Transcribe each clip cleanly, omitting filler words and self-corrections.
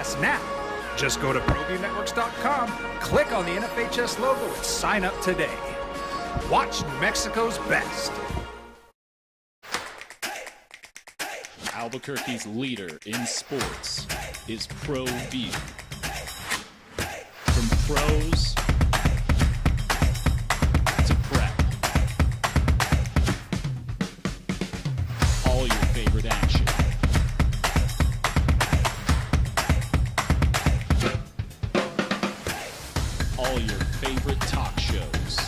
Pass now. Just go to ProViewNetworks.com, click on the NFHS logo, and sign up today. Watch New Mexico's best. Albuquerque's leader in sports is ProView. From pros to prep, all your favorite action. All your favorite talk shows.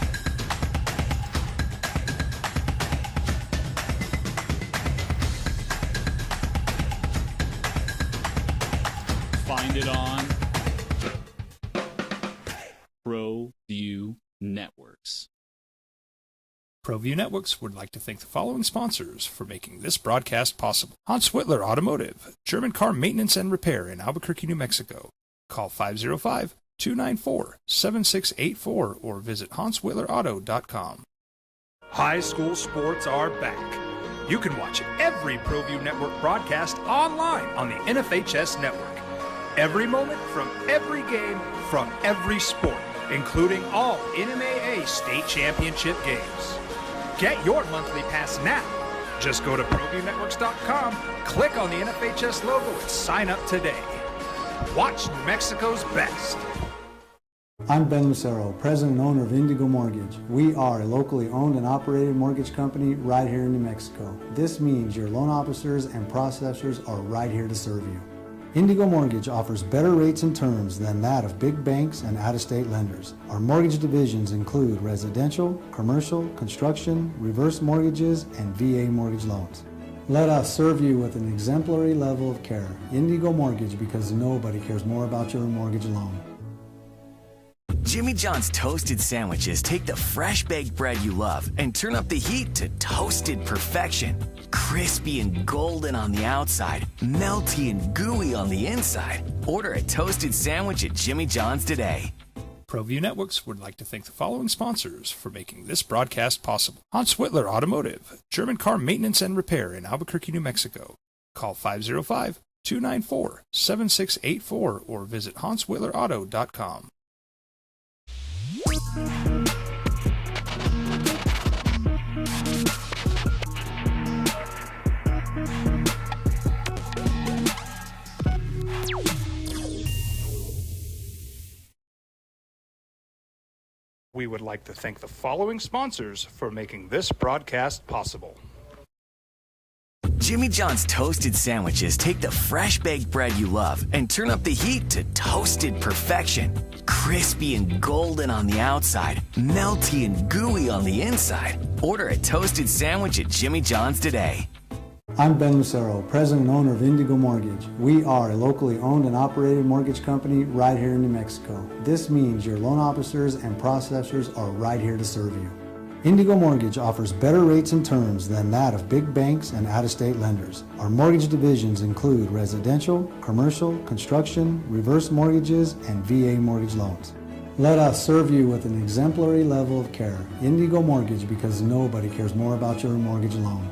Find it on ProView Networks. ProView Networks would like to thank the following sponsors for making this broadcast possible. Hans Whitler Automotive, German car maintenance and repair in Albuquerque, New Mexico. Call 505-294-7684 or visit hanswhitlerauto.com. High school sports are back. You can watch every ProView Network broadcast online on the NFHS network. Every moment from every game from every sport, including all NMAA state championship games. Get your monthly pass now. Just go to ProViewNetworks.com, click on the NFHS logo, and sign up today. Watch New Mexico's best. I'm Ben Lucero, president and owner of Indigo Mortgage. We are a locally owned and operated mortgage company right here in New Mexico. This means your loan officers and processors are right here to serve you. Indigo Mortgage offers better rates and terms than that of big banks and out-of-state lenders. Our mortgage divisions include residential, commercial, construction, reverse mortgages, and VA mortgage loans. Let us serve you with an exemplary level of care. Indigo Mortgage, because nobody cares more about your mortgage loan. Jimmy John's toasted sandwiches take the fresh baked bread you love and turn up the heat to toasted perfection. Crispy and golden on the outside, melty and gooey on the inside. Order a toasted sandwich at Jimmy John's today. ProView Networks would like to thank the following sponsors for making this broadcast possible. Hans Whitler Automotive, German car maintenance and repair in Albuquerque, New Mexico. Call 505-294-7684 or visit hanswhitlerauto.com. We would like to thank the following sponsors for making this broadcast possible. Jimmy John's toasted sandwiches take the fresh baked bread you love and turn up the heat to toasted perfection. Crispy and golden on the outside, melty and gooey on the inside. Order a toasted sandwich at Jimmy John's today. I'm Ben Lucero, president and owner of Indigo Mortgage. We are a locally owned and operated mortgage company right here in New Mexico. This means your loan officers and processors are right here to serve you. Indigo Mortgage offers better rates and terms than that of big banks and out-of-state lenders. Our mortgage divisions include residential, commercial, construction, reverse mortgages, and VA mortgage loans. Let us serve you with an exemplary level of care. Indigo Mortgage, because nobody cares more about your mortgage loan.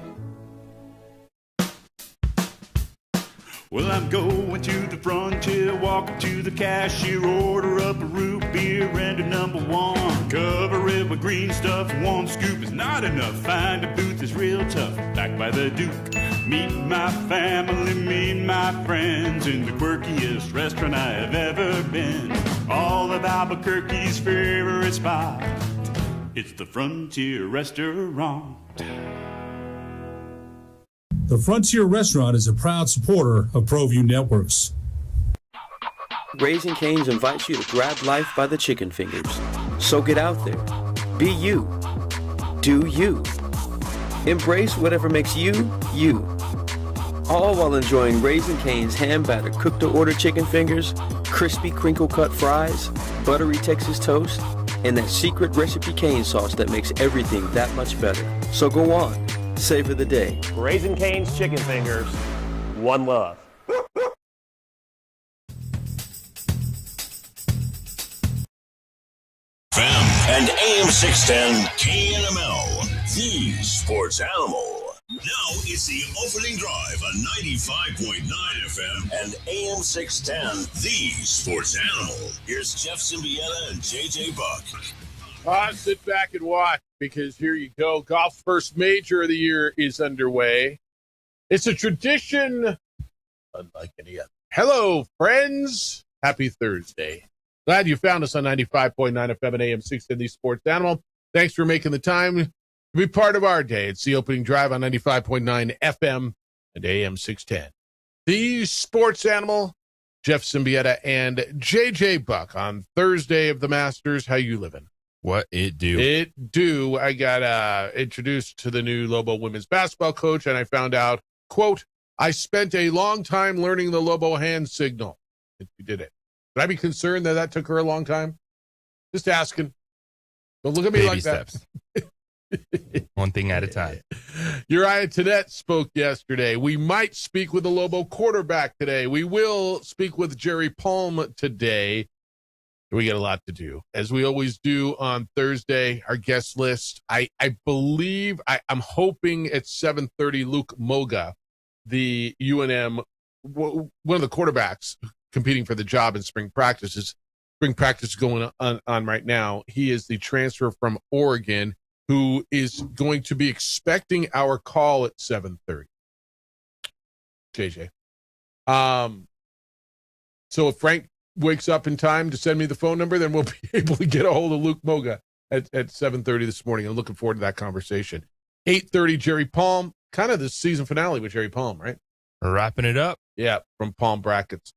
Well, I'm going to the frontier, walk up to the cashier, order up a root beer and a number one. Cover it with green stuff, one scoop is not enough. Find a booth is real tough, back by the Duke. Meet my family, meet my friends in the quirkiest restaurant I have ever been. All of Albuquerque's favorite spot, it's the Frontier Restaurant. The Frontier Restaurant is a proud supporter of ProView Networks. Raising Cane's invites you to grab life by the chicken fingers. So get out there. Be you. Do you. Embrace whatever makes you, you. All while enjoying Raising Cane's hand-battered cooked-to-order chicken fingers, crispy crinkle-cut fries, buttery Texas toast, and that secret recipe cane sauce that makes everything that much better. So go on. Savor the day. Raising Cane's chicken fingers. One love. FM and AM 610 KNML, the sports animal. Now it's the opening drive on 95.9 FM and AM 610, the sports animal. Here's Jeff Symbieta and JJ Buck. Sit back and watch, because here you go. Golf's first major of the year is underway. It's a tradition unlike any other. Hello, friends. Happy Thursday. Glad you found us on 95.9 FM and AM 610, the sports animal. Thanks for making the time to be part of our day. It's the opening drive on 95.9 FM and AM 610. The sports animal, Jeff Symbieta and JJ Buck on Thursday of the Masters. How you living? What it do? It do. I got introduced to the new Lobo women's basketball coach, and I found out, quote, I spent a long time learning the Lobo hand signal. She did it. Should I be concerned that took her a long time? Just asking. Don't look at me Baby like steps. that. One thing at a time. Uriah Tenet spoke yesterday. We might speak with the Lobo quarterback today. We will speak with Jerry Palm today. We got a lot to do, as we always do on Thursday. Our guest list, I believe, I'm hoping at 7:30, Luke Moga, the UNM, one of the quarterbacks competing for the job in spring practice. Spring practice is going on right now. He is the transfer from Oregon who is going to be expecting our call at 7:30. JJ. So if Frank wakes up in time to send me the phone number, then we'll be able to get a hold of Luke Moga at 7:30 this morning. I'm looking forward to that conversation. 8:30, Jerry Palm, kind of the season finale with Jerry Palm, right? We're wrapping it up. Yeah, from Palm Brackets.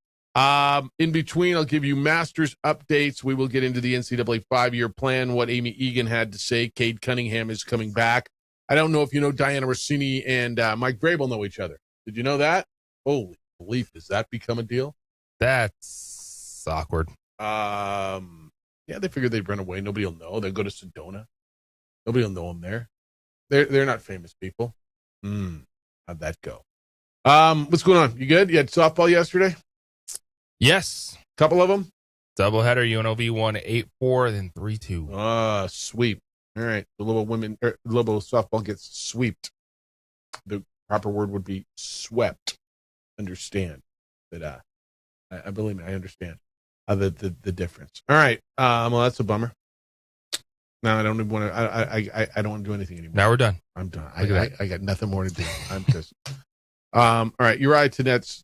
In between, I'll give you Masters updates. We will get into the NCAA 5-year plan, what Amy Egan had to say. Cade Cunningham is coming back. I don't know if you know Diana Rossini and Mike Vrabel know each other. Did you know that? Holy belief, does that become a deal? That's awkward. Yeah, they figured they'd run away. Nobody will know. They'll go to Sedona. Nobody will know them there. They're not famous people. How'd that go? What's going on? You good? You had softball yesterday? Yes. Couple of them? Doubleheader. UNLV won 8-4, then 3-2. Sweep. All right. The Lobo softball gets sweeped. The proper word would be swept. Understand that. I believe me. I understand the difference. All right. Well, that's a bummer. No, I don't even want to. I don't want to do anything anymore. Now we're done. I'm done. I got nothing more to do. I'm just. All right. Uriah Tenet's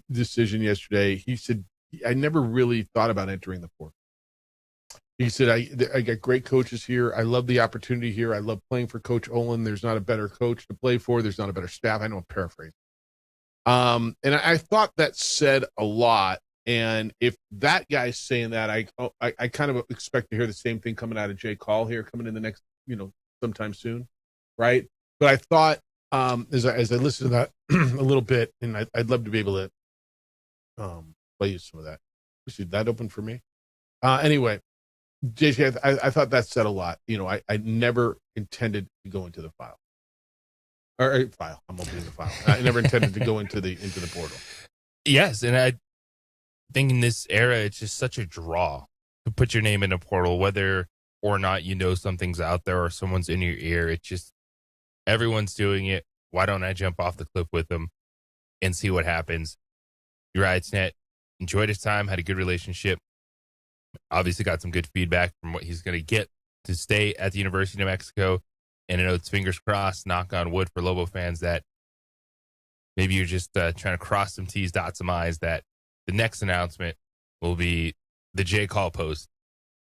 decision yesterday. He said, I never really thought about entering the portal. He said, I got great coaches here. I love the opportunity here. I love playing for Coach Olin. There's not a better coach to play for. There's not a better staff. I know I'm paraphrasing. And I thought that said a lot. And if that guy's saying that, I kind of expect to hear the same thing coming out of Jay Call here, coming in the next, sometime soon, right? But I thought, as I listened to that a little bit, and I'd love to be able to play you some of that. You see that open for me? Anyway, JJ, I thought that said a lot. I never intended to go into the file. Or file. I'm opening the file. I never intended to go into the portal. Yes, and I think in this era, it's just such a draw to put your name in a portal, whether or not something's out there or someone's in your ear. It's just everyone's doing it. Why don't I jump off the cliff with them and see what happens? Uriah Tenet enjoyed his time, had a good relationship. Obviously got some good feedback from what he's going to get to stay at the University of New Mexico. And I know it's fingers crossed, knock on wood for Lobo fans, that maybe you're just trying to cross some T's, dot some I's, that the next announcement will be the J. Call post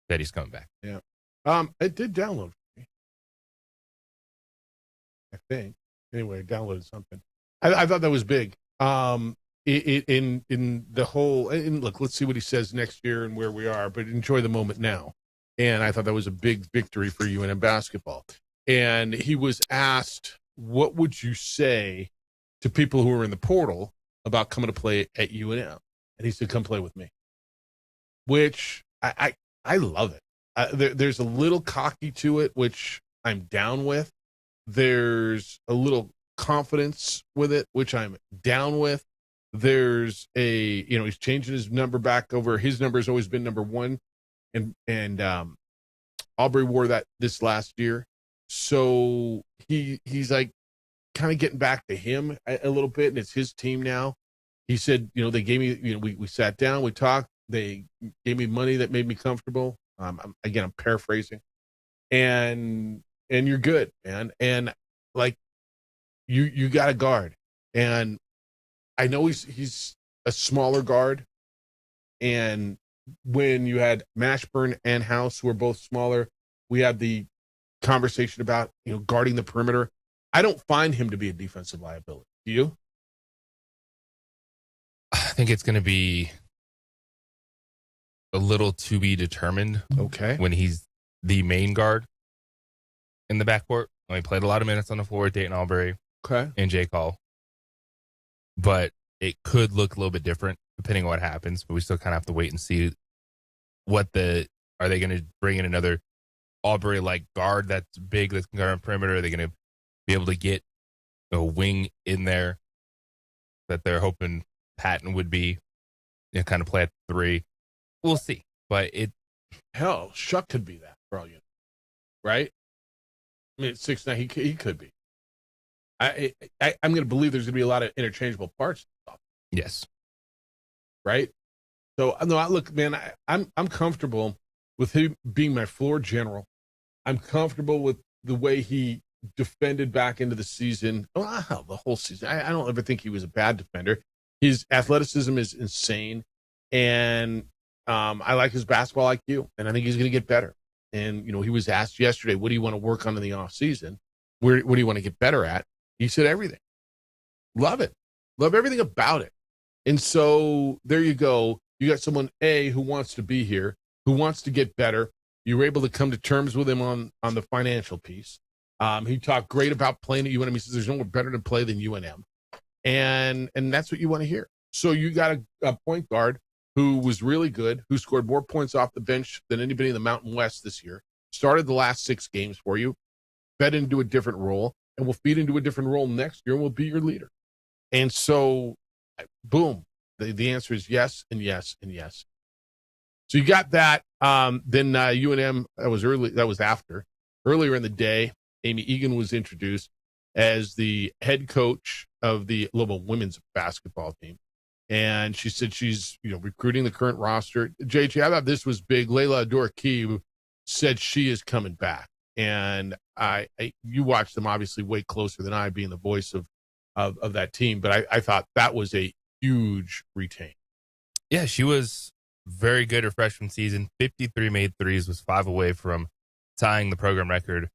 that he's coming back. Yeah. It did download for me, I think. Anyway, I downloaded something. I thought that was big. In the whole, and look, let's see what he says next year and where we are, but enjoy the moment now. And I thought that was a big victory for UNM basketball. And he was asked, what would you say to people who are in the portal about coming to play at UNM? And he said, come play with me, which I love it. There's a little cocky to it, which I'm down with. There's a little confidence with it, which I'm down with. There's he's changing his number back over. His number has always been number 1. And Aubrey wore that this last year. So he's like, kind of getting back to him a little bit, and it's his team now. He said, they gave me, we sat down, we talked, they gave me money that made me comfortable. I'm paraphrasing, and you're good, man. And like, you got a guard, and I know he's a smaller guard, and when you had Mashburn and House, who are both smaller, we had the conversation about, guarding the perimeter. I don't find him to be a defensive liability. Do you? I think it's going to be a little to be determined. Okay. When he's the main guard in the backcourt. He played a lot of minutes on the floor with Dayton Albury. Okay. And J. Cole. But it could look a little bit different depending on what happens. But we still kind of have to wait and see are they going to bring in another Albury-like guard that's big, that's can guard on perimeter? Are they going to be able to get a wing in there that they're hoping Patton would be, kind of play at 3? We'll see. But Shuck could be that for all you know, right? I mean, at 6'9", he could be. I'm going to believe there's going to be a lot of interchangeable parts. Yes. Right? So, no, look, man, I'm comfortable with him being my floor general. I'm comfortable with the way he defended back into the season. The whole season. I don't ever think he was a bad defender. His athleticism is insane, and I like his basketball IQ, and I think he's going to get better. And, he was asked yesterday, what do you want to work on in the offseason? What do you want to get better at? He said everything. Love it. Love everything about it. And so there you go. You got someone, who wants to be here, who wants to get better. You were able to come to terms with him on the financial piece. He talked great about playing at UNM. He says there's no one better to play than UNM. And that's what you want to hear. So you got a point guard who was really good, who scored more points off the bench than anybody in the Mountain West this year, started the last 6 games for you, fed into a different role, and will feed into a different role next year and will be your leader. And so, boom, the answer is yes and yes and yes. So you got that. Then UNM, that was after. Earlier in the day, Amy Egan was introduced as the head coach of the Lobo women's basketball team. And she said she's, recruiting the current roster. JJ, I thought this was big. Layla Ador-Key said she is coming back. And you watched them obviously way closer than I, being the voice of that team. But I thought that was a huge retain. Yeah, she was very good her freshman season. 53 made threes, was 5 away from tying the program record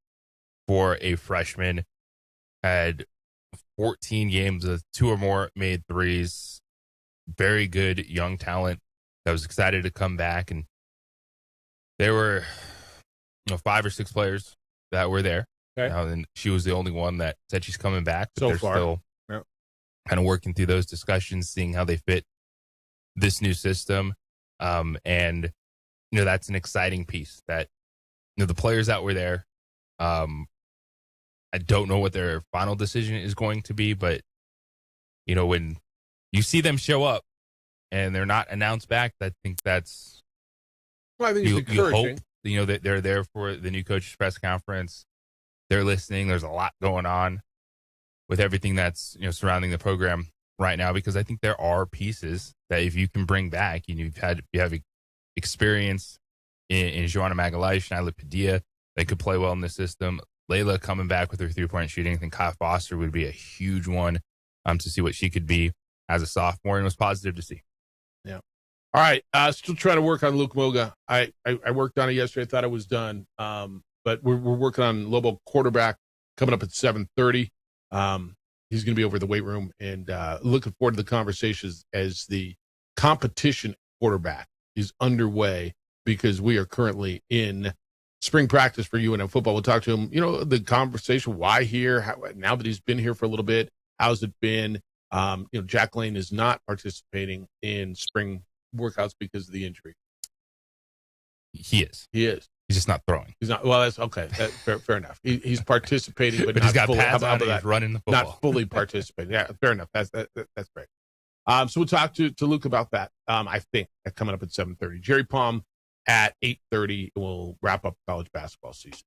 for a freshman. Had 14 games of 2 or more made threes. Very good young talent that was excited to come back. And there were 5 or 6 players that were there. Okay. And she was the only one that said she's coming back. But they're far. still kind of working through those discussions, seeing how they fit this new system. And, that's an exciting piece that, the players that were there, I don't know what their final decision is going to be, but, when you see them show up and they're not announced back, I think that's, I think it's encouraging. You hope, that they're there for the new coach's press conference. They're listening. There's a lot going on with everything that's, surrounding the program right now, because I think there are pieces that if you can bring back, you have experience in Joanna Magalhaes, Nyla Padilla, they could play well in the system. Layla coming back with her 3-point shooting. I think Kyle Foster would be a huge one to see what she could be as a sophomore, and it was positive to see. Yeah. All right. Still trying to work on Luke Moga. I worked on it yesterday. I thought it was done. But we're working on Lobo quarterback coming up at 7:30. He's going to be over the weight room, and looking forward to the conversations as the competition quarterback is underway, because we are currently in spring practice for UNM football. We'll talk to him, the conversation, why here, now that he's been here for a little bit, how's it been? Jack Lane is not participating in spring workouts because of the injury. He is. He's just not throwing. He's not. Well, that's okay. Fair enough. He's participating, but not he's got fully. pads on, he's running the football. Not fully participating. Yeah, fair enough. That's great. So we'll talk to Luke about that. I think coming up at 7:30. Jerry Palm at 8:30. We'll wrap up college basketball season.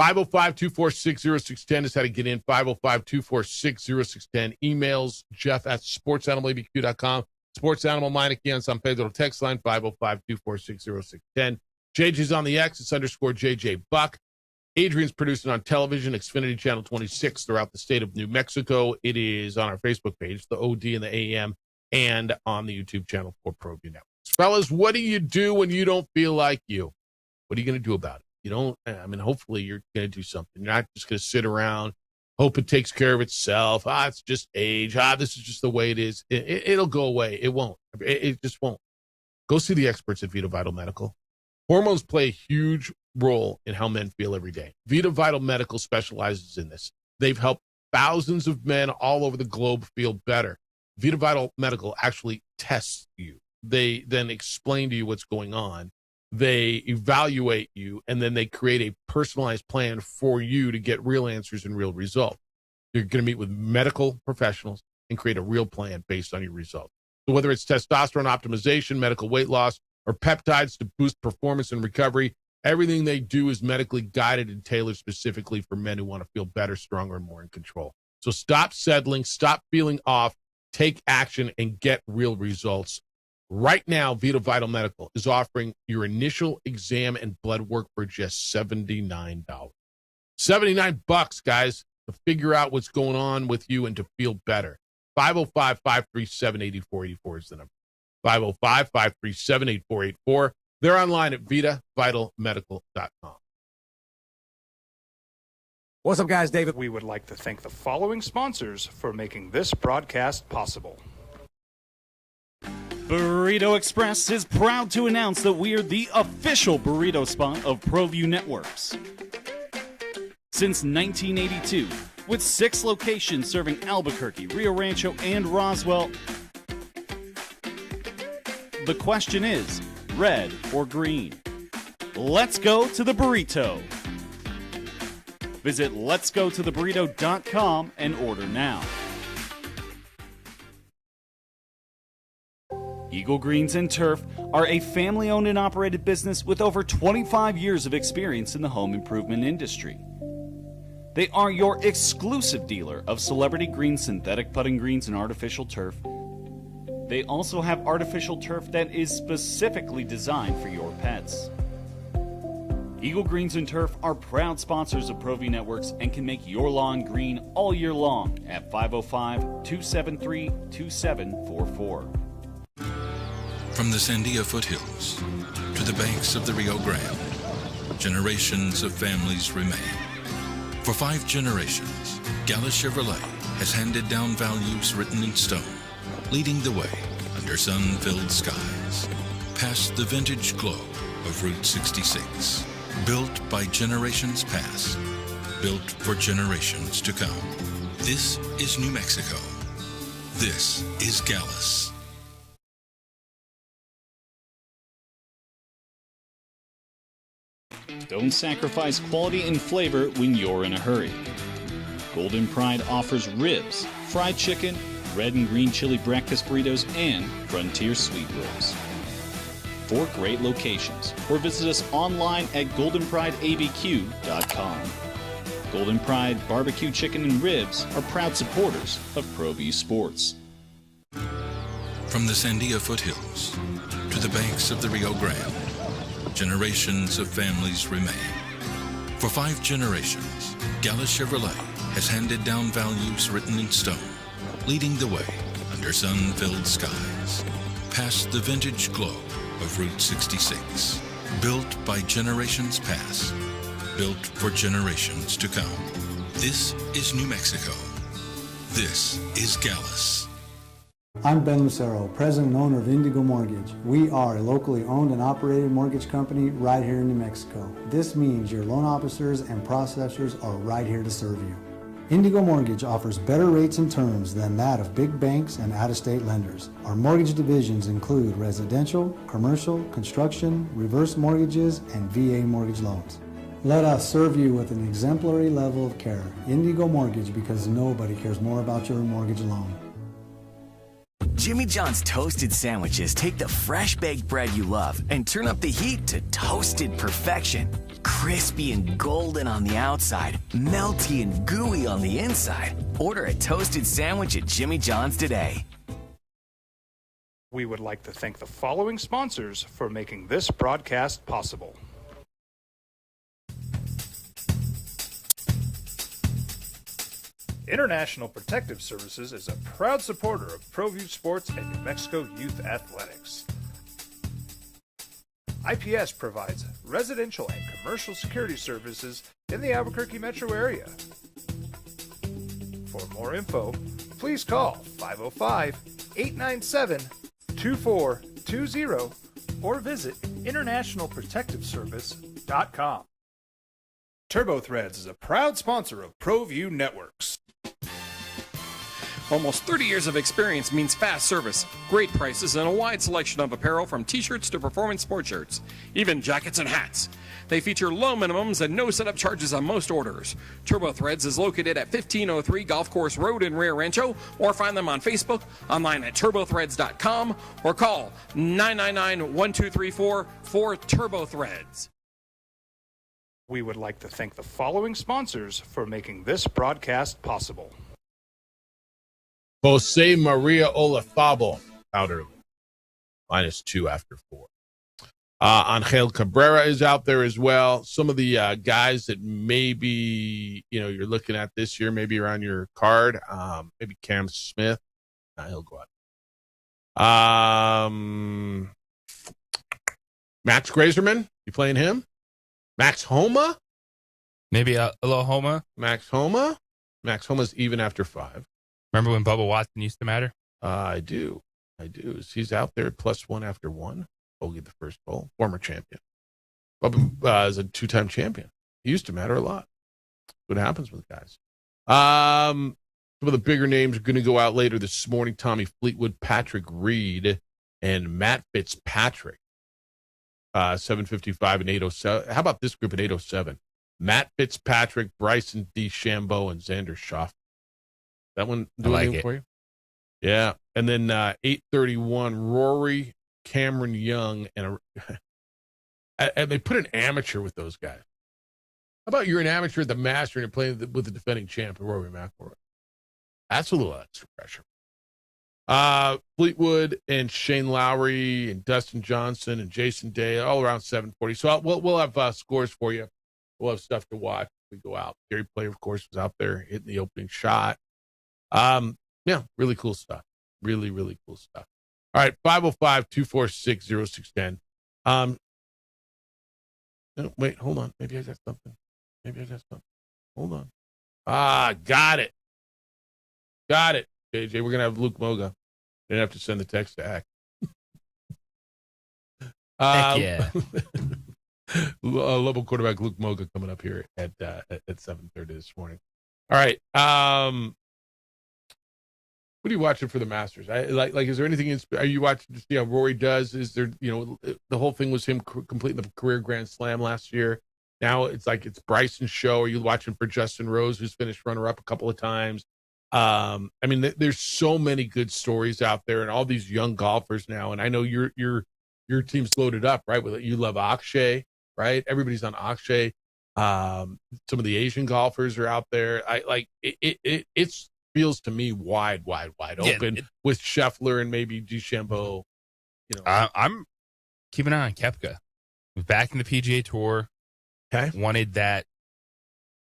505-246-0610 is how to get in. 505-246-0610. Emails, jeff@sportsanimалabq.com. Sports Animal Meineke on San Pedro text line, 505-246-0610. JJ's on the X. It's _ JJ Buck. Adrian's producing on television, Xfinity Channel 26 throughout the state of New Mexico. It is on our Facebook page, the OD and the AM, and on the YouTube channel for ProView Networks. Fellas, what do you do when you don't feel like you? What are you going to do about it? Hopefully you're going to do something. You're not just going to sit around, hope it takes care of itself. It's just age. This is just the way it is. It'll go away. It won't. It just won't. Go see the experts at Vita Vital Medical. Hormones play a huge role in how men feel every day. Vita Vital Medical specializes in this. They've helped thousands of men all over the globe feel better. Vita Vital Medical actually tests you. They then explain to you what's going on. They evaluate you, and then they create a personalized plan for you to get real answers and real results. You're going to meet with medical professionals and create a real plan based on your results. So whether it's testosterone optimization, medical weight loss, or peptides to boost performance and recovery, everything they do is medically guided and tailored specifically for men who want to feel better, stronger, and more in control. So stop settling, stop feeling off, take action, and get real results. Right now, Vita Vital Medical is offering your initial exam and blood work for just $79. $79, guys, to figure out what's going on with you and to feel better. 505-537-8484 is the number. 505-537-8484. They're online at VitaVitalMedical.com. What's up, guys? David. We would like to thank the following sponsors for making this broadcast possible. Burrito Express is proud to announce that we are the official burrito spot of ProView Networks. Since 1982, with 6 locations serving Albuquerque, Rio Rancho, and Roswell, the question is, red or green? Let's go to the burrito. Visit letsgototheburrito.com and order now. Eagle Greens and Turf are a family-owned and operated business with over 25 years of experience in the home improvement industry. They are your exclusive dealer of celebrity green, synthetic putting greens, and artificial turf. They also have artificial turf that is specifically designed for your pets. Eagle Greens and Turf are proud sponsors of ProView Networks and can make your lawn green all year long at 505-273-2744. From the Sandia foothills to the banks of the Rio Grande, generations of families remain. For 5 generations, Gallus Chevrolet has handed down values written in stone, leading the way under sun-filled skies, past the vintage glow of Route 66. Built by generations past, built for generations to come. This is New Mexico. This is Gallus. Don't sacrifice quality and flavor when you're in a hurry. Golden Pride offers ribs, fried chicken, red and green chili breakfast burritos, and frontier sweet rolls. 4 great locations, or visit us online at goldenprideabq.com. Golden Pride Barbecue Chicken and Ribs are proud supporters of ProView Sports. From the Sandia foothills to the banks of the Rio Grande, generations of families remain. For 5 generations, Gallus Chevrolet has handed down values written in stone, leading the way under sun-filled skies, past the vintage glow of Route 66. Built by generations past, built for generations to come. This is New Mexico. This is Gallus. I'm Ben Lucero, president and owner of Indigo Mortgage. We are a locally owned and operated mortgage company right here in New Mexico. This means your loan officers and processors are right here to serve you. Indigo Mortgage offers better rates and terms than that of big banks and out-of-state lenders. Our mortgage divisions include residential, commercial, construction, reverse mortgages, and VA mortgage loans. Let us serve you with an exemplary level of care. Indigo Mortgage, because nobody cares more about your mortgage loan. Jimmy John's Toasted Sandwiches take the fresh baked bread you love and turn up the heat to toasted perfection. crispy and golden on the outside, melty and gooey on the inside. Order a toasted sandwich at Jimmy John's today. We would like to thank the following sponsors for making this broadcast possible. International Protective Services is a proud supporter of ProView Sports and New Mexico Youth Athletics. IPS provides residential and commercial security services in the Albuquerque metro area. For more info, please call 505-897-2420 or visit internationalprotectiveservice.com. TurboThreads is a proud sponsor of ProView Networks. Almost 30 years of experience means fast service, great prices, and a wide selection of apparel from t-shirts to performance sport shirts, even jackets and hats. They feature low minimums and no setup charges on most orders. TurboThreads is located at 1503 Golf Course Road in Rio Rancho, or find them on Facebook, online at turbothreads.com, or call 999-1234 for TurboThreads. We would like to thank the following sponsors for making this broadcast possible. Jose Maria Olazabal out early, -2 after 4. Angel Cabrera is out there as well. Some of the guys that maybe you're looking at this year, maybe around your card, maybe Cam Smith. He'll go out. Max Grazerman, you playing him? Max Homa, maybe a little Homa. Max Homa's even after 5. Remember when Bubba Watson used to matter? I do. He's out there at +1 after 1. Bogeyed the first hole. Former champion. Bubba is a 2-time champion. He used to matter a lot. What happens with guys? Some of the bigger names are going to go out later this morning. Tommy Fleetwood, Patrick Reed, and Matt Fitzpatrick. 7:55 and 8:07. How about this group at 8:07? Matt Fitzpatrick, Bryson DeChambeau, and Xander Schauffele. That one do anything for you? Yeah. And then 8:31, Rory, Cameron Young, and they put an amateur with those guys. How about you're an amateur at the Master and you're playing with the defending champ, Rory McIlroy? That's a little extra pressure. Fleetwood and Shane Lowry and Dustin Johnson and Jason Day all around 7:40. So we'll have scores for you. We'll have stuff to watch as we go out. Gary Player, of course, was out there hitting the opening shot. Yeah, really cool stuff. Really, really cool stuff. All right, 505-246-0610. No, wait, hold on. Maybe I got something. Hold on. Got it. JJ, we're going to have Luke Moga. You didn't have to send the text to Ack. Heck yeah. Local quarterback Luke Moga coming up here at 7:30 this morning. All right. What are you watching for the Masters? Is there anything? Are you watching to see how Rory does? Is there, the whole thing was him completing the career Grand Slam last year. Now it's Bryson's show. Are you watching for Justin Rose, who's finished runner-up a couple of times? There's so many good stories out there, and all these young golfers now. And I know your team's loaded up, right? You love Akshay, right? Everybody's on Akshay. Some of the Asian golfers are out there. It's feels to me wide open with Scheffler and maybe DeChambeau. I'm keeping an eye on Koepka. Back in the PGA Tour. Okay. Wanted that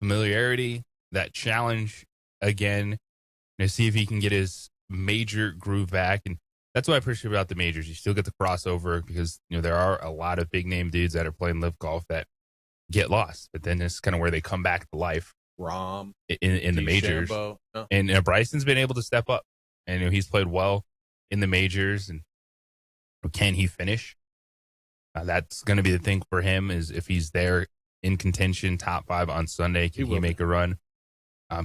familiarity, that challenge again, to see if he can get his major groove back. And that's what I appreciate about the majors. You still get the crossover because there are a lot of big name dudes that are playing live golf that get lost, but then it's kind of where they come back to life. Rahm in the majors, and Bryson's been able to step up, and he's played well in the majors. And can he finish? That's going to be the thing for him, is if he's there in contention, top 5 on Sunday, can he make a run?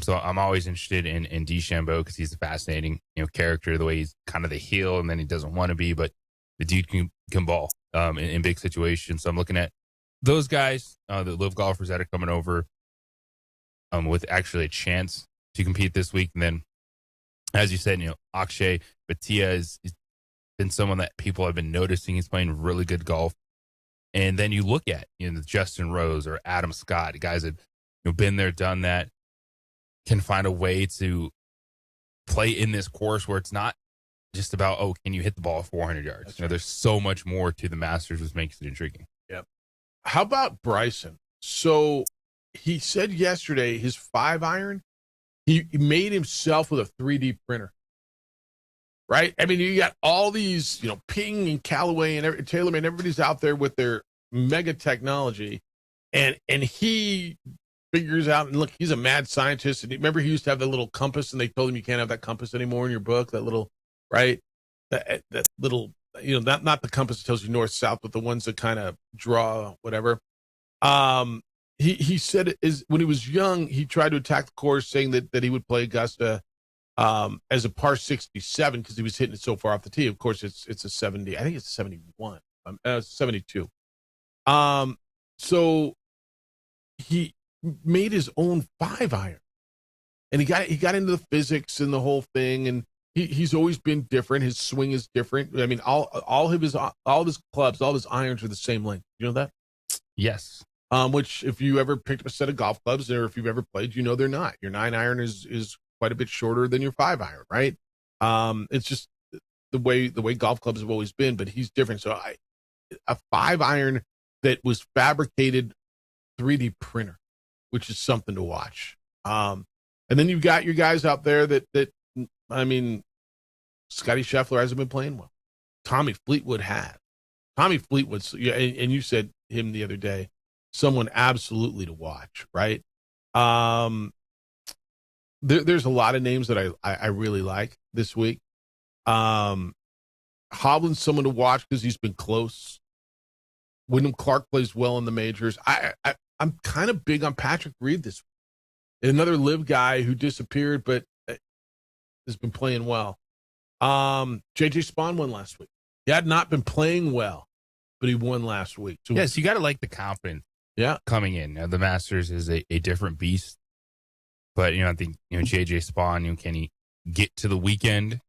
So I'm always interested in DeChambeau because he's a fascinating character. The way he's kind of the heel, and then he doesn't want to be, but the dude can ball in big situations. So I'm looking at those guys, the live golfers that are coming over. With actually a chance to compete this week. And then, as you said, Akshay Bhatia has been someone that people have been noticing. He's playing really good golf. And then you look at, Justin Rose or Adam Scott, guys that been there, done that, can find a way to play in this course where it's not just about, can you hit the ball 400 yards? There's so much more to the Masters, which makes it intriguing. Yep. How about Bryson? So he said yesterday his 5-iron, he made himself with a 3D printer. Right? I mean, you got all these, Ping and Callaway and TaylorMade, everybody's out there with their mega technology. And he figures out, and look, he's a mad scientist. And remember, he used to have that little compass, and they told him you can't have that compass anymore in your book, that little, right? That little, not the compass that tells you north, south, but the ones that kind of draw whatever. He said when he was young, he tried to attack the course saying that he would play Augusta as a par 67 because he was hitting it so far off the tee. Of course, it's a 70. I think it's a 71. 72. So he made his own 5-iron, and he got into the physics and the whole thing, and he's always been different. His swing is different. I mean, all of his clubs, all of his irons are the same length. You know that? Yes. Which if you ever picked up a set of golf clubs, or if you've ever played, they're not. Your 9-iron is quite a bit shorter than your 5-iron, right? It's just the way golf clubs have always been, but he's different. So a 5-iron that was fabricated 3D printer, which is something to watch. And then you've got your guys out there that I mean, Scotty Scheffler hasn't been playing well. Tommy Fleetwood has. Tommy Fleetwood's, and you said him the other day, someone absolutely to watch, right? There's a lot of names that I really like this week. Hovland's someone to watch because he's been close. Wyndham Clark plays well in the majors. I'm kind of big on Patrick Reed this week. Another live guy who disappeared but has been playing well. JJ Spawn won last week. He had not been playing well, but he won last week. So yes, you got to like the confidence. Yeah, coming in. The Masters is a different beast. But, I think, JJ Spawn, can he get to the weekend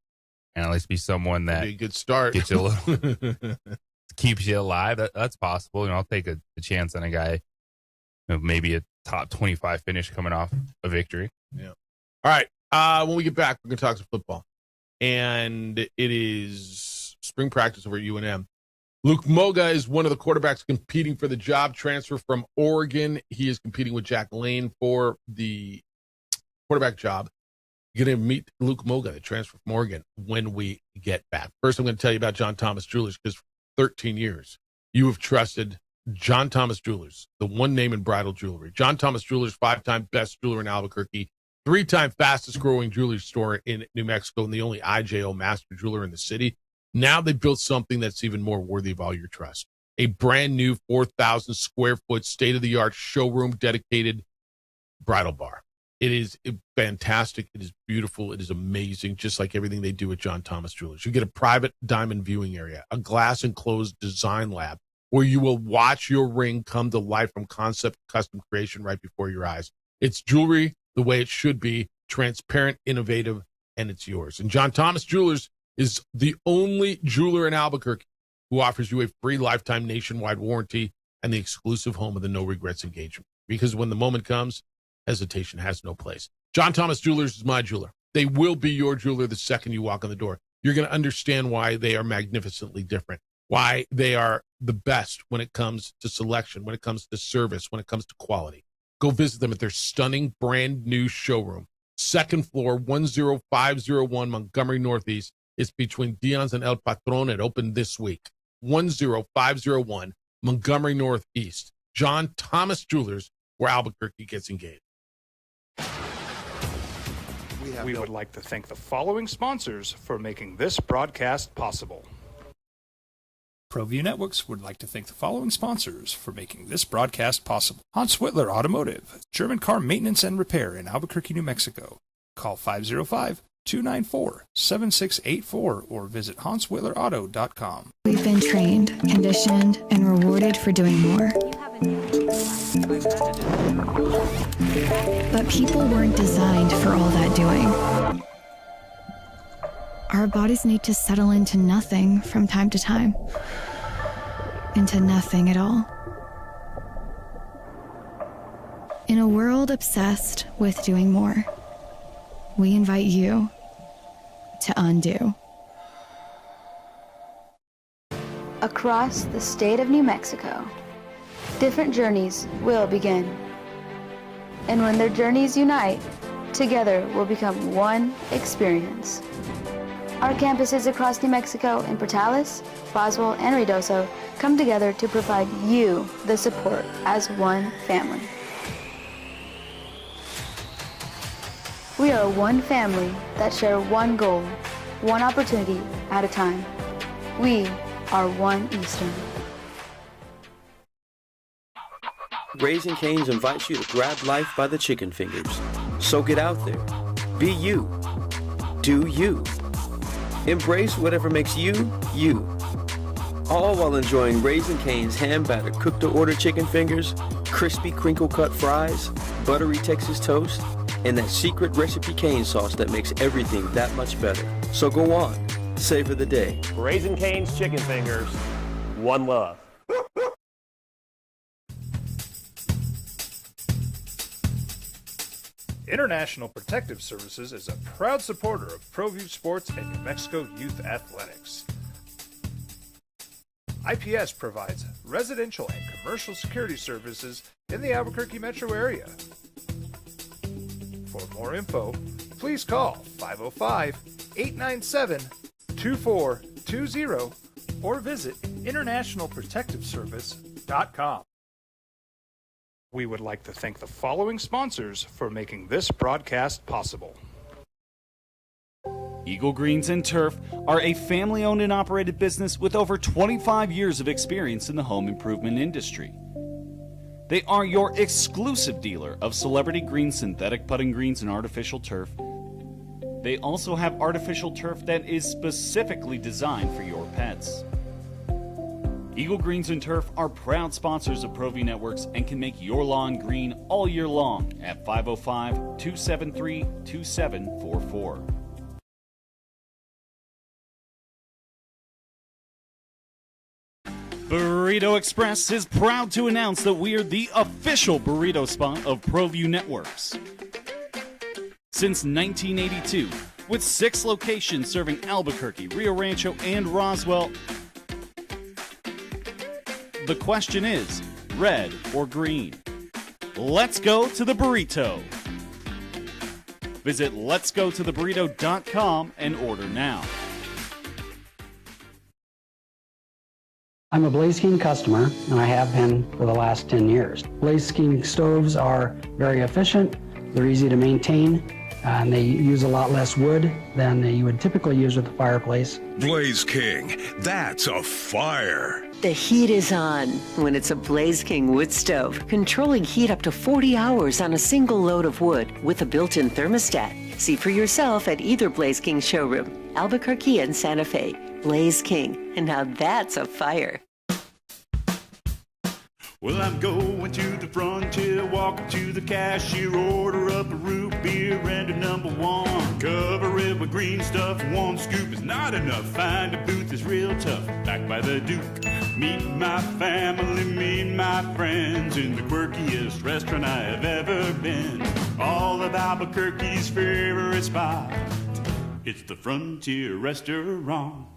and at least be someone that be a good start, gets you a little, keeps you alive? That's possible. I'll take a chance on a guy, maybe a top 25 finish coming off a victory. Yeah. All right. When we get back, we're going to talk some football. And it is spring practice over at UNM. Luke Moga is one of the quarterbacks competing for the job transfer from Oregon. He is competing with Jack Lane for the quarterback job. You're going to meet Luke Moga, the transfer from Oregon, when we get back. First, I'm going to tell you about John Thomas Jewelers, because for 13 years, you have trusted John Thomas Jewelers, the one name in bridal jewelry. John Thomas Jewelers, 5-time best jeweler in Albuquerque, 3-time fastest growing jewelry store in New Mexico, and the only IJO master jeweler in the city. Now they built something that's even more worthy of all your trust. A brand new 4,000 square foot state-of-the-art showroom dedicated bridal bar. It is fantastic. It is beautiful. It is amazing, just like everything they do at John Thomas Jewelers. You get a private diamond viewing area, a glass enclosed design lab where you will watch your ring come to life from concept to custom creation right before your eyes. It's jewelry the way it should be, transparent, innovative, and it's yours. And John Thomas Jewelers is the only jeweler in Albuquerque who offers you a free lifetime nationwide warranty and the exclusive home of the no regrets engagement. Because when the moment comes, hesitation has no place. John Thomas Jewelers is my jeweler. They will be your jeweler the second you walk in the door. You're going to understand why they are magnificently different, why they are the best when it comes to selection, when it comes to service, when it comes to quality. Go visit them at their stunning brand new showroom. Second floor, 10501 Montgomery Northeast. It's between Dion's and El Patron. It opened this week. 10501 Montgomery Northeast. John Thomas Jewelers, where Albuquerque gets engaged. We would like to thank the following sponsors for making this broadcast possible. ProView Networks would like to thank the following sponsors for making this broadcast possible. Hans Whitler Automotive, German car maintenance and repair in Albuquerque, New Mexico. Call 505-294-7684 or visit HansWhitlerAuto.com. We've been trained, conditioned, and rewarded for doing more. But people weren't designed for all that doing. Our bodies need to settle into nothing from time to time. into nothing at all. In a world obsessed with doing more, we invite you to undo. Across the state of New Mexico, different journeys will begin. And when their journeys unite, together will become one experience. Our campuses across New Mexico in Portales, Roswell, and Ruidoso come together to provide you the support as one family. We are one family that share one goal, one opportunity at a time. We are One Eastern. Raising Cane's invites you to grab life by the chicken fingers. So get out there. Be you. Do you. Embrace whatever makes you, you. All while enjoying Raising Cane's hand-battered cooked-to-order chicken fingers, crispy crinkle-cut fries, buttery Texas toast, and that secret recipe cane sauce that makes everything that much better. So go on, savor the day. Raising Cane's chicken fingers, one love. International Protective Services is a proud supporter of ProView Sports and New Mexico Youth Athletics. IPS provides residential and commercial security services in the Albuquerque metro area. For more info, please call 505-897-2420 or visit internationalprotectiveservice.com. We would like to thank the following sponsors for making this broadcast possible. Eagle Greens and Turf are a family-owned and operated business with over 25 years of experience in the home improvement industry. They are your exclusive dealer of Celebrity Green synthetic putting greens and artificial turf. They also have artificial turf that is specifically designed for your pets. Eagle Greens and Turf are proud sponsors of ProView Networks and can make your lawn green all year long at 505-273-2744. Burrito Express is proud to announce that we are the official burrito spot of ProView Networks. Since 1982, with 6 locations serving Albuquerque, Rio Rancho, and Roswell, the question is, red or green? Let's go to the burrito. Visit letsgototheburrito.com and order now. I'm a Blaze King customer, and I have been for the last 10 years. Blaze King stoves are very efficient, they're easy to maintain, and they use a lot less wood than you would typically use with a fireplace. Blaze King, that's a fire. The heat is on when it's a Blaze King wood stove, controlling heat up to 40 hours on a single load of wood with a built-in thermostat. See for yourself at either Blaze King showroom, Albuquerque and Santa Fe. Blaze King, and now that's a fire. Well, I'm going to the frontier, walking to the cashier, order up a root beer and a number 1. Cover it with green stuff, 1 scoop is not enough. Find a booth is real tough, back by the Duke. Meet my family, meet my friends in the quirkiest restaurant I have ever been. All of Albuquerque's favorite spot, it's the Frontier Restaurant.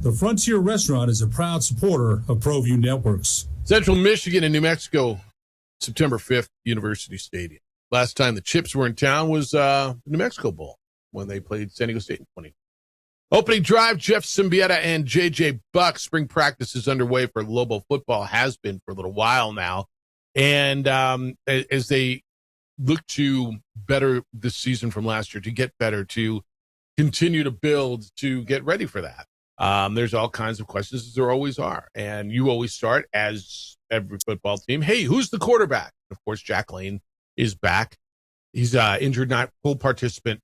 The Frontier Restaurant is a proud supporter of ProView Networks. Central Michigan and New Mexico, September 5th, University Stadium. Last time the Chips were in town was the New Mexico Bowl when they played San Diego State in 20. Opening drive, Jeff Symbieta and J.J. Buck. Spring practice is underway for Lobo football, has been for a little while now. And as they look to better this season from last year, to get better, to continue to build, to get ready for that. There's all kinds of questions, as there always are. And you always start, as every football team, hey, who's the quarterback? Of course, Jack Lane is back. He's injured, not full participant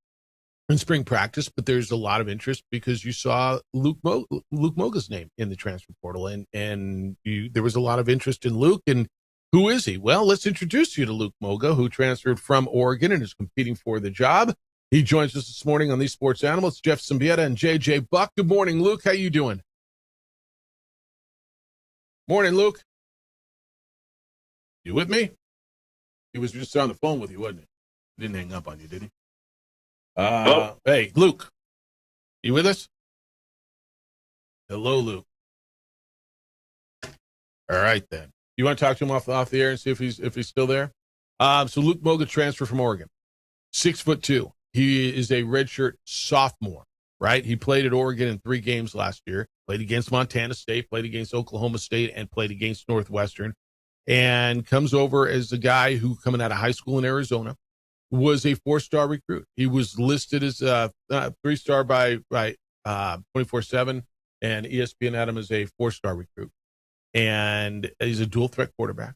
in spring practice, but there's a lot of interest because you saw Luke Moga's name in the transfer portal, and there was a lot of interest in Luke. And who is he? Well, let's introduce you to Luke Moga, who transferred from Oregon and is competing for the job. He joins us this morning on These Sports Animals. Jeff Symbieta and J.J. Buck. Good morning, Luke. How you doing? Morning, Luke. You with me? He was just on the phone with you, wasn't he? He didn't hang up on you, did he? Hey, Luke. You with us? Hello, Luke. All right, then. You want to talk to him off the air and see if he's still there? So Luke Moga transferred from Oregon, 6'2". He is a redshirt sophomore, right? He played at Oregon in 3 games last year. Played against Montana State, played against Oklahoma State, and played against Northwestern. And comes over as a guy who, coming out of high school in Arizona, was a 4-star recruit. He was listed as a 3-star by 24/7, and ESPN had him as a 4-star recruit. And he's a dual threat quarterback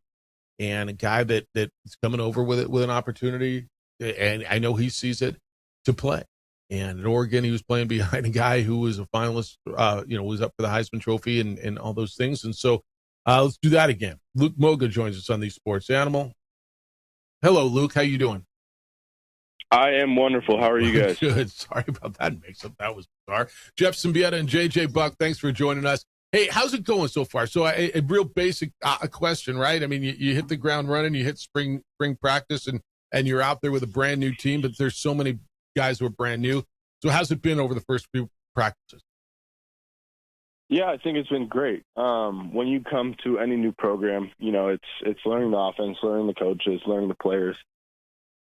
and a guy that is coming over with an opportunity, and I know he sees it, to play. And at Oregon, he was playing behind a guy who was a finalist, was up for the Heisman Trophy and all those things. And so let's do that again. Luke Moga joins us on the Sports Animal. Hello, Luke. How you doing? I am wonderful. How are you guys? Good. Sorry about that mix-up. That was bizarre. Jeff Symbieta and JJ Buck, thanks for joining us. Hey, how's it going so far? So a real basic question, right? I mean, you hit the ground running, you hit spring practice, and you're out there with a brand new team, but there's so many guys who are brand new. So how's it been over the first few practices? Yeah, I think it's been great. When you come to any new program, it's learning the offense, learning the coaches, learning the players.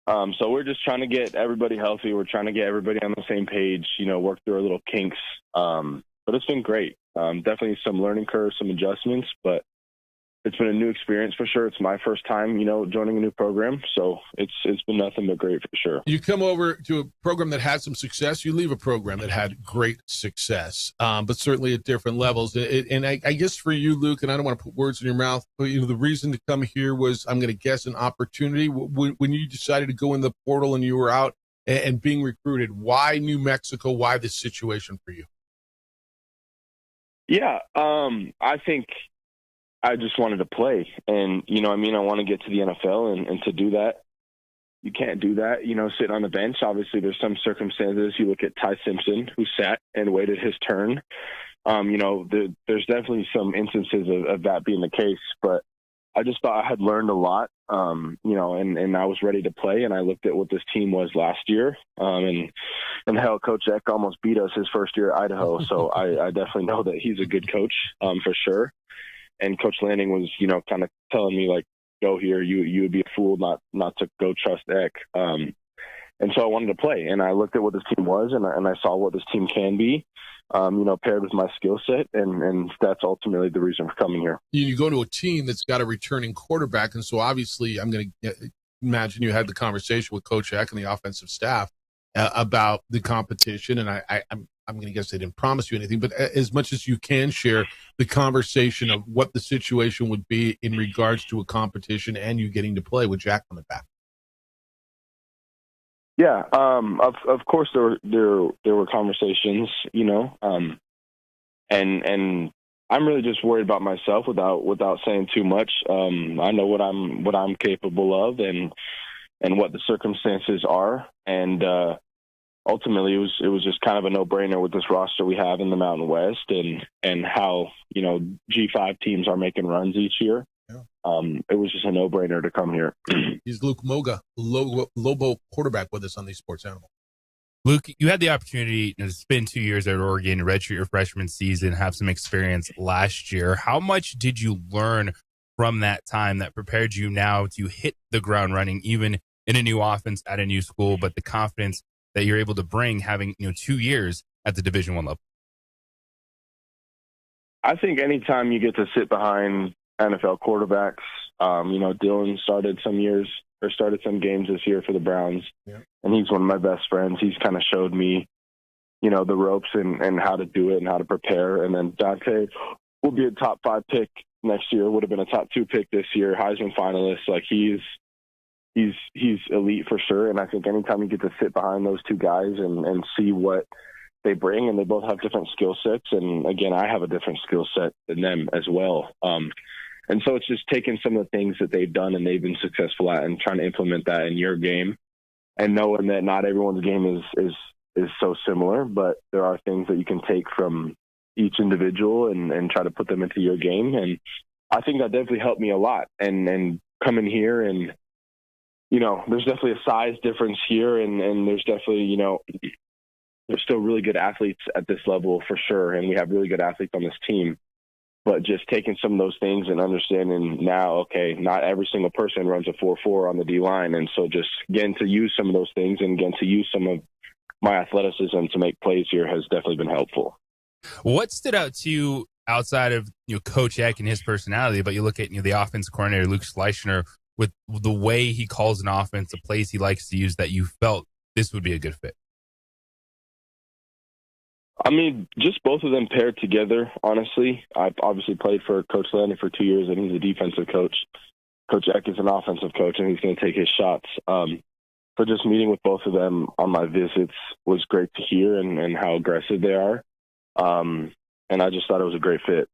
So we're just trying to get everybody healthy. We're trying to get everybody on the same page, work through our little kinks. But it's been great. Definitely some learning curves, some adjustments, but it's been a new experience for sure. It's my first time, joining a new program. So it's been nothing but great for sure. You come over to a program that had some success. You leave a program that had great success, but certainly at different levels. And I guess for you, Luke, and I don't want to put words in your mouth, but the reason to come here was, I'm going to guess, an opportunity. When you decided to go in the portal and you were out and being recruited, why New Mexico? Why this situation for you? Yeah, I think I just wanted to play. And, I want to get to the NFL. And to do that, you can't do that, sitting on the bench. Obviously, there's some circumstances. You look at Ty Simpson, who sat and waited his turn. There's definitely some instances of that being the case. But I just thought I had learned a lot, and I was ready to play. And I looked at what this team was last year. And hell, Coach Eck almost beat us his first year at Idaho. So I definitely know that he's a good coach, for sure. And Coach Lanning was, kind of telling me, like, go here. You would be a fool not to go trust Eck. And so I wanted to play. And I looked at what this team was, and I saw what this team can be, paired with my skill set. And that's ultimately the reason for coming here. You go to a team that's got a returning quarterback. And so obviously I'm going to imagine you had the conversation with Coach Eck and the offensive staff about the competition. And I'm going to guess they didn't promise you anything, but as much as you can share the conversation of what the situation would be in regards to a competition and you getting to play with Jack coming back. Yeah. Of course there were conversations, and I'm really just worried about myself without saying too much. I know what I'm capable of and what the circumstances are. And, ultimately, it was just kind of a no-brainer with this roster we have in the Mountain West and how, G5 teams are making runs each year. Yeah. It was just a no-brainer to come here. He's Luke Moga, Lobo quarterback, with us on the Sports Animal. Luke, you had the opportunity to spend 2 years at Oregon, redshirt your freshman season, have some experience last year. How much did you learn from that time that prepared you now to hit the ground running, even in a new offense at a new school, but the confidence that you're able to bring having 2 years at the Division I level? I think anytime you get to sit behind NFL quarterbacks, Dylan started some games this year for the Browns, and he's one of my best friends. He's kind of showed me, the ropes and how to do it and how to prepare. And then Dante will be a top 5 pick next year, would have been a top 2 pick this year, Heisman finalist. Like he's elite for sure. And I think anytime you get to sit behind those two guys and see what they bring, and they both have different skill sets. And again, I have a different skill set than them as well. And so it's just taking some of the things that they've done and they've been successful at and trying to implement that in your game, and knowing that not everyone's game is so similar, but there are things that you can take from each individual and try to put them into your game. I think that definitely helped me a lot. And coming here and, you know, there's definitely a size difference here, and there's definitely, you know, there's still really good athletes at this level for sure, and we have really good athletes on this team. But just taking some of those things and understanding now, okay, not every single person runs a 4.4 on the D-line, and so just getting to use some of those things and getting to use some of my athleticism to make plays here has definitely been helpful. What stood out to you outside of, you know, Coach Eck and his personality, but you look at, you know, the offense coordinator, Luke Schleicher, with the way he calls an offense, the plays he likes to use, that you felt this would be a good fit? I mean, just both of them paired together, honestly. I've obviously played for Coach Landry for 2 years, and he's a defensive coach. Coach Eck is an offensive coach, and he's going to take his shots. So just meeting with both of them on my visits was great to hear, and how aggressive they are. And I just thought it was a great fit.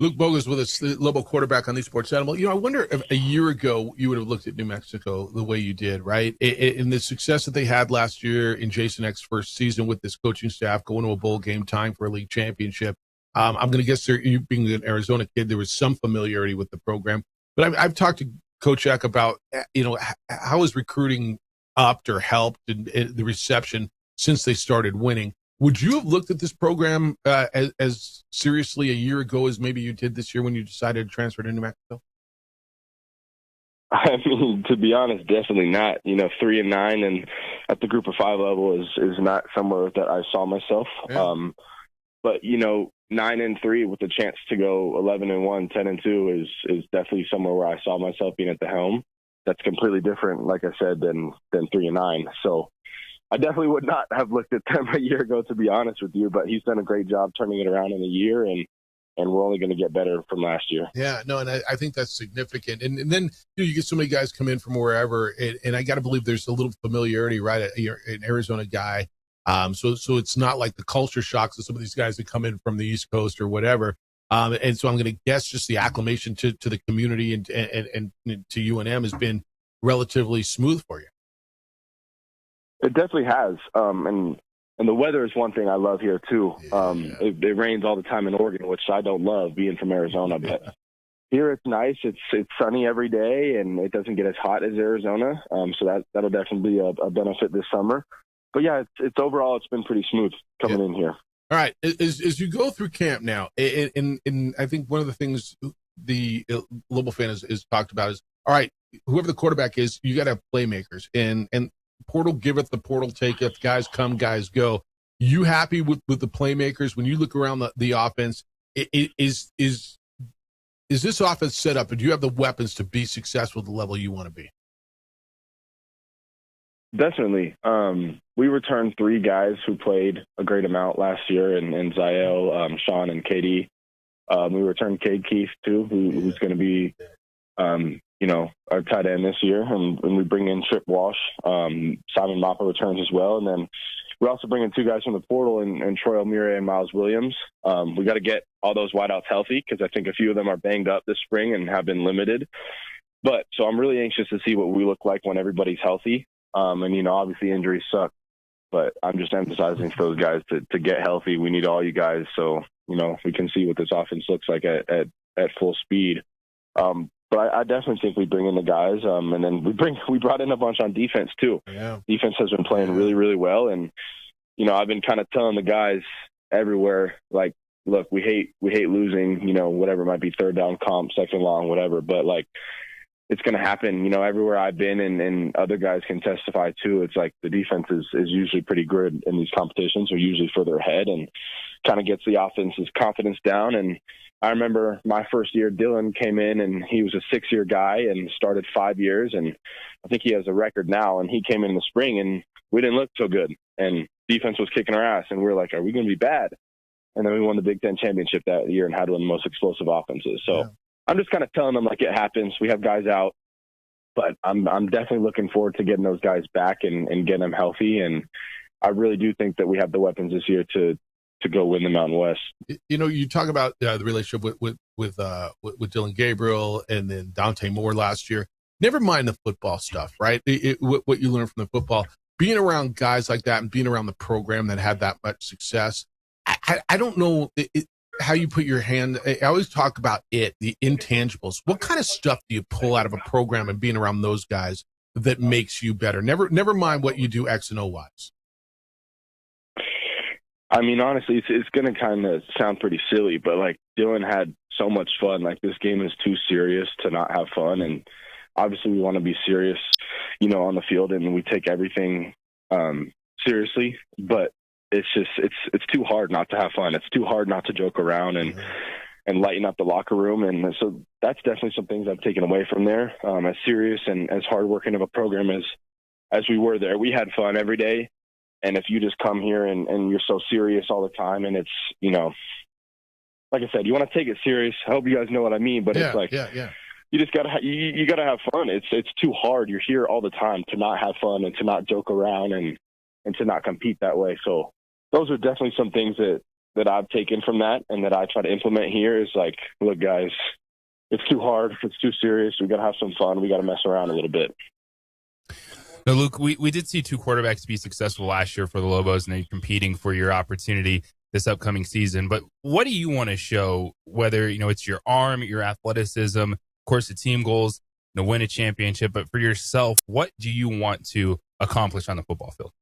Luke Bogus with us, the Lobo quarterback on the Sports Animal. You know, I wonder if a year ago you would have looked at New Mexico the way you did, right? In the success that they had last year in Jason Eck's first season with this coaching staff, going to a bowl game, tying for a league championship. I'm going to guess you being an Arizona kid, there was some familiarity with the program. But I've talked to Coach Eck about, you know, how his recruiting upped or helped and the reception since they started winning. Would you have looked at this program as seriously a year ago as maybe you did this year when you decided to transfer to New Mexico? I mean, to be honest, definitely not. You know, 3-9 and at the Group of 5 level is not somewhere that I saw myself. Yeah. But you know, 9-3 with the chance to go 11-1, 10-2 is definitely somewhere where I saw myself being at the helm. That's completely different, like I said, than 3-9. So I definitely would not have looked at them a year ago, to be honest with you, but he's done a great job turning it around in a year, and we're only going to get better from last year. Yeah, no, and I think that's significant. And then you get so many guys come in from wherever, and I got to believe there's a little familiarity, right? You're an Arizona guy. So it's not like the culture shocks of some of these guys that come in from the East Coast or whatever. And so I'm going to guess just the acclimation to the community and to UNM has been relatively smooth for you. It definitely has. And the weather is one thing I love here too. It rains all the time in Oregon, which I don't love being from Arizona, but here it's nice. It's sunny every day, and it doesn't get as hot as Arizona. So that'll definitely be a benefit this summer. But yeah, it's overall, it's been pretty smooth coming in here. All right. As you go through camp now, and I think one of the things the Lobo fan has talked about is, all right, whoever the quarterback is, you got to have playmakers, and portal giveth, the portal taketh. Guys come, guys go. You happy with the playmakers when you look around the offense? Is this offense set up, and do you have the weapons to be successful at the level you want to be? Definitely. We returned 3 guys who played a great amount last year, and Zael, Sean, and KD. We returned Cade Keith too, who's going to be, our tight end this year, and we bring in Trip Walsh. Simon Mappa returns as well, and then we're also bringing 2 guys from the portal, and Troy O'Meara and Miles Williams. We got to get all those wideouts healthy, because I think a few of them are banged up this spring and have been limited. But so I'm really anxious to see what we look like when everybody's healthy. And obviously injuries suck, but I'm just emphasizing for those guys to get healthy. We need all you guys, so we can see what this offense looks like at full speed. But I definitely think we bring in the guys, and then we brought in a bunch on defense too. Yeah. Defense has been playing really, really well, and I've been kind of telling the guys everywhere, like, look, we hate losing, whatever it might be, third down comp, second long, whatever, but like, it's going to happen, everywhere I've been, and other guys can testify too. It's like the defense is usually pretty good in these competitions. We're usually further ahead and kind of gets the offense's confidence down. And I remember my first year, Dylan came in, and he was a 6-year guy and started 5 years. And I think he has a record now. And he came in the spring, and we didn't look so good. And defense was kicking our ass. And we were like, are we going to be bad? And then we won the Big Ten championship that year and had one of the most explosive offenses. So I'm just kind of telling them like it happens. We have guys out, but I'm definitely looking forward to getting those guys back and getting them healthy. And I really do think that we have the weapons this year to go win the Mountain West. You talk about the relationship with Dylan Gabriel and then Dante Moore last year. Never mind the football stuff, right? What you learn from the football, being around guys like that and being around the program that had that much success. I don't know. how you put your hand. I always talk about the intangibles. What kind of stuff do you pull out of a program and being around those guys that makes you better? Never mind what you do X and O wise. I mean, honestly, it's going to kind of sound pretty silly, but like Dylan had so much fun. Like this game is too serious to not have fun, and obviously we want to be serious, on the field, and we take everything seriously. But it's just it's too hard not to have fun. It's too hard not to joke around and lighten up the locker room. And so that's definitely some things I've taken away from there. As serious and as hardworking of a program as we were there, we had fun every day. And if you just come here and you're so serious all the time, and it's, like I said, you want to take it serious. I hope you guys know what I mean, but it's like, you just gotta you gotta have fun. It's too hard. You're here all the time to not have fun and to not joke around and to not compete that way. So those are definitely some things that I've taken from that and that I try to implement here. Is like, look, guys, it's too hard. It's too serious. We gotta have some fun. We gotta mess around a little bit. Now, Luke, we did see two quarterbacks be successful last year for the Lobos, and they're competing for your opportunity this upcoming season. But what do you want to show, whether, it's your arm, your athleticism, of course, the team goals, win a championship, but for yourself, what do you want to accomplish on the football field?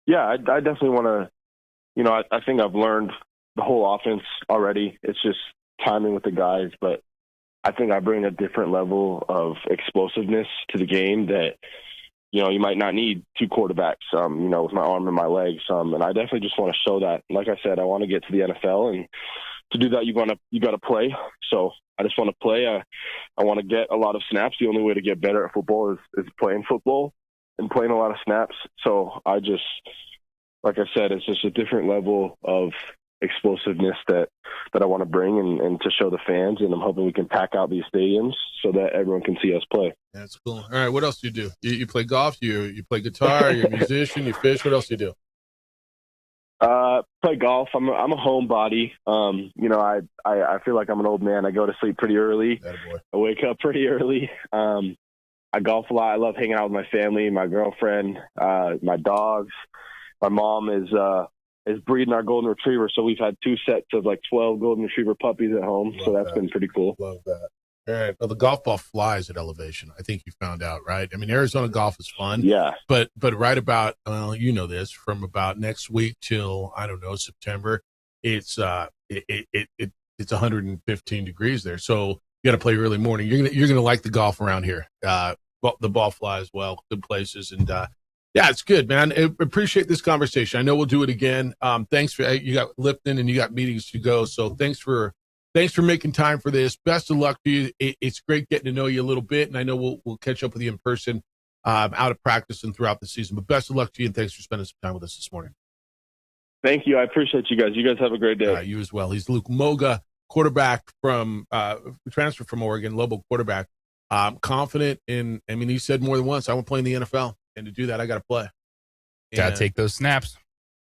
Yeah, I definitely want to, I think I've learned the whole offense already. It's just timing with the guys, but I think I bring a different level of explosiveness to the game that, you might not need two quarterbacks, with my arm and my legs. And I definitely just want to show that. Like I said, I want to get to the NFL, and to do that, you got to play. So I just want to play. I want to get a lot of snaps. The only way to get better at football is playing football and playing a lot of snaps. So I just, like I said, it's just a different level of explosiveness that I want to bring and to show the fans, and I'm hoping we can pack out these stadiums so that everyone can see us play. That's cool. All right, what else do you do? You play golf, you play guitar, you're a musician, you fish. What else do you do? Play golf. I'm a homebody. I feel like I'm an old man. I go to sleep pretty early. I wake up pretty early. I golf a lot. I love hanging out with my family, my girlfriend, my dogs. My mom is breeding our golden retriever, so we've had 2 sets of like 12 golden retriever puppies at home. So that's been pretty cool. Love that. All right. Well, the golf ball flies at elevation. I think you found out, right? I mean, Arizona golf is fun. Yeah. But right about, this, from about next week till, I don't know, September, it's 115 degrees there. So you got to play early morning. You're gonna like the golf around here. The ball flies well, good places, and yeah, it's good, man. I appreciate this conversation. I know we'll do it again. Thanks for you got lifting and you got meetings to go. So thanks for making time for this. Best of luck to you. It's great getting to know you a little bit, and I know we'll catch up with you in person out of practice and throughout the season. But best of luck to you, and thanks for spending some time with us this morning. Thank you. I appreciate you guys. You guys have a great day. You as well. He's Luke Moga, quarterback from transfer from Oregon, Lobo quarterback. Confident in. I mean, he said more than once, "I want to play in the NFL." And to do that, I got to play. Got to take those snaps.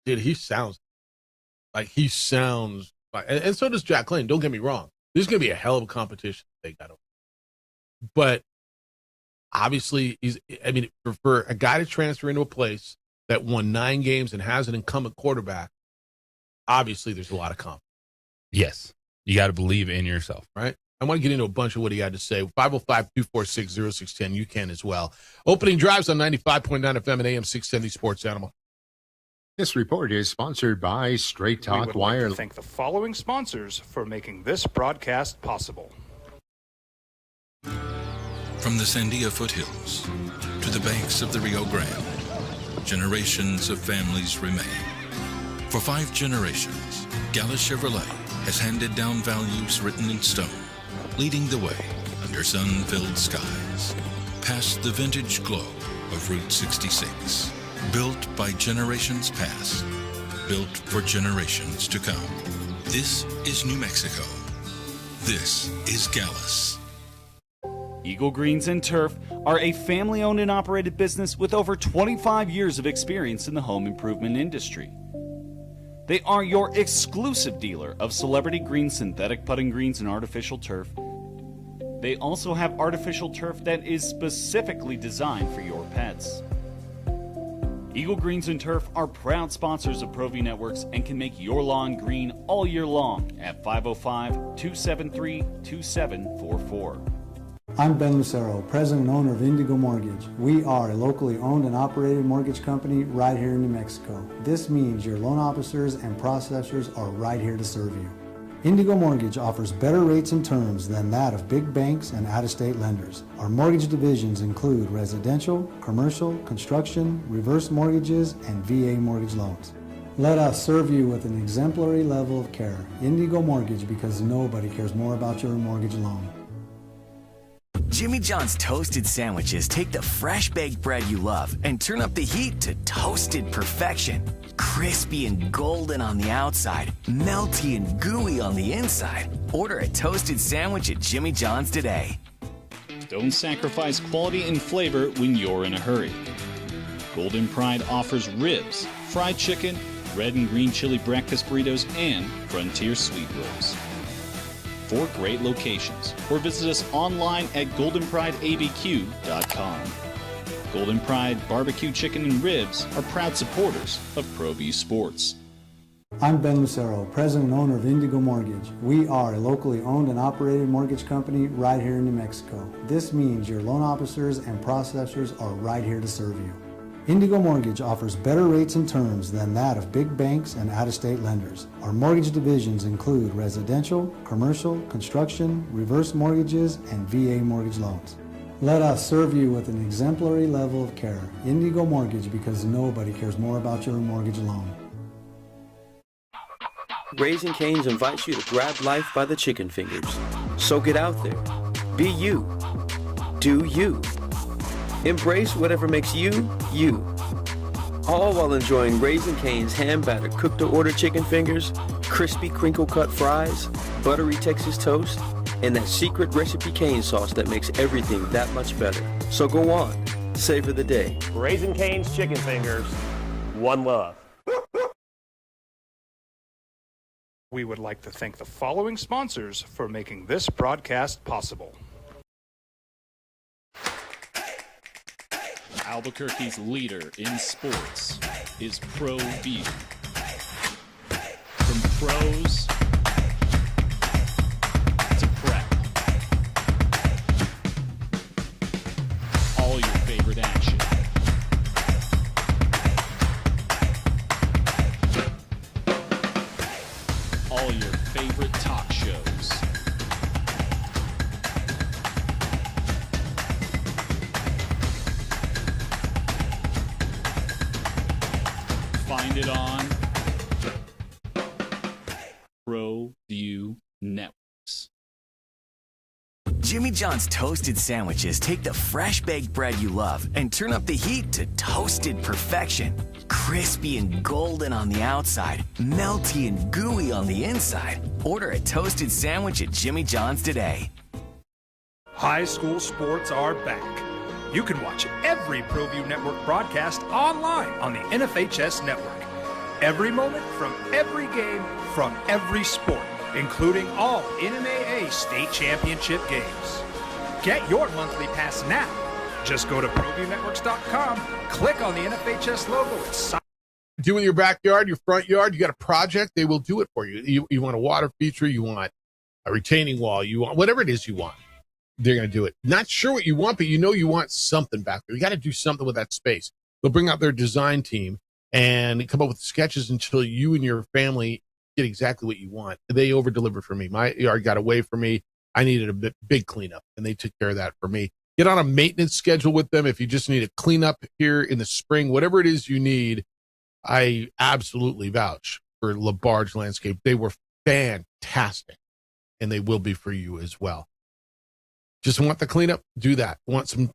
Dude, he sounds like, and so does Jack Lane. Don't get me wrong. This is going to be a hell of a competition they got. But obviously, for a guy to transfer into a place that won 9 games and has an incumbent quarterback, obviously there's a lot of confidence. Yes. You got to believe in yourself. Right? I want to get into a bunch of what he had to say. 505-246-0610. You can as well. Opening drives on 95.9 FM and AM 610 Sports Animal. This report is sponsored by Straight Talk Wireless. Like to thank the following sponsors for making this broadcast possible. From the Sandia foothills to the banks of the Rio Grande, generations of families remain. For 5 generations, Gallus Chevrolet has handed down values written in stone, leading the way under sun-filled skies, past the vintage glow of Route 66. Built by generations past, built for generations to come. This is New Mexico. This is Gallus. Eagle Greens and Turf are a family-owned and operated business with over 25 years of experience in the home improvement industry. They are your exclusive dealer of celebrity green, synthetic putting greens, and artificial turf. They also have artificial turf that is specifically designed for your pets. Eagle Greens and Turf are proud sponsors of ProView Networks and can make your lawn green all year long at 505-273-2744. I'm Ben Lucero, president and owner of Indigo Mortgage. We are a locally owned and operated mortgage company right here in New Mexico. This means your loan officers and processors are right here to serve you. Indigo Mortgage offers better rates and terms than that of big banks and out-of-state lenders. Our mortgage divisions include residential, commercial, construction, reverse mortgages, and VA mortgage loans. Let us serve you with an exemplary level of care. Indigo Mortgage, because nobody cares more about your mortgage loan. Jimmy John's toasted sandwiches take the fresh baked bread you love and turn up the heat to toasted perfection. Crispy and golden on the outside, melty and gooey on the inside. Order a toasted sandwich at Jimmy John's today. Don't sacrifice quality and flavor when you're in a hurry. Golden Pride offers ribs, fried chicken, red and green chili breakfast burritos, and Frontier sweet rolls. 4 great locations, or visit us online at goldenprideabq.com. Golden Pride Barbecue Chicken and Ribs are proud supporters of ProView Sports. I'm Ben Lucero, president and owner of Indigo Mortgage. We are a locally owned and operated mortgage company right here in New Mexico. This means your loan officers and processors are right here to serve you. Indigo Mortgage offers better rates and terms than that of big banks and out-of-state lenders. Our mortgage divisions include residential, commercial, construction, reverse mortgages, and VA mortgage loans. Let us serve you with an exemplary level of care. Indigo Mortgage, because nobody cares more about your mortgage loan. Raising Cane's invites you to grab life by the chicken fingers. So get out there. Be you. Do you. Embrace whatever makes you, you. All while enjoying Raising Cane's hand-battered cooked-to-order chicken fingers, crispy crinkle-cut fries, buttery Texas toast, and that secret recipe cane sauce that makes everything that much better. So go on, savor the day. Raising Cane's chicken fingers, one love. We would like to thank the following sponsors for making this broadcast possible. Albuquerque's leader in sports is ProView. From pros to prep, all your favorite action. All your favorite talk shows. Find it on ProView Networks. Jimmy John's toasted sandwiches take the fresh baked bread you love and turn up the heat to toasted perfection. Crispy and golden on the outside, melty and gooey on the inside. Order a toasted sandwich at Jimmy John's today. High school sports are back. You can watch every ProView Network broadcast online on the NFHS network. Every moment from every game from every sport, including all NMAA state championship games. Get your monthly pass now. Just go to ProViewNetworks.com, click on the NFHS logo, and sign. Do in your backyard, your front yard, you got a project, they will do it for you. You want a water feature, you want a retaining wall, you want whatever it is you want. They're going to do it. Not sure what you want, but you know you want something back there. You got to do something with that space. They'll bring out their design team and come up with sketches until you and your family get exactly what you want. They over-delivered for me. My yard got away from me. I needed a big cleanup, and they took care of that for me. Get on a maintenance schedule with them if you just need a cleanup here in the spring. Whatever it is you need, I absolutely vouch for LaBarge Landscape. They were fantastic, and they will be for you as well. Just want the cleanup? Do that. Want some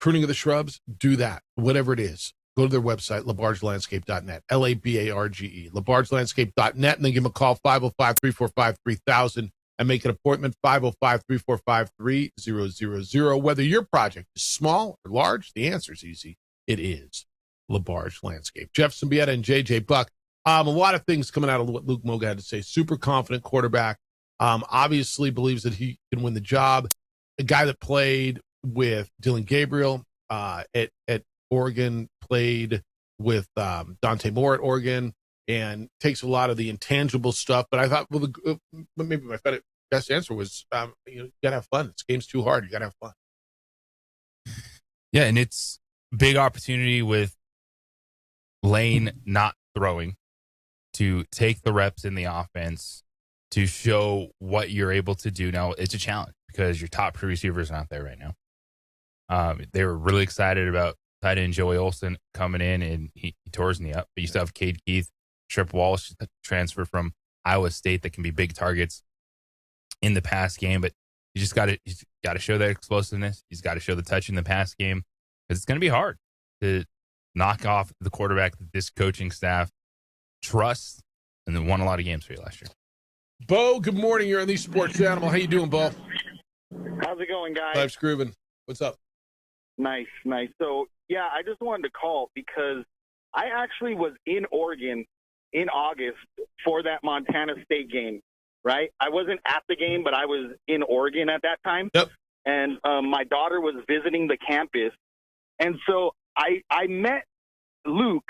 pruning of the shrubs? Do that. Whatever it is, go to their website, labargelandscape.net, L-A-B-A-R-G-E, labargelandscape.net, and then give them a call, 505-345-3000, and make an appointment, 505-345-3000. Whether your project is small or large, the answer is easy. It is LaBarge Landscape. Jeff Symbieta and J.J. Buck. A lot of things coming out of what Luke Moga had to say. Super confident quarterback. Obviously believes that he can win the job. A guy that played with Dylan Gabriel at Oregon, played Dante Moore at Oregon, and takes a lot of the intangible stuff. But I thought, well, maybe my best answer was, you got to have fun. This game's too hard. You got to have fun. Yeah, and it's big opportunity with Lane not throwing to take the reps in the offense to show what you're able to do. Now, it's a challenge because your top 3 receivers aren't there right now. They were really excited about tight end Joey Olsen coming in, and he tore his knee up. But you still have Cade Keith, Trip Walsh, transfer from Iowa State that can be big targets in the pass game. But he's got to show that explosiveness. He's got to show the touch in the pass game, because it's going to be hard to knock off the quarterback that this coaching staff trusts and then won a lot of games for you last year. Bo, good morning. You're on the Sports Animal. How you doing, Bo? How's it going, guys? Life's grooving. What's up? Nice. So, yeah, I just wanted to call because I actually was in Oregon in August for that Montana State game, right? I wasn't at the game, but I was in Oregon at that time. Yep. And my daughter was visiting the campus. And so I met Luke.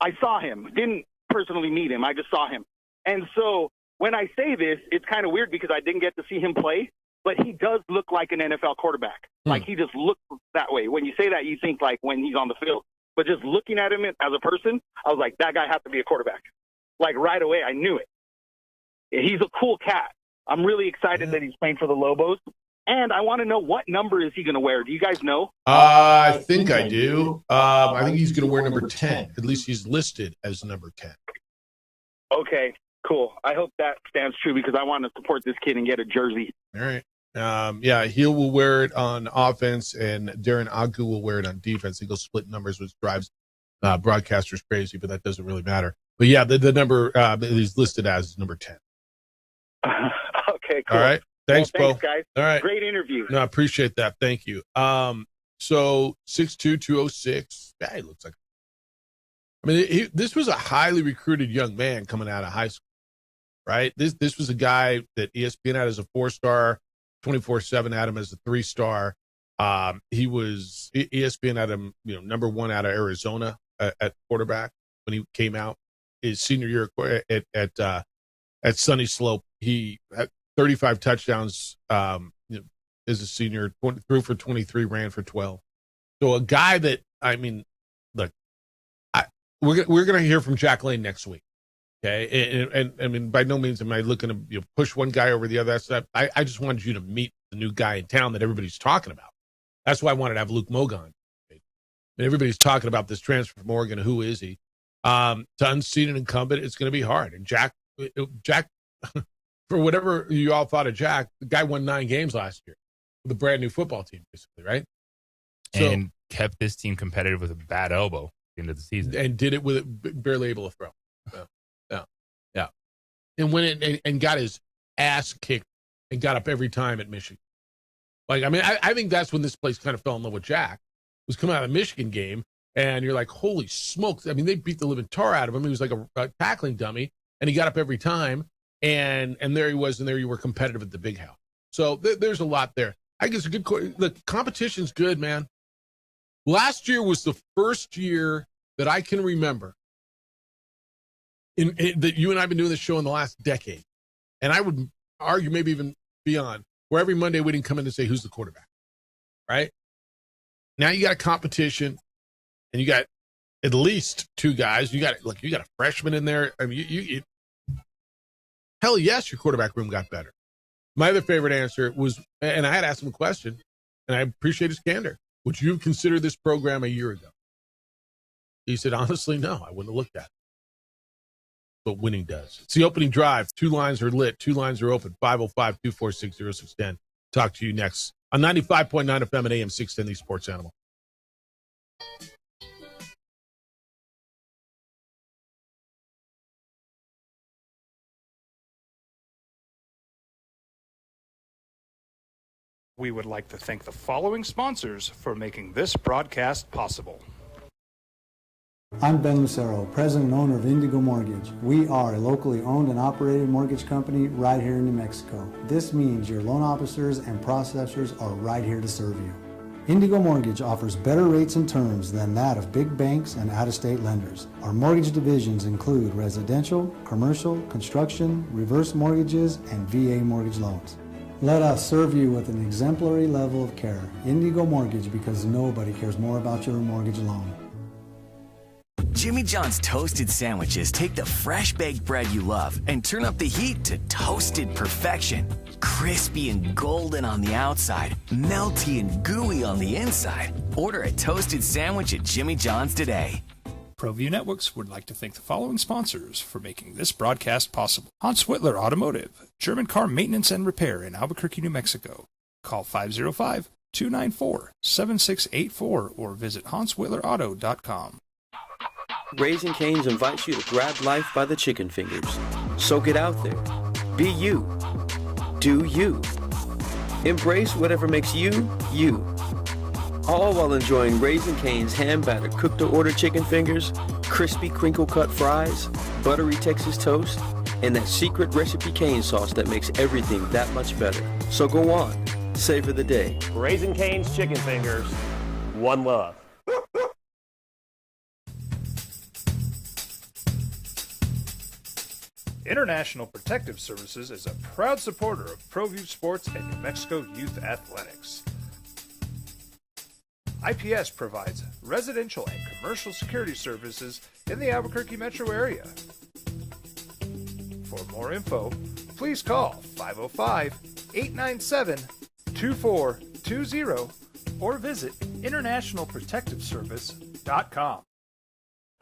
I saw him. Didn't personally meet him. I just saw him. And so when I say this, it's kind of weird because I didn't get to see him play, but he does look like an NFL quarterback. Like, he just looks that way. When you say that, you think like when he's on the field. But just looking at him as a person, I was like, that guy has to be a quarterback. Like, right away, I knew it. He's a cool cat. I'm really excited that he's playing for the Lobos. And I want to know, what number is he going to wear? Do you guys know? I think I do. I think he's going to wear number 10. At least he's listed as number 10. Okay, cool. I hope that stands true because I want to support this kid and get a jersey. All right. Yeah, Hill will wear it on offense, and Darren Agu will wear it on defense. He goes split numbers, which drives broadcasters crazy, but that doesn't really matter. But yeah, the number is listed as number 10. Okay, cool. All right. Thanks, Bo. Bo. Guys. All right. Great interview. No, I appreciate that. Thank you. So 6'2", 206. Yeah, he looks like. I mean, this was a highly recruited young man coming out of high school, right? This was a guy that ESPN had as a 4-star, 24/7 had him as a 3-star. He was ESPN had him, number 1 out of Arizona at quarterback when he came out his senior year at Sunny Slope. He had 35 touchdowns as a senior, threw for 23, ran for 12. So a guy that, I mean, look, we're going to hear from Jack Lane next week. Okay. And I mean, by no means am I looking to push one guy over the other. I just wanted you to meet the new guy in town that everybody's talking about. That's why I wanted to have Luke Mogon. And everybody's talking about this transfer from Oregon. Who is he? To unseat an incumbent, it's going to be hard. And Jack, for whatever you all thought of Jack, the guy won 9 games last year with a brand new football team, basically, right? And kept this team competitive with a bad elbow at the end of the season. And did it with it barely able to throw. Yeah. And went in and got his ass kicked and got up every time at Michigan. Like, I mean, I think that's when this place kind of fell in love with Jack. Was coming out of the Michigan game, and you're like, holy smokes. I mean, they beat the living tar out of him. He was like a tackling dummy, and he got up every time. And there he was, and there you were competitive at the big house. So there's a lot there. I guess the competition's good, man. Last year was the first year that I can remember that you and I have been doing this show in the last decade. And I would argue maybe even beyond, where every Monday we didn't come in and say, who's the quarterback, right? Now you got a competition, and you got at least 2 guys. You got a freshman in there. I mean, hell yes, your quarterback room got better. My other favorite answer was, and I had asked him a question, and I appreciate his candor. Would you consider this program a year ago? He said, honestly, no, I wouldn't have looked at it. But winning does. It's the opening drive. 2 lines are lit. 2 lines are open. 505-246-0610. Talk to you next on 95.9 FM and AM 610, the Sports Animal. We would like to thank the following sponsors for making this broadcast possible. I'm Ben Lucero, president and owner of Indigo Mortgage. We are a locally owned and operated mortgage company right here in New Mexico. This means your loan officers and processors are right here to serve you. Indigo Mortgage offers better rates and terms than that of big banks and out-of-state lenders. Our mortgage divisions include residential, commercial, construction, reverse mortgages, and VA mortgage loans. Let us serve you with an exemplary level of care. Indigo Mortgage, because nobody cares more about your mortgage loan. Jimmy John's toasted sandwiches take the fresh baked bread you love and turn up the heat to toasted perfection. Crispy and golden on the outside, melty and gooey on the inside. Order a toasted sandwich at Jimmy John's today. ProView Networks would like to thank the following sponsors for making this broadcast possible. Hans Whitler Automotive, German car maintenance and repair in Albuquerque, New Mexico. Call 505-294-7684 or visit HansWhitlerAuto.com. Raising Cane's invites you to grab life by the chicken fingers. So get out there. Be you. Do you. Embrace whatever makes you, you. All while enjoying Raising Cane's hand-battered cooked-to-order chicken fingers, crispy crinkle-cut fries, buttery Texas toast, and that secret recipe cane sauce that makes everything that much better. So go on. Savor the day. Raising Cane's chicken fingers. One love. International Protective Services is a proud supporter of ProView Sports and New Mexico Youth Athletics. IPS provides residential and commercial security services in the Albuquerque metro area. For more info, please call 505-897-2420 or visit internationalprotectiveservice.com.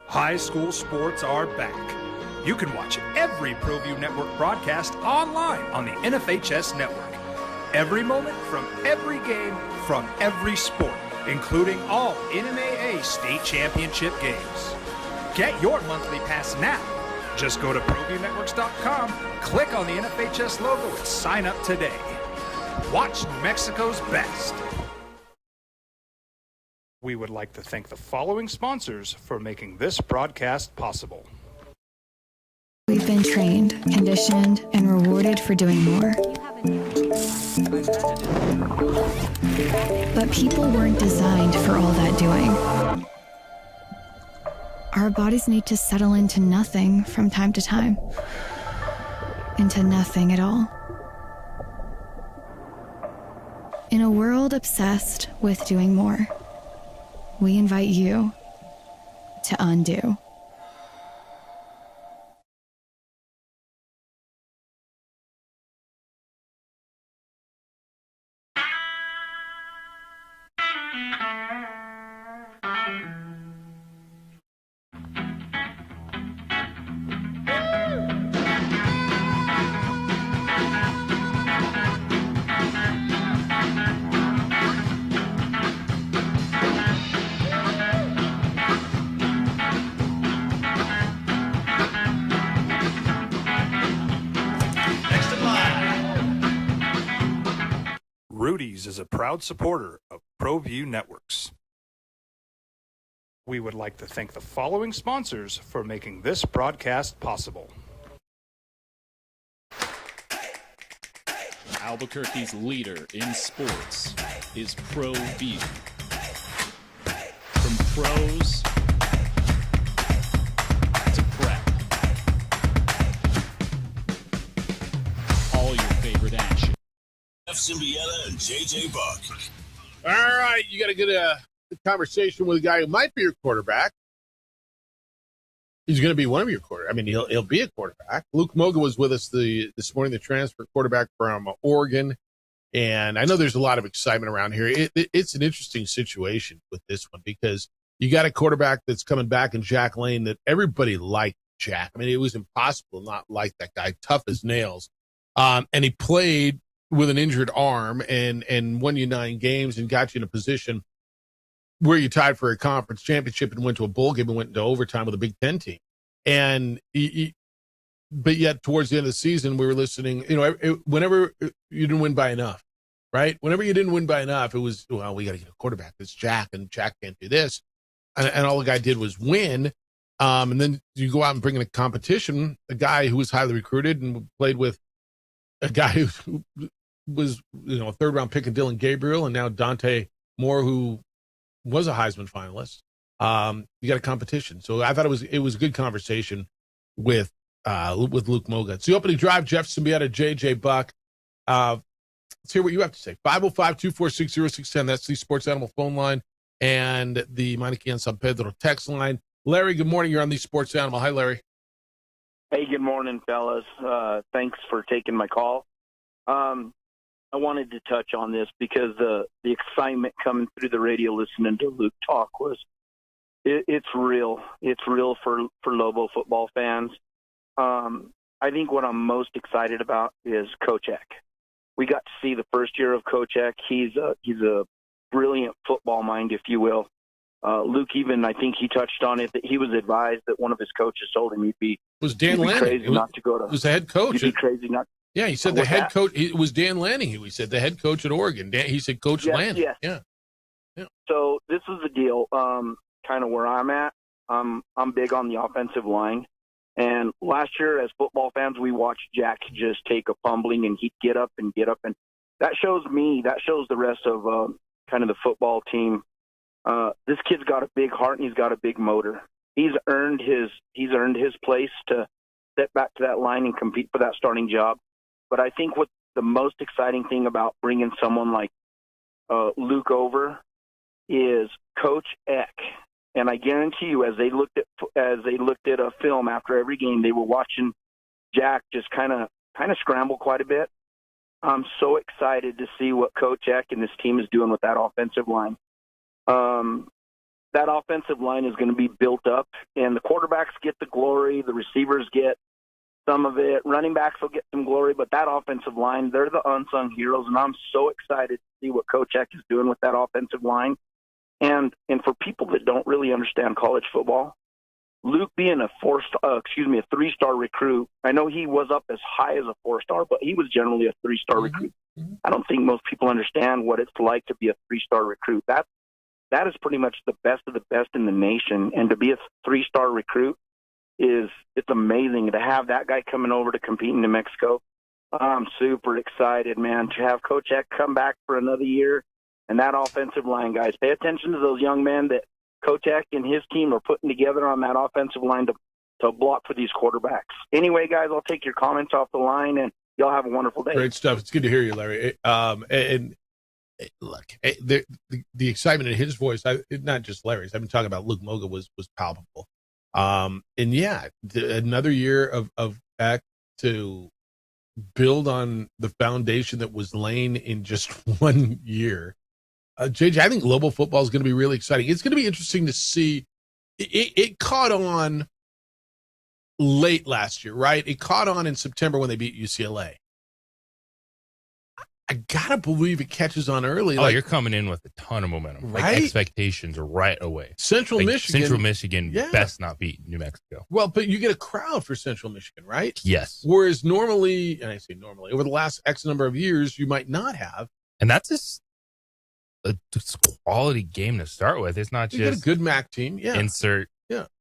High school sports are back. You can watch every ProView Network broadcast online on the NFHS network. Every moment from every game from every sport, including all NMAA state championship games. Get your monthly pass now. Just go to ProViewNetworks.com, click on the NFHS logo, and sign up today. Watch New Mexico's best. We would like to thank the following sponsors for making this broadcast possible. We've been trained, conditioned, and rewarded for doing more. But people weren't designed for all that doing. Our bodies need to settle into nothing from time to time. Into nothing at all. In a world obsessed with doing more, we invite you to undo. Rudy's is a proud supporter of ProView Networks. We would like to thank the following sponsors for making this broadcast possible. Albuquerque's leader in sports is ProView. From pros to prep. All your favorite action. Jeff Symbieta and JJ Buck. All right, you got to get a conversation with a guy who might be your quarterback. He's going to be one of your quarterbacks. I mean, he'll be a quarterback. Luke Moga was with us this morning, the transfer quarterback from Oregon. And I know there's a lot of excitement around here. It's an interesting situation with this one because you got a quarterback that's coming back in Jack Lane that everybody liked Jack. I mean, it was impossible not like that guy, tough as nails. And he played with an injured arm and won you 9 games and got you in a position where you tied for a conference championship and went to a bowl game and went into overtime with a Big Ten team. And but yet towards the end of the season, we were listening, whenever you didn't win by enough, right? Whenever you didn't win by enough, it was, well, we got to get a quarterback. It's Jack, and Jack can't do this. And all the guy did was win. And then you go out and bring in a competition, a guy who was highly recruited and played with a guy who was, a 3rd-round pick of Dylan Gabriel, and now Dante Moore, who was a Heisman finalist. You got a competition. So I thought it was a good conversation with Luke Moga. It's the opening drive. Jeff Symbieta, JJ Buck. Let's hear what you have to say. 505-246-0610. That's the Sports Animal phone line and the Maniquí San Pedro text line. Larry, good morning. You're on the Sports Animal. Hi, Larry. Hey, good morning, fellas. Thanks for taking my call. I wanted to touch on this because the excitement coming through the radio listening to Luke talk it's real. It's real for Lobo football fans. I think what I'm most excited about is Coach Eck. We got to see the first year of Coach Eck. He's a brilliant football mind, if you will. Luke, even I think he touched on it that he was advised that one of his coaches told him it was Dan Lanning. Crazy not to go to. It was the head coach. You'd be crazy not. Yeah, he said the head coach. It was Dan Lanning who he said the head coach at Oregon. He said Coach Lanning. Yes. Yeah. So this is the deal. Kind of where I'm at. I'm big on the offensive line. And last year, as football fans, we watched Jack just take a fumbling and he'd get up, and that shows the rest of kind of the football team. This kid's got a big heart and he's got a big motor. He's earned his place to step back to that line and compete for that starting job. But I think what the most exciting thing about bringing someone like Luke over is Coach Eck. And I guarantee you, as they looked at a film after every game, they were watching Jack just kind of scramble quite a bit. I'm so excited to see what Coach Eck and this team is doing with that offensive line. That offensive line is going to be built up, and the quarterbacks get the glory, the receivers get some of it, running backs will get some glory, but that offensive line, they're the unsung heroes, and I'm so excited to see what Coach Eck is doing with that offensive line. And for people that don't really understand college football, Luke being a 3-star recruit, I know he was up as high as a 4-star, but he was generally a 3-star recruit. I don't think most people understand what it's like to be a 3-star recruit. That is pretty much the best of the best in the nation. And to be a 3-star recruit it's amazing to have that guy coming over to compete in New Mexico. I'm super excited, man, to have Coach Eck come back for another year. And that offensive line, guys, pay attention to those young men that Coach Eck and his team are putting together on that offensive line to block for these quarterbacks. Anyway, guys, I'll take your comments off the line, and y'all have a wonderful day. Great stuff. It's good to hear you, Larry. And look, the excitement in his voice, not just Larry's. I've been talking about Luke Moga was palpable. And yeah, another year of Eck to build on the foundation that was laying in just 1 year. JJ, I think Lobo football is going to be really exciting. It's going to be interesting to see. It caught on late last year, right? It caught on in September when they beat UCLA. I gotta believe it catches on early. You're coming in with a ton of momentum, right? Like expectations right away. Central Michigan, best not beat New Mexico. Well, but you get a crowd for Central Michigan, right? Yes. Whereas normally, and I say normally, over the last X number of years, you might not have. And that's just a quality game to start with. It's not you just get a good MAC team. Yeah. Insert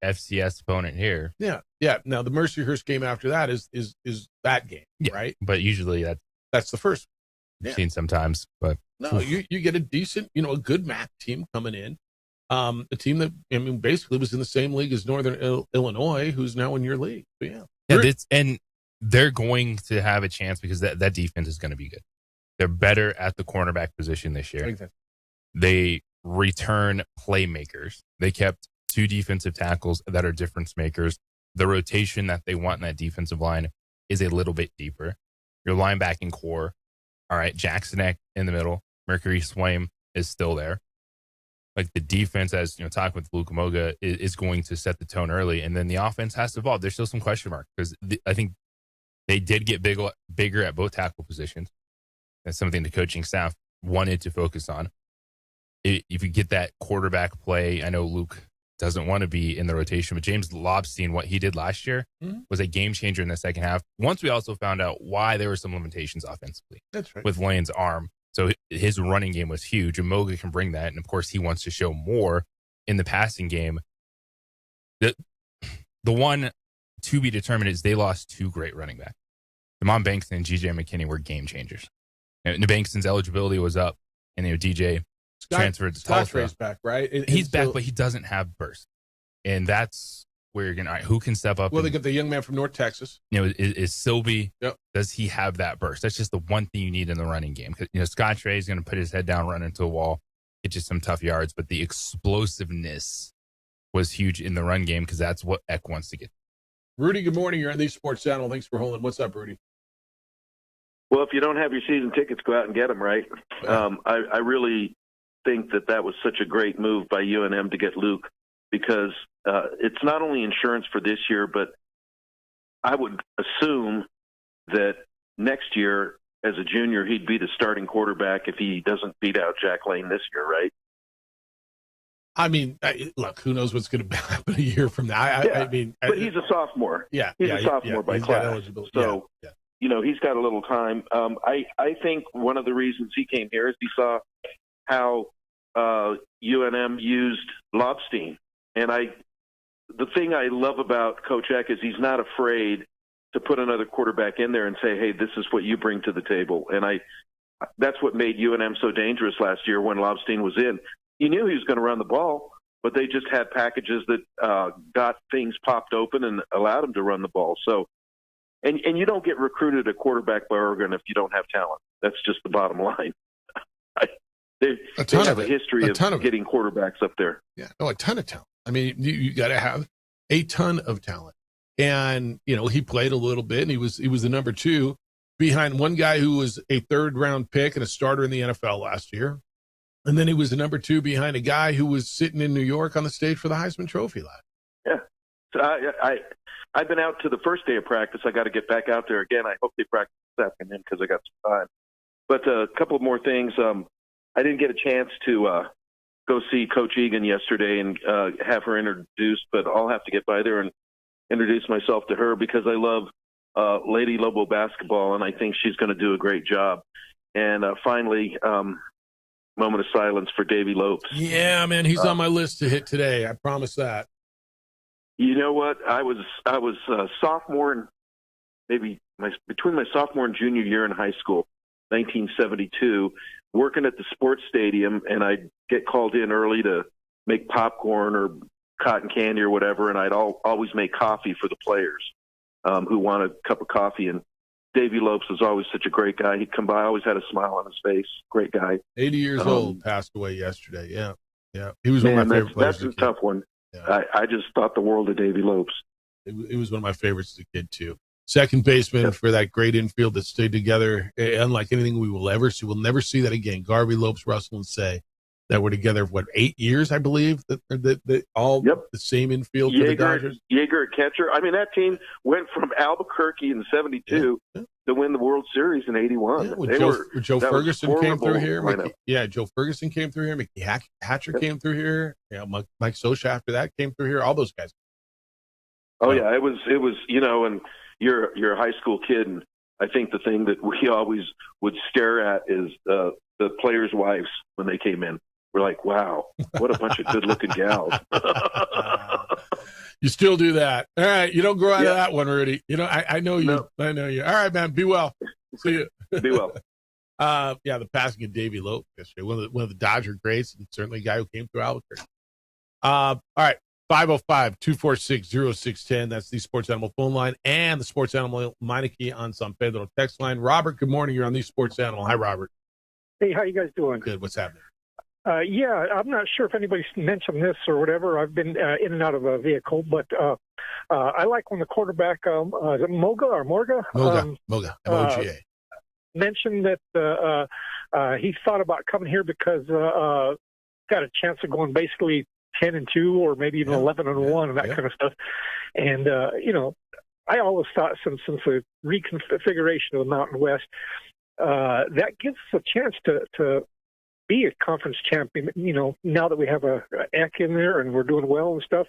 FCS opponent here. Yeah. Now the Mercyhurst game after that is that game, right? But usually that's the first. I've seen sometimes, but no, you get a decent, a good MAC team coming in, a team that basically was in the same league as Northern Illinois, who's now in your league. But and they're going to have a chance because that defense is going to be good. They're better at the cornerback position this year. Exactly. They return playmakers. They kept 2 defensive tackles that are difference makers. The rotation that they want in that defensive line is a little bit deeper. Your linebacking core. All right, Jackson Eck in the middle. Mercury Swaim is still there. Like the defense, as talk with Luke Moga, is going to set the tone early, and then the offense has to evolve. There's still some question marks because I think they did get bigger at both tackle positions. That's something the coaching staff wanted to focus on. If you get that quarterback play, I know Luke doesn't want to be in the rotation, but James Lobstein, what he did last year was a game changer in the second half. Once we also found out why there were some limitations offensively. That's right. With Lane's arm. So his running game was huge, and Moga can bring that. And of course, he wants to show more in the passing game. The one to be determined is they lost 2 great running backs. Damon Bankston and GJ McKinney were game changers. And Bankston's eligibility was up, and DJ transferred to Tulsa. Scottray's back, right? He's back, but he doesn't have burst. And that's where you're going to, all right, who can step up? Well, they got the young man from North Texas. Is Silby, yep. Does he have that burst? That's just the one thing you need in the running game. Because, Scottrade is going to put his head down, run into a wall, get you some tough yards. But the explosiveness was huge in the run game because that's what Eck wants to get. Rudy, good morning. You're on the Sports Channel. Thanks for holding. What's up, Rudy? Well, if you don't have your season tickets, go out and get them, right? I really think that was such a great move by UNM to get Luke because it's not only insurance for this year, but I would assume that next year as a junior, he'd be the starting quarterback if he doesn't beat out Jack Lane this year, right? I mean, look, who knows what's going to happen a year from now? I mean, but he's a sophomore. Yeah, he's a sophomore by class. So, he's got a little time. I think one of the reasons he came here is he saw how UNM used Lobstein. And the thing I love about Coach Eck is he's not afraid to put another quarterback in there and say, hey, this is what you bring to the table. And that's what made UNM so dangerous last year when Lobstein was in. You knew he was going to run the ball, but they just had packages that got things popped open and allowed him to run the ball. So, and you don't get recruited a quarterback by Oregon if you don't have talent. That's just the bottom line. They have a history of getting quarterbacks up there. Yeah, a ton of talent. I mean, you got to have a ton of talent. And, he played a little bit, and he was the number 2 behind one guy who was a third-round pick and a starter in the NFL last year. And then he was the number 2 behind a guy who was sitting in New York on the stage for the Heisman Trophy last. Yeah. So I've been out to the first day of practice. I got to get back out there again. I hope they practice this afternoon because I got some time. But a couple more things. I didn't get a chance to go see Coach Egan yesterday and have her introduced, but I'll have to get by there and introduce myself to her because I love Lady Lobo basketball, and I think she's going to do a great job. And finally, moment of silence for Davey Lopes. Yeah, man, he's on my list to hit today. I promise that. You know what? I was a sophomore, and maybe between my sophomore and junior year in high school, 1972, working at the sports stadium, and I'd get called in early to make popcorn or cotton candy or whatever, and I'd always make coffee for the players who wanted a cup of coffee. And Davey Lopes was always such a great guy. He'd come by, always had a smile on his face. Great guy. 80 years old, passed away yesterday. Yeah. He was one of my favorite players. That's a tough one. Yeah. I just thought the world of Davey Lopes. It was one of my favorites as a kid, too. Second baseman for that great infield that stayed together, unlike anything we will ever see. We'll never see that again. Garvey, Lopes, Russell, and Say that were together, 8 years, I believe, that all the same infield for the Dodgers. Yeager at catcher. I mean, that team went from Albuquerque in 72 to win the World Series in 81. Yeah, Joe Ferguson came through here. Joe Ferguson came through here. Mickey Hatcher came through here. Mike Sosha after that came through here. All those guys. Oh, yeah, it was, and you're a high school kid, and I think the thing that we always would stare at is the players' wives when they came in. We're like, wow, what a bunch of good-looking gals. You still do that. All right, you don't grow out of that one, Rudy. I know you. No. I know you. All right, man, be well. See you. Be well. The passing of Davey Lopes yesterday, one of the Dodger greats, and certainly a guy who came through Albuquerque. All right. 505-246-0610. That's the Sports Animal phone line and the Sports Animal Meineke on San Pedro text line. Robert, good morning. You're on the Sports Animal. Hi, Robert. Hey, how you guys doing? Good. What's happening? I'm not sure if anybody's mentioned this or whatever. I've been in and out of a vehicle, but I like when the quarterback, is it Moga or Morga? Moga, M-O-G-A. Mentioned that he thought about coming here because got a chance of going basically 10-2 or maybe even 11-1 and that kind of stuff. And, I always thought since the reconfiguration of the Mountain West, that gives us a chance to be a conference champion. Now that we have a Eck in there and we're doing well and stuff,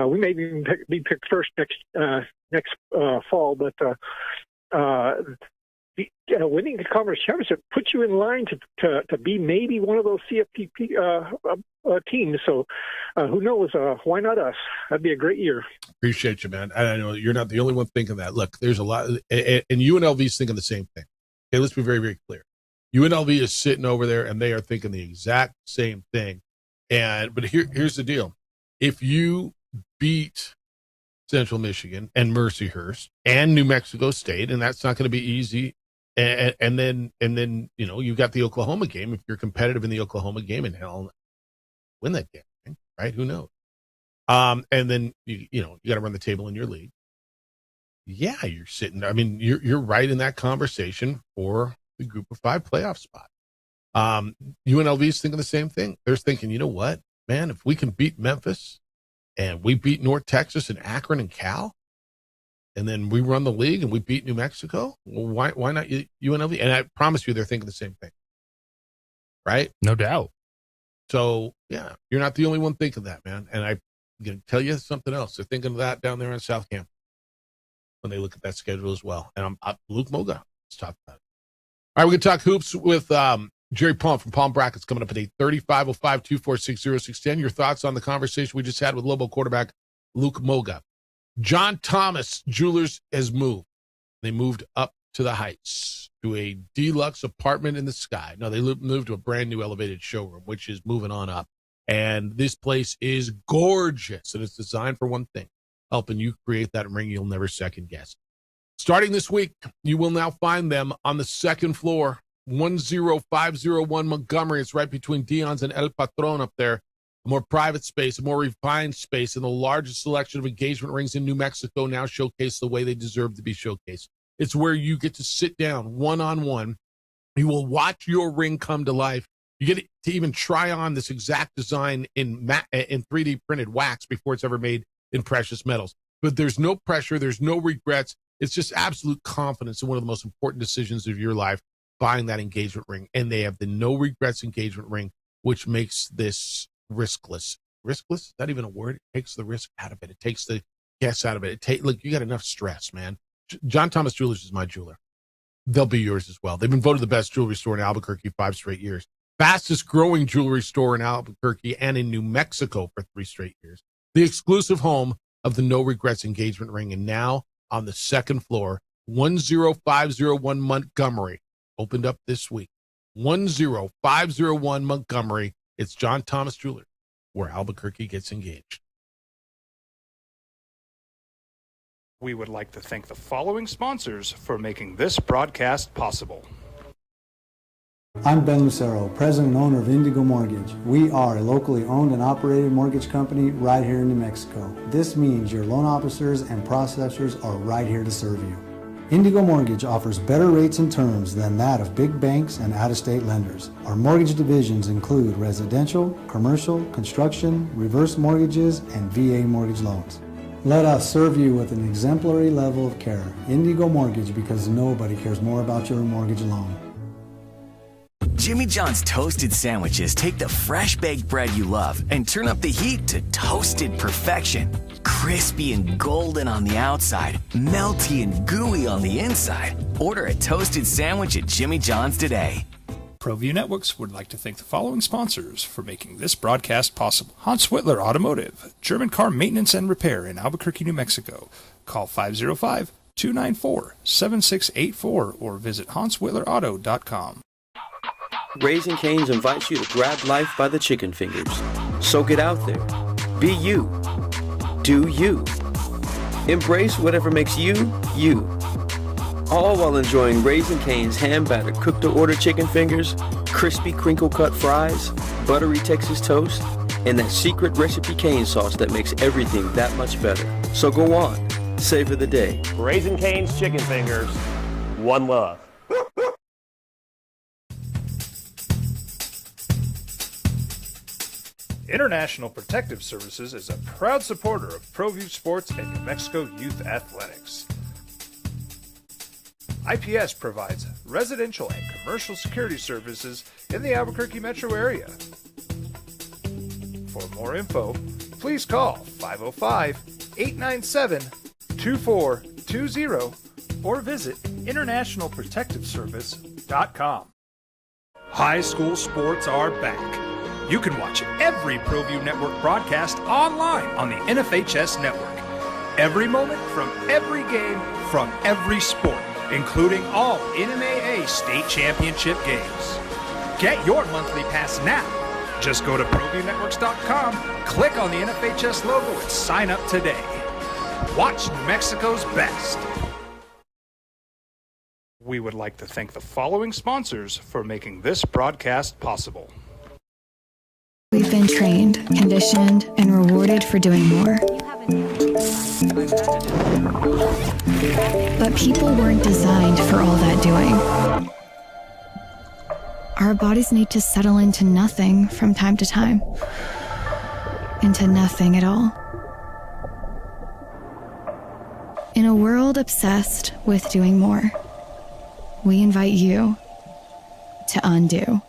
we may even be picked first next fall, but winning the conference championship puts you in line to be maybe one of those CFP teams. So who knows? Why not us? That'd be a great year. Appreciate you, man. I know you're not the only one thinking that. Look, there's a lot, and UNLV's thinking the same thing. Okay, let's be very, very clear. UNLV is sitting over there, and they are thinking the exact same thing. But here's the deal. If you beat Central Michigan and Mercyhurst and New Mexico State, and that's not going to be easy, and then you've got the Oklahoma game. If you're competitive in the Oklahoma game, and hell, win that game, right? Who knows? And then you got to run the table in your league. Yeah, you're sitting. I mean, you're right in that conversation for the Group of 5 playoff spot. UNLV is thinking the same thing. They're thinking, you know what, man, if we can beat Memphis and we beat North Texas and Akron and Cal, and then we run the league and we beat New Mexico, well, why not UNLV? And I promise you, they're thinking the same thing, right? No doubt. So yeah, you're not the only one thinking that, man. And I'm going to tell you something else. They're thinking of that down there in South Camp when they look at that schedule as well. And I'm Luke Moga. Let's talk about it. All right, we're going to talk hoops with Jerry Palm from Palm Brackets coming up at 8:30, 505-246-0610. Your thoughts on the conversation we just had with Lobo quarterback Luke Moga. John Thomas Jewelers has moved. They moved up to the Heights to a deluxe apartment in the sky. No, they moved to a brand new elevated showroom, which is moving on up. And this place is gorgeous, and it's designed for one thing, helping you create that ring you'll never second guess. Starting this week, you will now find them on the second floor, 10501 Montgomery. It's right between Dion's and El Patron up there. A more private space, a more refined space, and the largest selection of engagement rings in New Mexico now showcase the way they deserve to be showcased. It's where you get to sit down one-on-one. You will watch your ring come to life. You get to even try on this exact design in 3D printed wax before it's ever made in precious metals. But there's no pressure. There's no regrets. It's just absolute confidence in one of the most important decisions of your life, buying that engagement ring. And they have the no regrets engagement ring, which makes this riskless. Riskless? Is that even a word? It takes the risk out of it. It takes the guess out of it. Look, you got enough stress, man. John Thomas Jewelers is my jeweler. They'll be yours as well. They've been voted the best jewelry store in Albuquerque 5 straight years. Fastest growing jewelry store in Albuquerque and in New Mexico for 3 straight years. The exclusive home of the No Regrets engagement ring, and now on the second floor, 10501 Montgomery. Opened up this week. 10501 Montgomery. It's John Thomas Jewelers, where Albuquerque gets engaged. We would like to thank the following sponsors for making this broadcast possible. I'm Ben Lucero, president and owner of Indigo Mortgage. We are a locally owned and operated mortgage company right here in New Mexico. This means your loan officers and processors are right here to serve you. Indigo Mortgage offers better rates and terms than that of big banks and out-of-state lenders. Our mortgage divisions include residential, commercial, construction, reverse mortgages, and VA mortgage loans. Let us serve you with an exemplary level of care. Indigo Mortgage, because nobody cares more about your mortgage loan. Jimmy John's toasted sandwiches take the fresh baked bread you love and turn up the heat to toasted perfection. Crispy and golden on the outside, melty and gooey on the inside. Order a toasted sandwich at Jimmy John's today. ProView Networks would like to thank the following sponsors for making this broadcast possible. Hans Whitler Automotive, German car maintenance and repair in Albuquerque, New Mexico. Call 505-294-7684 or visit HansWhitlerAuto.com. Raising Cane's invites you to grab life by the chicken fingers. So get out there. Be you. Do you. Embrace whatever makes you, you. All while enjoying Raising Cane's hand-battered cooked-to-order chicken fingers, crispy crinkle-cut fries, buttery Texas toast, and that secret recipe cane sauce that makes everything that much better. So go on. Savor the day. Raising Cane's chicken fingers. One love. International Protective Services is a proud supporter of ProView Sports and New Mexico Youth Athletics. IPS provides residential and commercial security services in the Albuquerque metro area. For more info, please call 505-897-2420 or visit internationalprotectiveservice.com. High school sports are back. You can watch every ProView Network broadcast online on the NFHS network. Every moment from every game from every sport. including all NMAA state championship games. Get your monthly pass now. Just go to ProViewNetworks.com, click on the NFHS logo, and sign up today. Watch New Mexico's best. We would like to thank the following sponsors for making this broadcast possible. We've been trained, conditioned, and rewarded for doing more. But people weren't designed for all that doing. Our bodies need to settle into nothing from time to time. Into nothing at all. In a world obsessed with doing more, we invite you to undo.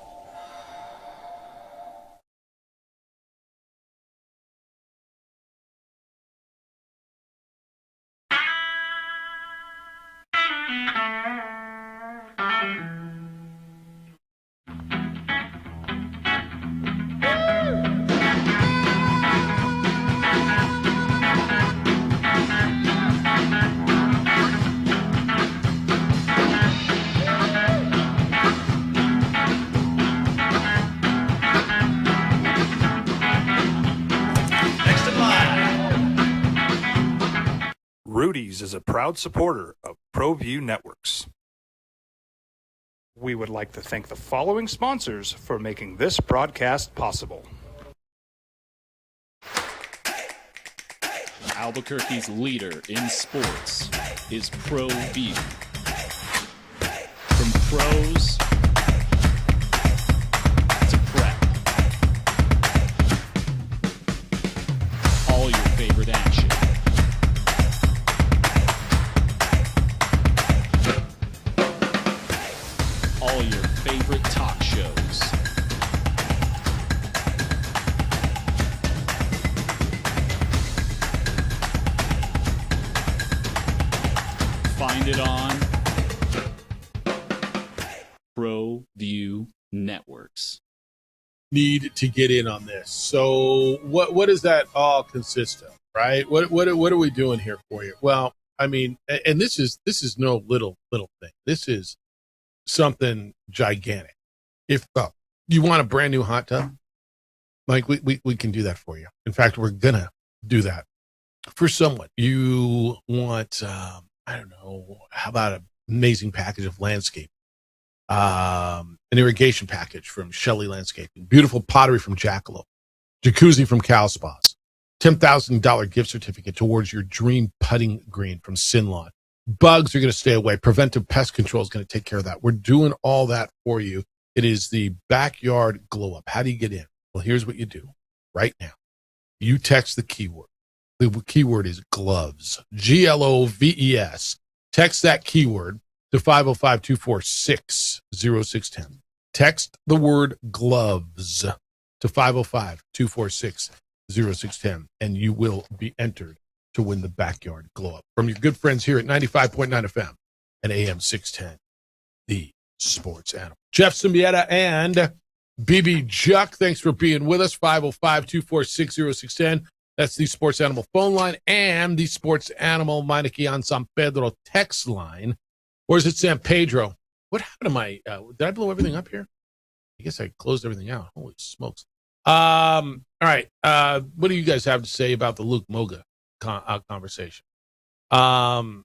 Rudy's is a proud supporter of ProView Networks. We would like to thank the following sponsors for making this broadcast possible. Albuquerque's leader in sports is ProView. From pros to prep. All your favorite action. All your favorite talk shows. Find it on ProView Networks. Need to get in on this. So what does that all consist of, right? What are we doing here for you? Well, I mean, and this is no little thing. This is something gigantic. If you want a brand new hot tub, Mike, we can do that for you. In fact, we're gonna do that for someone. You want I don't know, how about an amazing package of landscape, an irrigation package from Shelley Landscaping, beautiful pottery from Jackalope, jacuzzi from Cal Spas, $10,000 gift certificate towards your dream putting green from Sinlawn. Bugs are going to stay away. Preventive pest control is going to take care of that. We're doing all that for you. It is the backyard glow up. How do you get in? Well, here's what you do right now. You text the keyword. The keyword is gloves. GLOVES. Text that keyword to 505-246-0610. Text the word gloves to 505-246-0610, and you will be entered to win the backyard glow up from your good friends here at 95.9 FM and AM 610, the Sports Animal. Jeff Symbieta and BB Juck, thanks for being with us. 505-246-0610. That's the Sports Animal phone line and the Sports Animal Meineke on San Pedro text line. Or is it San Pedro? What happened to my, did I blow everything up here? I guess I closed everything out. Holy smokes. All right. What do you guys have to say about the Luke Moga conversation? Quite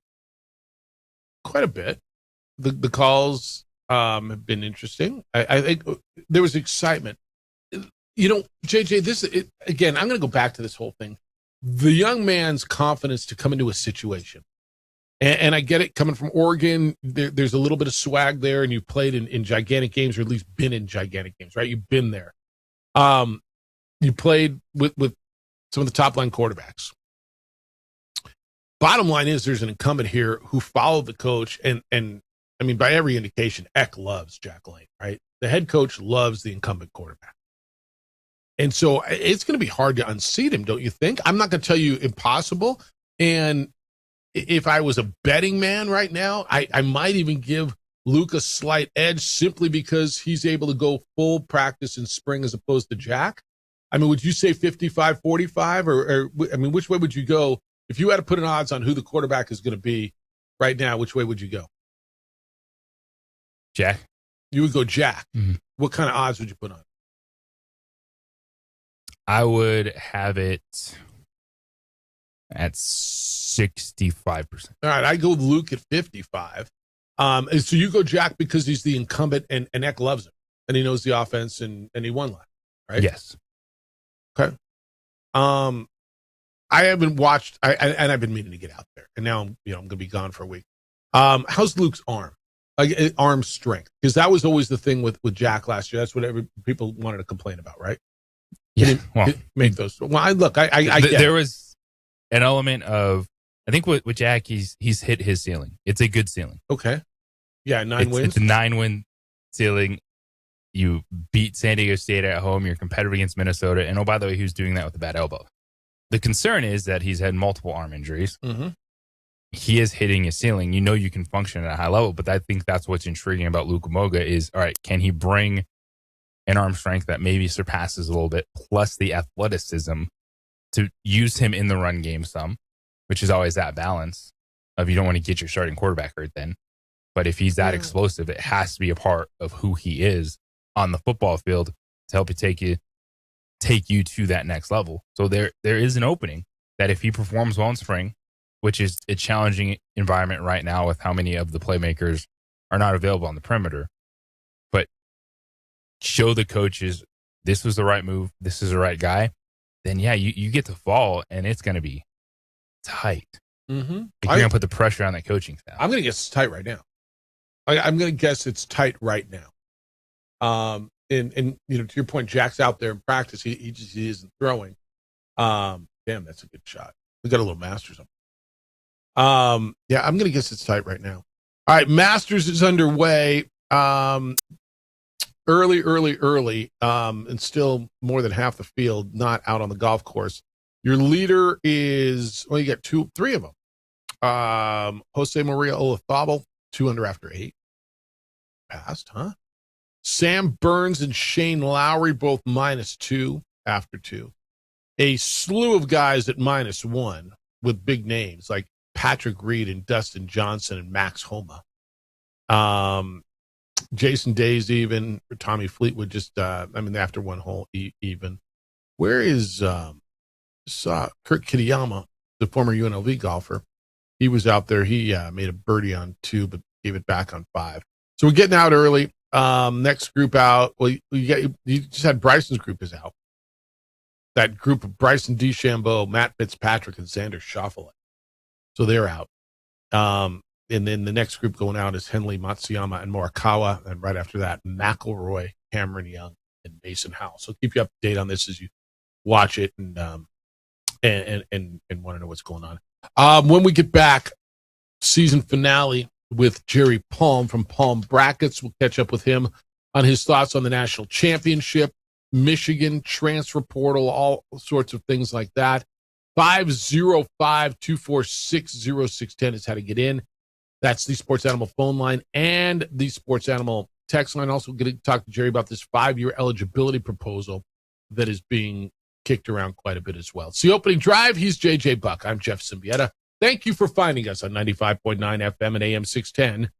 a bit. The calls have been interesting. I think there was excitement. You know, JJ, again, I'm going to go back to this whole thing. The young man's confidence to come into a situation. And I get it, coming from Oregon, there's a little bit of swag there, and you've played in gigantic games, or at least been in gigantic games, right? You've been there. You played with some of the top-line quarterbacks. Bottom line is there's an incumbent here who followed the coach, and I mean, by every indication, Eck loves Jack Lane, right? The head coach loves the incumbent quarterback. And so it's going to be hard to unseat him, don't you think? I'm not going to tell you impossible. And if I was a betting man right now, I might even give Luke a slight edge simply because he's able to go full practice in spring as opposed to Jack. I mean, would you say 55-45 or I mean, which way would you go? If you had to put an odds on who the quarterback is going to be right now, which way would you go? Jack. You would go Jack. Mm-hmm. What kind of odds would you put on? I would have it at 65%. All right, I go Luke at 55. And so you go Jack because he's the incumbent and Eck loves him and he knows the offense and he won last, right? Yes. Okay. I haven't watched, and I've been meaning to get out there, and now I'm going to be gone for a week. How's Luke's arm? Like arm strength, because that was always the thing with Jack last year. That's what people wanted to complain about, right? Yeah. Well, make those. Well, I get there was an element of, I think with Jack, he's hit his ceiling. It's a good ceiling. Okay. Yeah, 9 wins. It's a 9-win ceiling. You beat San Diego State at home. You're competitive against Minnesota. And oh, by the way, he was doing that with a bad elbow. The concern is that he's had multiple arm injuries. Mm-hmm. He is hitting his ceiling. You know you can function at a high level, but I think that's what's intriguing about Luke Umoga is, all right, can he bring an arm strength that maybe surpasses a little bit, plus the athleticism to use him in the run game some, which is always that balance of you don't want to get your starting quarterback hurt then. But if he's that explosive, it has to be a part of who he is on the football field to help take you to that next level. So there is an opening that if he performs well in spring, which is a challenging environment right now with how many of the playmakers are not available on the perimeter, but show the coaches this was the right move, this is the right guy, then yeah, you get to fall and it's going to be tight. Mm-hmm. You're going to put the pressure on the coaching staff. I'm going to guess it's tight right now. I'm going to guess it's tight right now. And to your point, Jack's out there in practice. He isn't throwing. Damn, that's a good shot. We got a little Masters up. Yeah, I'm going to guess it's tight right now. All right, Masters is underway. Early, and still more than half the field not out on the golf course. Your leader is, you got three of them. Jose Maria Olazabal, 2 under after 8. Passed, huh? Sam Burns and Shane Lowry, both -2 after 2. A slew of guys at -1 with big names like Patrick Reed and Dustin Johnson and Max Homa. Jason Day's even, or Tommy Fleetwood just, after one hole even. Where is Kurt Kitayama, the former UNLV golfer? He was out there. He made a birdie on 2, but gave it back on 5. So we're getting out early. Next group out. Well, you just had Bryson's group is out. That group of Bryson DeChambeau, Matt Fitzpatrick, and Xander Schauffele. So they're out. And then the next group going out is Henley, Matsuyama, and Morikawa. And right after that, McIlroy, Cameron Young, and Mason Howell. So keep you up to date on this as you watch it and want to know what's going on. When we get back, season finale with Jerry Palm from Palm Brackets. We'll catch up with him on his thoughts on the national championship, Michigan transfer portal, all sorts of things like that. 505-246-0610 is how to get in. That's the Sports Animal phone line and the Sports Animal text line. Also going to talk to Jerry about this 5-year eligibility proposal that is being kicked around quite a bit as well. It's the opening drive. He's JJ Buck. I'm Jeff Symbieta. Thank you for finding us on 95.9 FM and AM 610,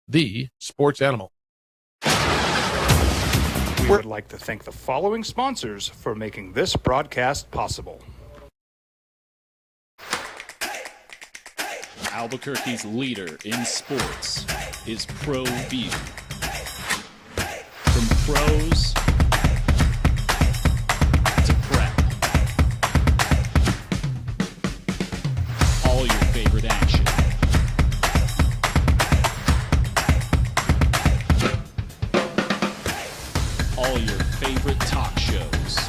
the Sports Animal. We would like to thank the following sponsors for making this broadcast possible. Albuquerque's leader in sports is ProView. From pros to prep, all your favorite action. All your favorite talk shows.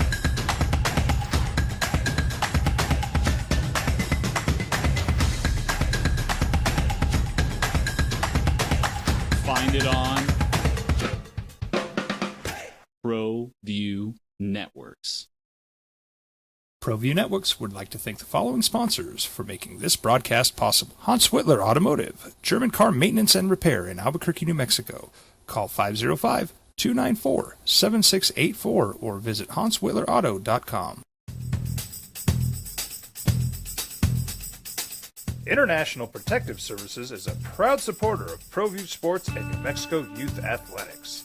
Find it on ProView Networks. ProView Networks would like to thank the following sponsors for making this broadcast possible. Hans Whitler Automotive, German car maintenance and repair in Albuquerque, New Mexico. Call 505-294-7684 or visit HansWhitlerAuto.com. International Protective Services is a proud supporter of ProView Sports and New Mexico Youth Athletics.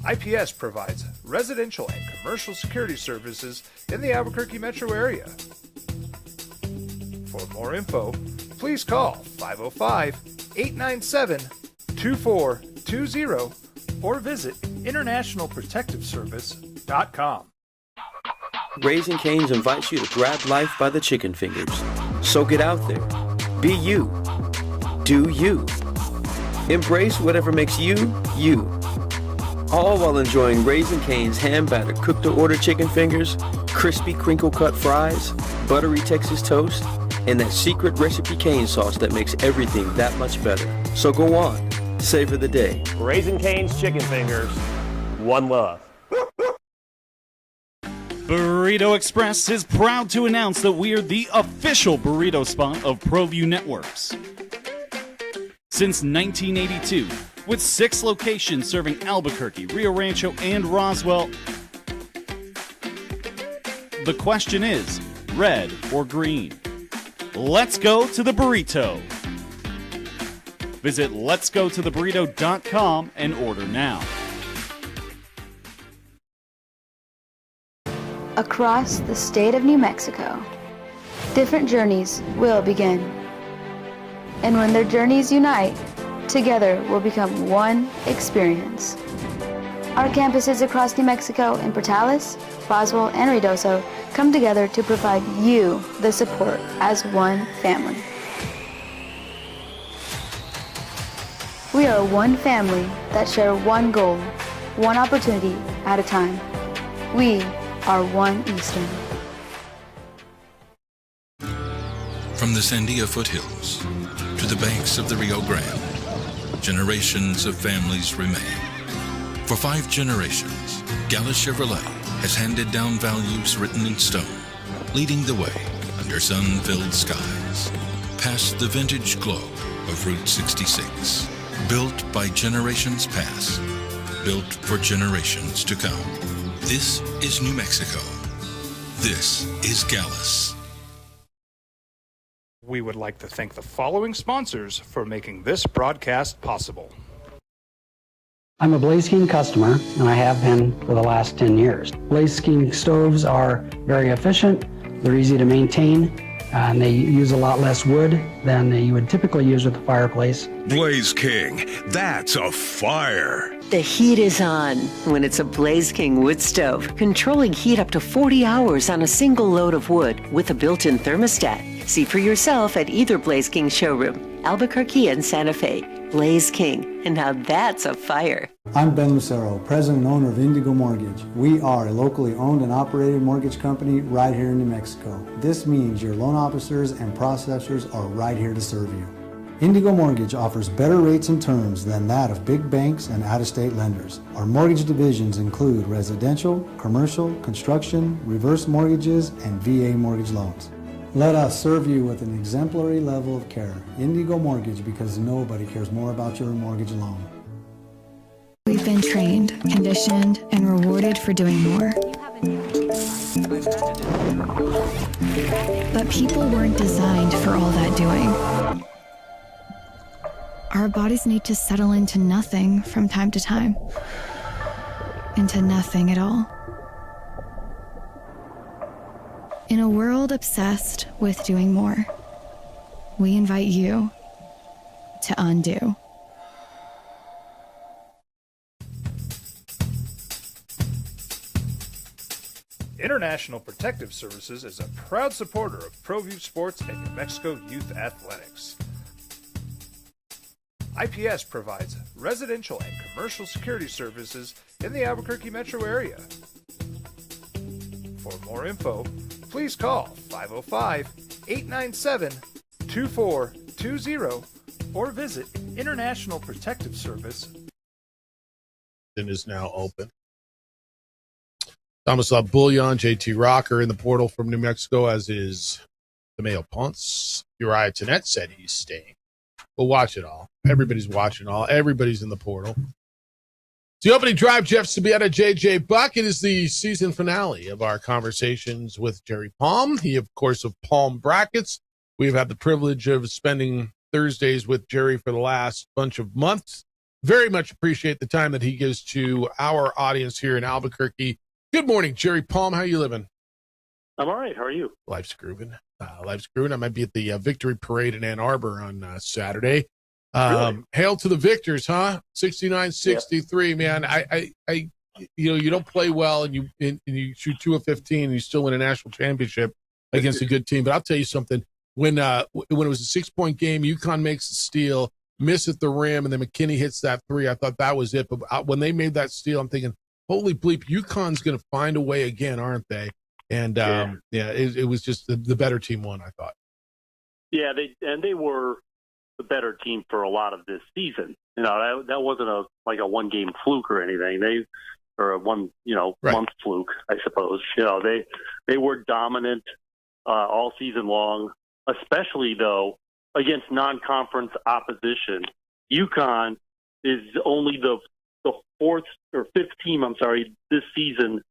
IPS provides residential and commercial security services in the Albuquerque metro area. For more info, please call 505-897-2420 or visit internationalprotectiveservice.com. Raising Cane's invites you to grab life by the chicken fingers. So get out there. Be you. Do you. Embrace whatever makes you, you. All while enjoying Raising Cane's hand-battered cooked-to-order chicken fingers, crispy crinkle-cut fries, buttery Texas toast, and that secret recipe cane sauce that makes everything that much better. So go on. Savor the day. Raising Cane's chicken fingers. One love. Burrito Express is proud to announce that we are the official burrito spot of ProView Networks. Since 1982, with 6 locations serving Albuquerque, Rio Rancho, and Roswell, the question is, red or green? Let's go to the burrito. Visit letsgototheburrito.com and order now. Across the state of New Mexico, different journeys will begin. And when their journeys unite, together will become one experience. Our campuses across New Mexico in Portales, Roswell, and Ruidoso come together to provide you the support as one family. We are one family that share one goal, one opportunity at a time. We are One Eastern. From the Sandia foothills to the banks of the Rio Grande, generations of families remain. For 5 generations, Gallus Chevrolet has handed down values written in stone, leading the way under sun-filled skies, past the vintage glow of Route 66. Built by generations past, built for generations to come. This is New Mexico. This is Gallus. We would like to thank the following sponsors for making this broadcast possible. I'm a Blaze King customer, and I have been for the last 10 years. Blaze King stoves are very efficient, they're easy to maintain, and they use a lot less wood than you would typically use with a fireplace. Blaze King, that's a fire. The heat is on when it's a Blaze King wood stove, controlling heat up to 40 hours on a single load of wood with a built-in thermostat. See for yourself at either Blaze King showroom, Albuquerque and Santa Fe. Blaze King, and now that's a fire. I'm Ben Lucero, president and owner of Indigo Mortgage. We are a locally owned and operated mortgage company right here in New Mexico. This means your loan officers and processors are right here to serve you. Indigo Mortgage offers better rates and terms than that of big banks and out-of-state lenders. Our mortgage divisions include residential, commercial, construction, reverse mortgages, and VA mortgage loans. Let us serve you with an exemplary level of care. Indigo Mortgage, because nobody cares more about your mortgage loan. We've been trained, conditioned, and rewarded for doing more. But people weren't designed for all that doing. Our bodies need to settle into nothing from time to time. Into nothing at all. In a world obsessed with doing more, we invite you to undo. International Protective Services is a proud supporter of ProView Sports and New Mexico Youth Athletics. IPS provides residential and commercial security services in the Albuquerque metro area. For more info, please call 505-897-2420 or visit International Protective Service. Is now open. Thomas Bullion, JT Rocker in the portal from New Mexico, as is the Mayo Ponce. Uriah Tenet said he's staying. We'll watch it all. Everybody's watching all. Everybody's in the portal. It's the opening drive, Jeff Sabieta, JJ Buck. It is the season finale of our conversations with Jerry Palm. He, of course, of Palm Brackets. We've had the privilege of spending Thursdays with Jerry for the last bunch of months. Very much appreciate the time that he gives to our audience here in Albuquerque. Good morning, Jerry Palm. How you living? I'm all right. How are you? Life's grooving. Life's grooving. I might be at the Victory Parade in Ann Arbor on Saturday. Really? Hail to the victors, huh? 69-63, yeah. Man. I you don't play well and you shoot 2 of 15 and you still win a national championship against a good team. But I'll tell you something. When it was a 6-point game, UConn makes a steal, miss at the rim, and then McKinney hits that 3. I thought that was it. But when they made that steal, I'm thinking, holy bleep, UConn's going to find a way again, aren't they? And it was just the better team won, I thought. Yeah, they were the better team for a lot of this season. That wasn't a one-game fluke or anything. Or a month fluke, I suppose. They were dominant all season long, especially though against non-conference opposition. UConn is only the fourth or fifth team, this season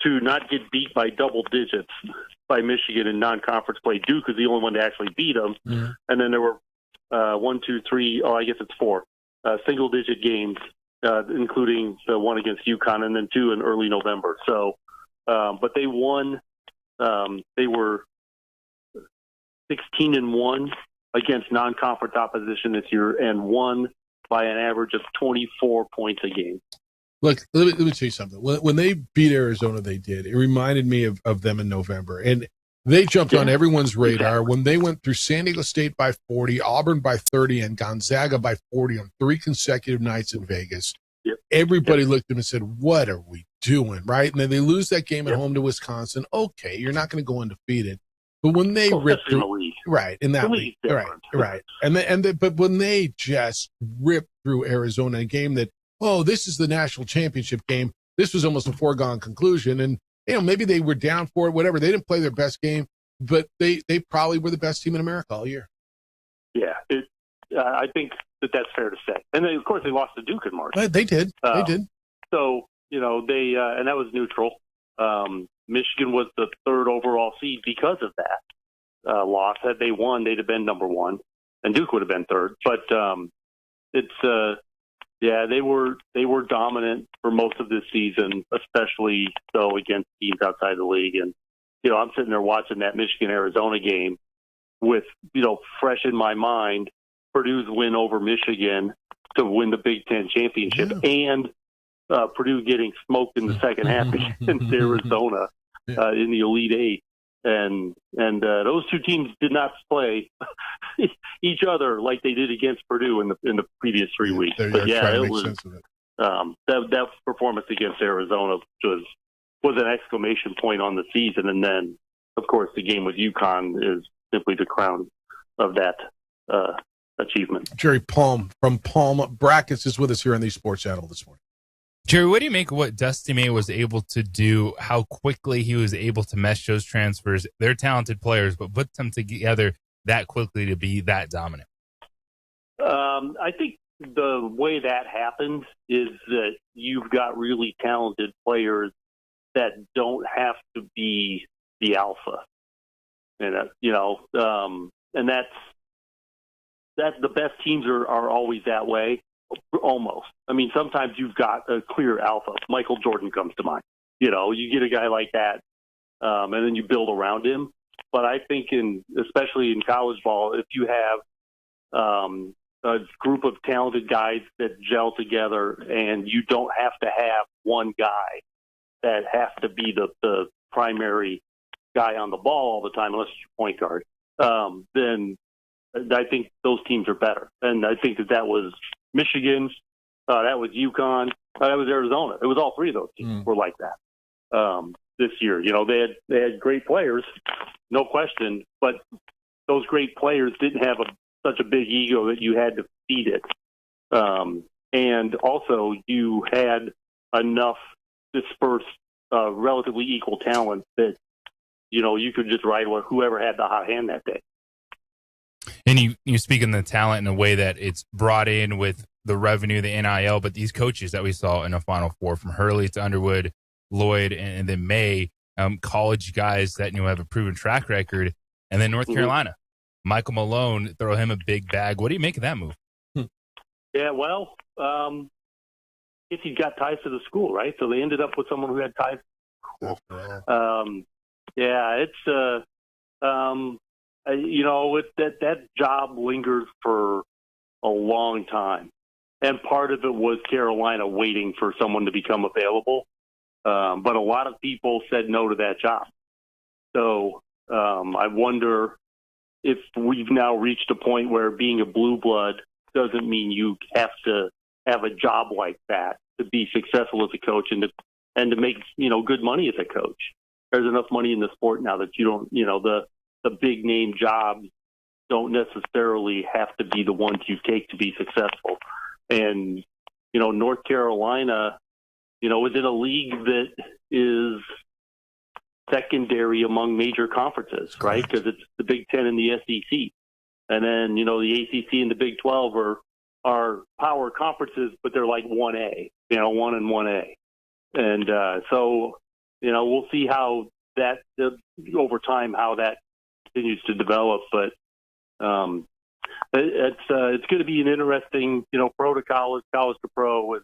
to not get beat by double digits by Michigan in non-conference play. Duke is the only one to actually beat them. Mm-hmm. And then there were 4 single-digit games, including the one against UConn and then 2 in early November. So, but they won. They were 16-1 against non-conference opposition this year and won by an average of 24 points a game. Look, let me tell you something. When they beat Arizona, they did. It reminded me of them in November. And they jumped on everyone's radar. Exactly. When they went through San Diego State by 40, Auburn by 30, and Gonzaga by 40 on 3 consecutive nights in Vegas, everybody looked at them and said, what are we doing, right? And then they lose that game at home to Wisconsin. Okay, you're not going to go undefeated. But when they ripped through, right, in that league, right. But when they just ripped through Arizona, a game that, this is the national championship game. This was almost a foregone conclusion. And, maybe they were down for it, whatever. They didn't play their best game, but they probably were the best team in America all year. Yeah, I think that's fair to say. And then, of course, they lost to Duke in March. They did. They did. So, they and that was neutral. Michigan was the 3rd overall seed because of that loss. Had they won, they'd have been number 1, and Duke would have been 3rd. But they were dominant for most of this season, especially though against teams outside the league. And I'm sitting there watching that Michigan-Arizona game with fresh in my mind Purdue's win over Michigan to win the Big Ten championship, and Purdue getting smoked in the second half against Arizona in the Elite Eight. And those two teams did not play each other like they did against Purdue in the previous 3 weeks. It was that performance against Arizona was an exclamation point on the season. And then, of course, the game with UConn is simply the crown of that achievement. Jerry Palm from Palm Brackets is with us here on the Sports Channel this morning. Jerry, what do you make of what Dusty May was able to do, how quickly he was able to mesh those transfers? They're talented players, but put them together that quickly to be that dominant? I think the way that happens is that you've got really talented players that don't have to be the alpha. And, and that's the best teams are always that way. Almost. I mean, sometimes you've got a clear alpha. Michael Jordan comes to mind. You get a guy like that, and then you build around him. But I think especially in college ball, if you have a group of talented guys that gel together, and you don't have to have one guy that has to be the primary guy on the ball all the time, unless it's your point guard, then I think those teams are better. And I think that was Michigan's, that was UConn, that was Arizona. It was all 3 of those teams were like that this year. They had great players, no question, but those great players didn't have such a big ego that you had to feed it. And also you had enough dispersed, relatively equal talent that, you could just ride with whoever had the hot hand that day. And you speak in the talent in a way that it's brought in with the revenue, the NIL, but these coaches that we saw in the Final Four, from Hurley to Underwood, Lloyd, and then May, college guys that have a proven track record, and then North Carolina. Michael Malone, throw him a big bag. What do you make of that move? Yeah, well, if he's got ties to the school, right? So they ended up with someone who had ties to the school. Yeah, it's that job lingers for a long time, and part of it was Carolina waiting for someone to become available. But a lot of people said no to that job. So I wonder if we've now reached a point where being a blue blood doesn't mean you have to have a job like that to be successful as a coach and to make good money as a coach. There's enough money in the sport now that you don't the big name jobs don't necessarily have to be the ones you take to be successful. And North Carolina is in a league that is secondary among major conferences, right? Because it's the Big Ten and the SEC. And then, the ACC and the Big 12 are power conferences, but they're like 1A, 1 and 1A. And so, we'll see how that, over time, how that continues to develop. But it's going to be an interesting, pro to college, college to pro.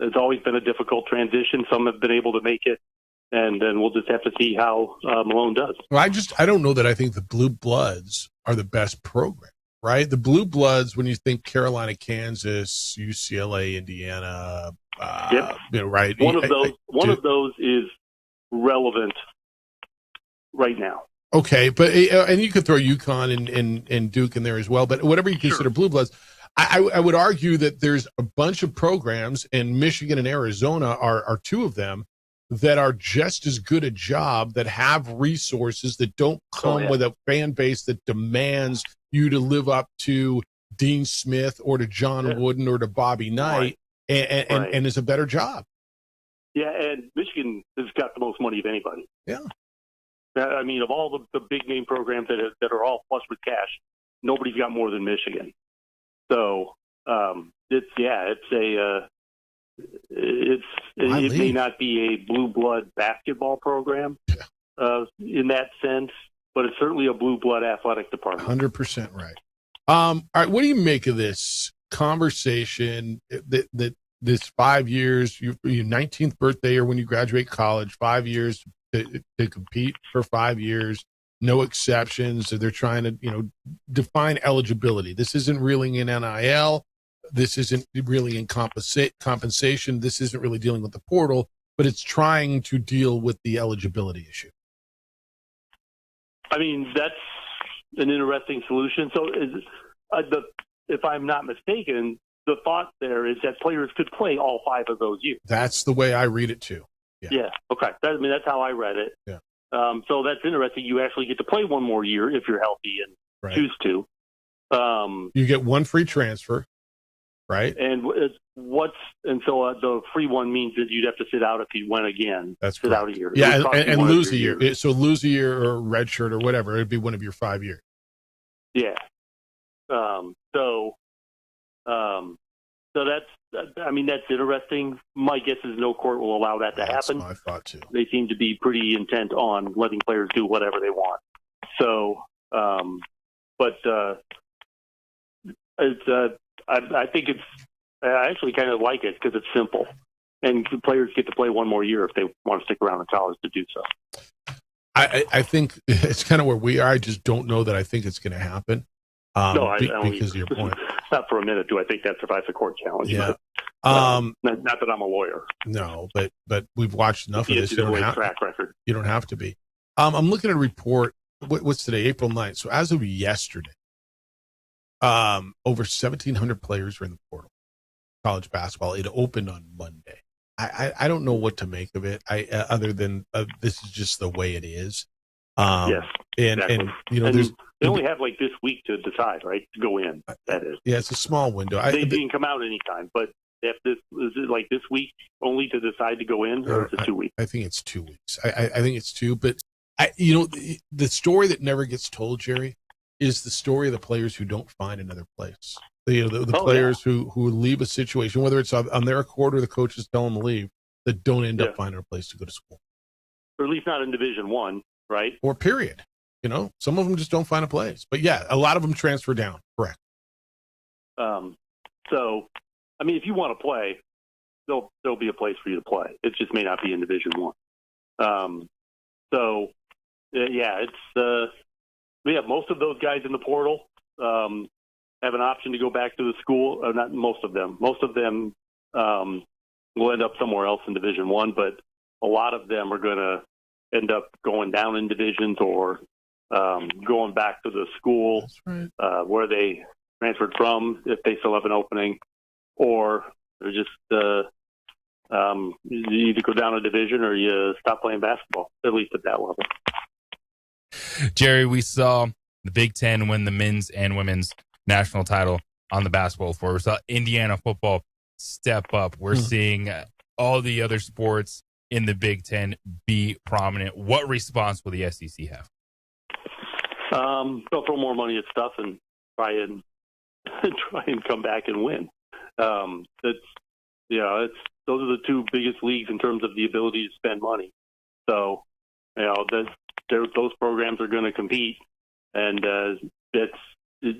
It's always been a difficult transition. Some have been able to make it. And then we'll just have to see how Malone does. Well, I don't know that I think the Blue Bloods are the best program, right? The Blue Bloods, when you think Carolina, Kansas, UCLA, Indiana, right? One of those is relevant right now. Okay, but and you could throw UConn and Duke in there as well. But whatever you consider Blue Bloods, I would argue that there's a bunch of programs, and Michigan and Arizona are two of them, that are just as good a job, that have resources, that don't come with a fan base that demands you to live up to Dean Smith or to John Wooden or to Bobby Knight, and is a better job. Yeah, and Michigan has got the most money of anybody. Yeah. I mean, of all the big name programs that are all flush with cash, nobody's got more than Michigan. So it may not be a blue blood basketball program in that sense, but it's certainly a blue blood athletic department. 100% right. All right, what do you make of this conversation that this 5 years, your 19th birthday or when you graduate college, 5 years to compete for 5 years, no exceptions. So they're trying to, define eligibility. This isn't really in NIL. This isn't really in compensation. This isn't really dealing with the portal, but it's trying to deal with the eligibility issue. I mean, that's an interesting solution. So if I'm not mistaken, the thought there is that players could play all 5 of those years. That's the way I read it too. Yeah. Okay. That's how I read it. Yeah. So that's interesting. You actually get to play one more year if you're healthy and choose to. You get one free transfer. Right. And so the free one means that you'd have to sit out if you went again. That's sit out a year. Yeah, and lose a year. So lose a year or red shirt or whatever. It'd be one of your 5 years. Yeah. So that's interesting. My guess is no court will allow that to happen. That's my thought too. They seem to be pretty intent on letting players do whatever they want. So, I think I actually kind of like it because it's simple, and the players get to play one more year if they want to stick around in college to do so. I think it's kind of where we are. I just don't know that I think it's going to happen. Because of your point. Not for a minute do I think that survives a court challenge. Yeah. Not that I'm a lawyer. No, but we've watched enough of this. You don't have track record. You don't have to be. I'm looking at a report. What's today? April 9th. So as of yesterday, over 1,700 players are in the portal. College basketball. It opened on Monday. I don't know what to make of it. Other than this is just the way it is. Yes. And they only have like this week to decide, right? To go in. That is. Yeah, it's a small window. They can come out anytime, but is it like this week only to decide to go in, or is it 2 weeks? I think it's 2 weeks. I think it's 2, but the story that never gets told, Jerry, is the story of the players who don't find another place. The players who leave a situation, whether it's on their accord or the coaches tell them to leave, that don't end up finding a place to go to school. Or at least not in Division I, right? Or period. You know, some of them just don't find a place. But yeah, a lot of them transfer down. Correct. So, I mean, if you want to play, there'll be a place for you to play. It just may not be in Division I. We have most of those guys in the portal have an option to go back to the school. Not most of them. Most of them will end up somewhere else in Division I, but a lot of them are going to end up going down in divisions or going back to the school where they transferred from if they still have an opening, or they're just you either go down a division or you stop playing basketball, at least at that level. Jerry, we saw the Big Ten win the men's and women's national title on the basketball floor. We saw Indiana football step up. We're seeing all the other sports in the Big Ten be prominent. What response will the SEC have? They'll throw more money at stuff and try and come back and win. Those are the two biggest leagues in terms of the ability to spend money. So, those programs are going to compete, and this is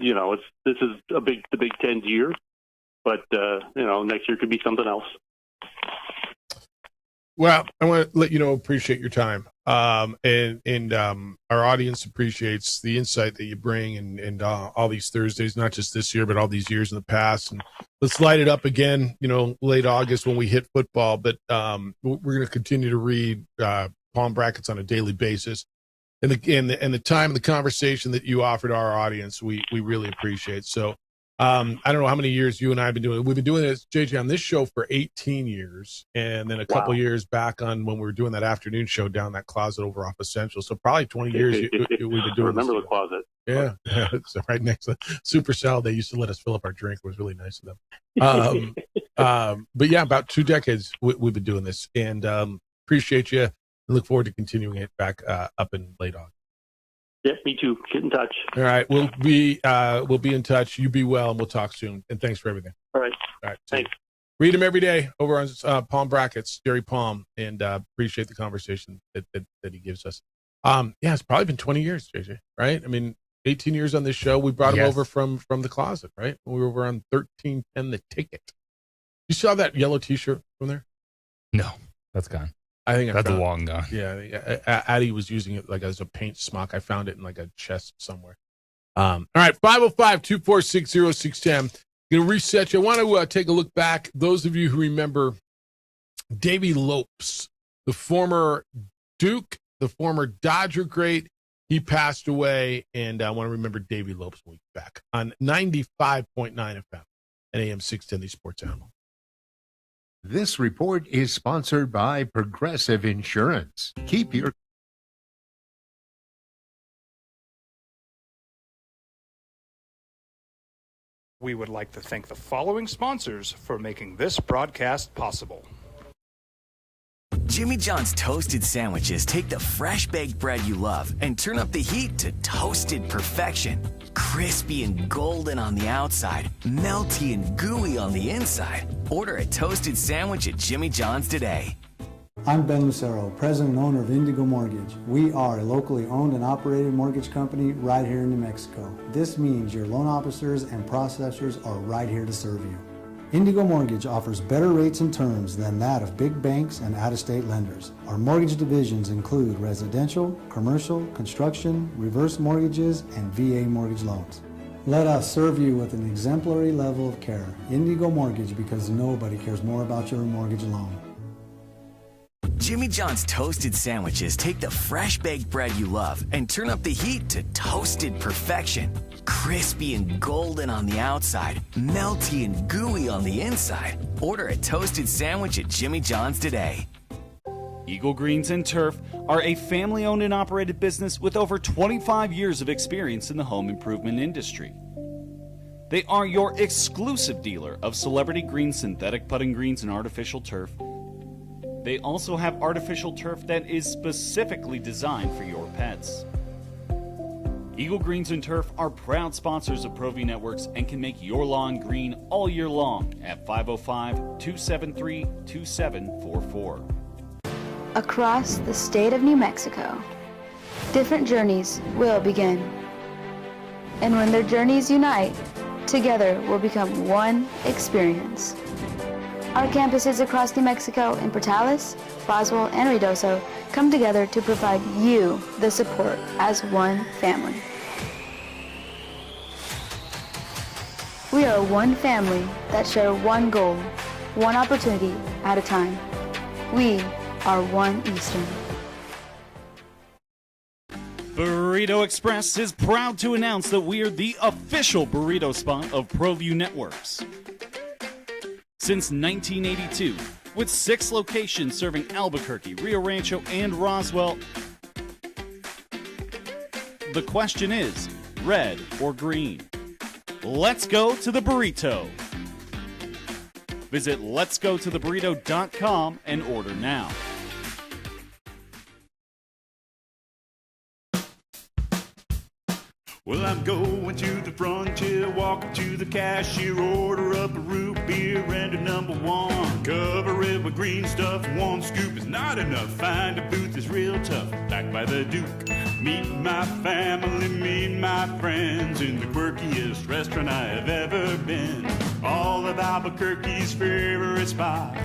the Big Ten's year. But next year could be something else. Well, I want to let you know, appreciate your time. And our audience appreciates the insight that you bring and all these Thursdays, not just this year, but all these years in the past. And let's light it up again, late August when we hit football. But we're going to continue to read Palm Brackets on a daily basis. And the time, the conversation that you offered our audience, we really appreciate. So I don't know how many years you and I have been doing it. We've been doing this, JJ, on this show for 18 years, and then a couple years back on when we were doing that afternoon show down that closet over off Essential. So probably 20 years we've been doing this. Remember the closet. Yeah. It's right next to Supercell. They used to let us fill up our drink. It was really nice of them. But yeah, about 2 decades we've been doing this, and appreciate you. I look forward to continuing it back up in late August. Yeah, me too. Get in touch. All right, we'll be in touch. You be well, and we'll talk soon. And thanks for everything. All right. Thanks. Read him every day over on Palm Brackets, Jerry Palm, and appreciate the conversation that he gives us. It's probably been 20 years, JJ. Right? I mean, 18 years on this show. We brought him over from the closet. Right? We were over on 1310 The Ticket. You saw that yellow T-shirt from there? No, that's gone. I think that's long gone. Yeah, Addie was using it like as a paint smock. I found it in like a chest somewhere. All right, 505-246-0610. Going to reset you. I want to take a look back. Those of you who remember Davey Lopes, the former Duke, the former Dodger great, he passed away, and I want to remember Davey Lopes when we get back on 95.9 FM and AM 610, the Sports Animal. This report is sponsored by Progressive Insurance. Keep your... We would like to thank the following sponsors for making this broadcast possible. Jimmy John's Toasted Sandwiches take the fresh baked bread you love and turn up the heat to toasted perfection. Crispy and golden on the outside, melty and gooey on the inside. Order a toasted sandwich at Jimmy John's today. I'm Ben Lucero, president and owner of Indigo Mortgage. We are a locally owned and operated mortgage company right here in New Mexico. This means your loan officers and processors are right here to serve you. Indigo Mortgage offers better rates and terms than that of big banks and out-of-state lenders. Our mortgage divisions include residential, commercial, construction, reverse mortgages, and VA mortgage loans. Let us serve you with an exemplary level of care. Indigo Mortgage, because nobody cares more about your mortgage loan. Jimmy John's Toasted Sandwiches take the fresh baked bread you love and turn up the heat to toasted perfection. Crispy and golden on the outside, melty and gooey on the inside. Order a toasted sandwich at Jimmy John's today. Eagle Greens and Turf are a family-owned and operated business with over 25 years of experience in the home improvement industry. They are your exclusive dealer of celebrity green, synthetic putting greens, and artificial turf. They also have artificial turf that is specifically designed for your pets. Eagle Greens and Turf are proud sponsors of ProView Networks and can make your lawn green all year long at 505-273-2744. Across the state of New Mexico, different journeys will begin. And when their journeys unite, together will become one experience. Our campuses across New Mexico in Portales, Roswell, and Ruidoso come together to provide you the support as one family. We are one family that share one goal, one opportunity at a time. We are One Eastern. Burrito Express is proud to announce that we are the official burrito spot of ProView Networks. Since 1982, with 6 locations serving Albuquerque, Rio Rancho, and Roswell, the question is, red or green? Let's go to the burrito. Visit letsgototheburrito.com and order now. Well, I'm going to the frontier, walk up to the cashier, order up a root beer and a number 1. Cover it with green stuff, 1 scoop is not enough. Find a booth is real tough, back by the Duke. Meet my family, meet my friends in the quirkiest restaurant I have ever been. All of Albuquerque's favorite spot,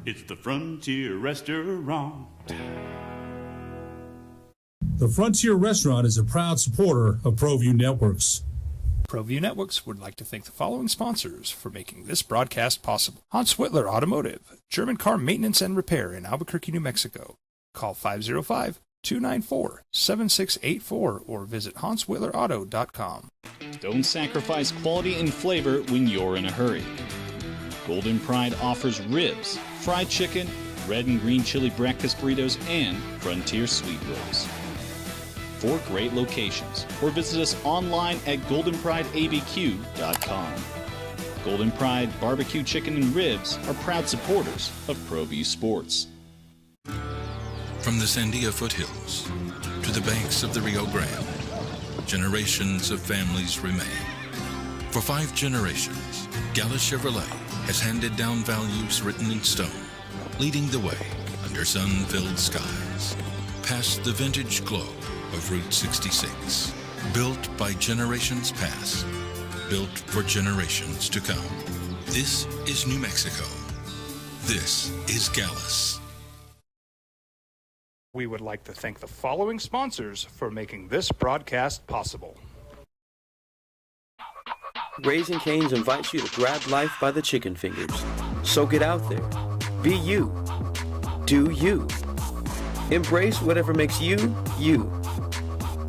it's the Frontier Restaurant. The Frontier Restaurant is a proud supporter of ProView Networks. ProView Networks would like to thank the following sponsors for making this broadcast possible. Hans Whitler Automotive, German car maintenance and repair in Albuquerque, New Mexico. Call 505-294-7684 or visit HansWhitlerAuto.com. Don't sacrifice quality and flavor when you're in a hurry. Golden Pride offers ribs, fried chicken, red and green chili breakfast burritos, and Frontier sweet rolls. 4 great locations, or visit us online at goldenprideabq.com. Golden Pride Barbecue Chicken and Ribs are proud supporters of ProView Sports. From the Sandia foothills to the banks of the Rio Grande, generations of families remain. For 5 generations, Gallus Chevrolet has handed down values written in stone, leading the way under sun-filled skies, past the vintage glow of Route 66. Built by generations past, built for generations to come. This is New Mexico. This is Gallus. We would like to thank the following sponsors for making this broadcast possible. Raising Cane's invites you to grab life by the chicken fingers. So get out there. Be you. Do you. Embrace whatever makes you, you.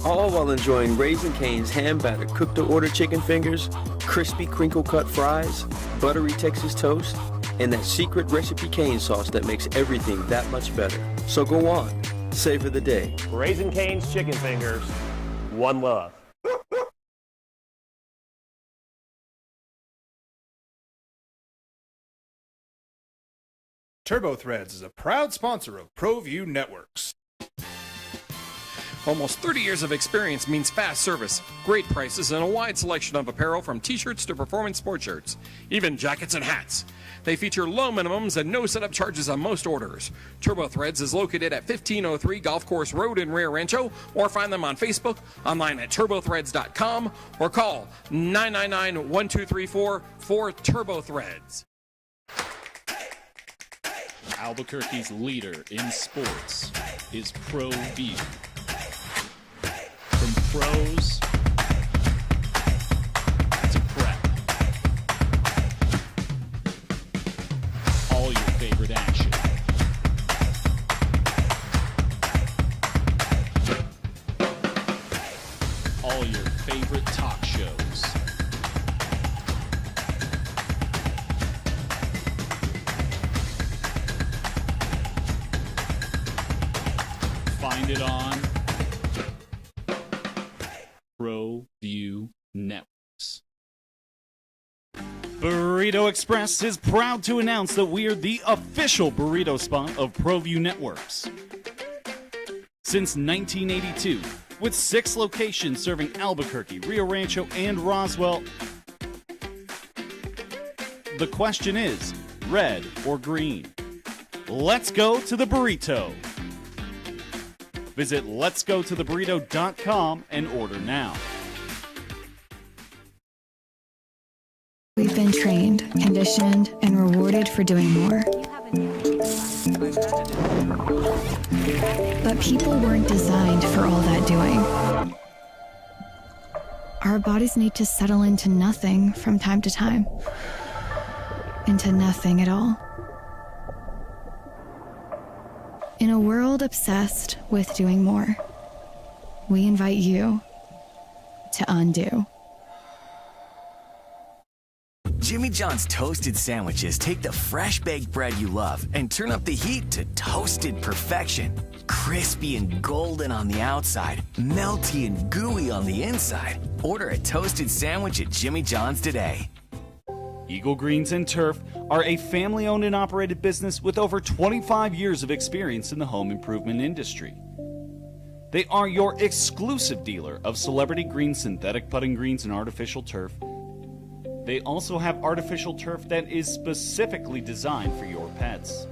All while enjoying Raising Cane's hand-battered cooked-to-order chicken fingers, crispy crinkle-cut fries, buttery Texas toast, and that secret recipe cane sauce that makes everything that much better. So go on. Savor the day. Raising Cane's chicken fingers. One love. TurboThreads is a proud sponsor of ProView Networks. Almost 30 years of experience means fast service, great prices, and a wide selection of apparel from t-shirts to performance sport shirts, even jackets and hats. They feature low minimums and no setup charges on most orders. TurboThreads is located at 1503 Golf Course Road in Rio Rancho, or find them on Facebook, online at turbothreads.com, or call 999-1234 for TurboThreads. Albuquerque's leader in sports is ProView. From pros to prep, all your favorite action. All your favorite talk shows. Find it on ProView Networks. Burrito Express is proud to announce that we are the official burrito spot of ProView Networks. Since 1982, with 6 locations serving Albuquerque, Rio Rancho, and Roswell, the question is, red or green? Let's go to the burrito. Visit letsgototheburrito.com and order now. We've been trained, conditioned, and rewarded for doing more. But people weren't designed for all that doing. Our bodies need to settle into nothing from time to time. Into nothing at all. In a world obsessed with doing more, we invite you to undo. Jimmy John's toasted sandwiches take the fresh baked bread you love and turn up the heat to toasted perfection. Crispy and golden on the outside, melty and gooey on the inside. Order a toasted sandwich at Jimmy John's today. Eagle Greens and Turf are a family-owned and operated business with over 25 years of experience in the home improvement industry. They are your exclusive dealer of Celebrity Green synthetic putting greens and artificial turf. They also have artificial turf that is specifically designed for your pets.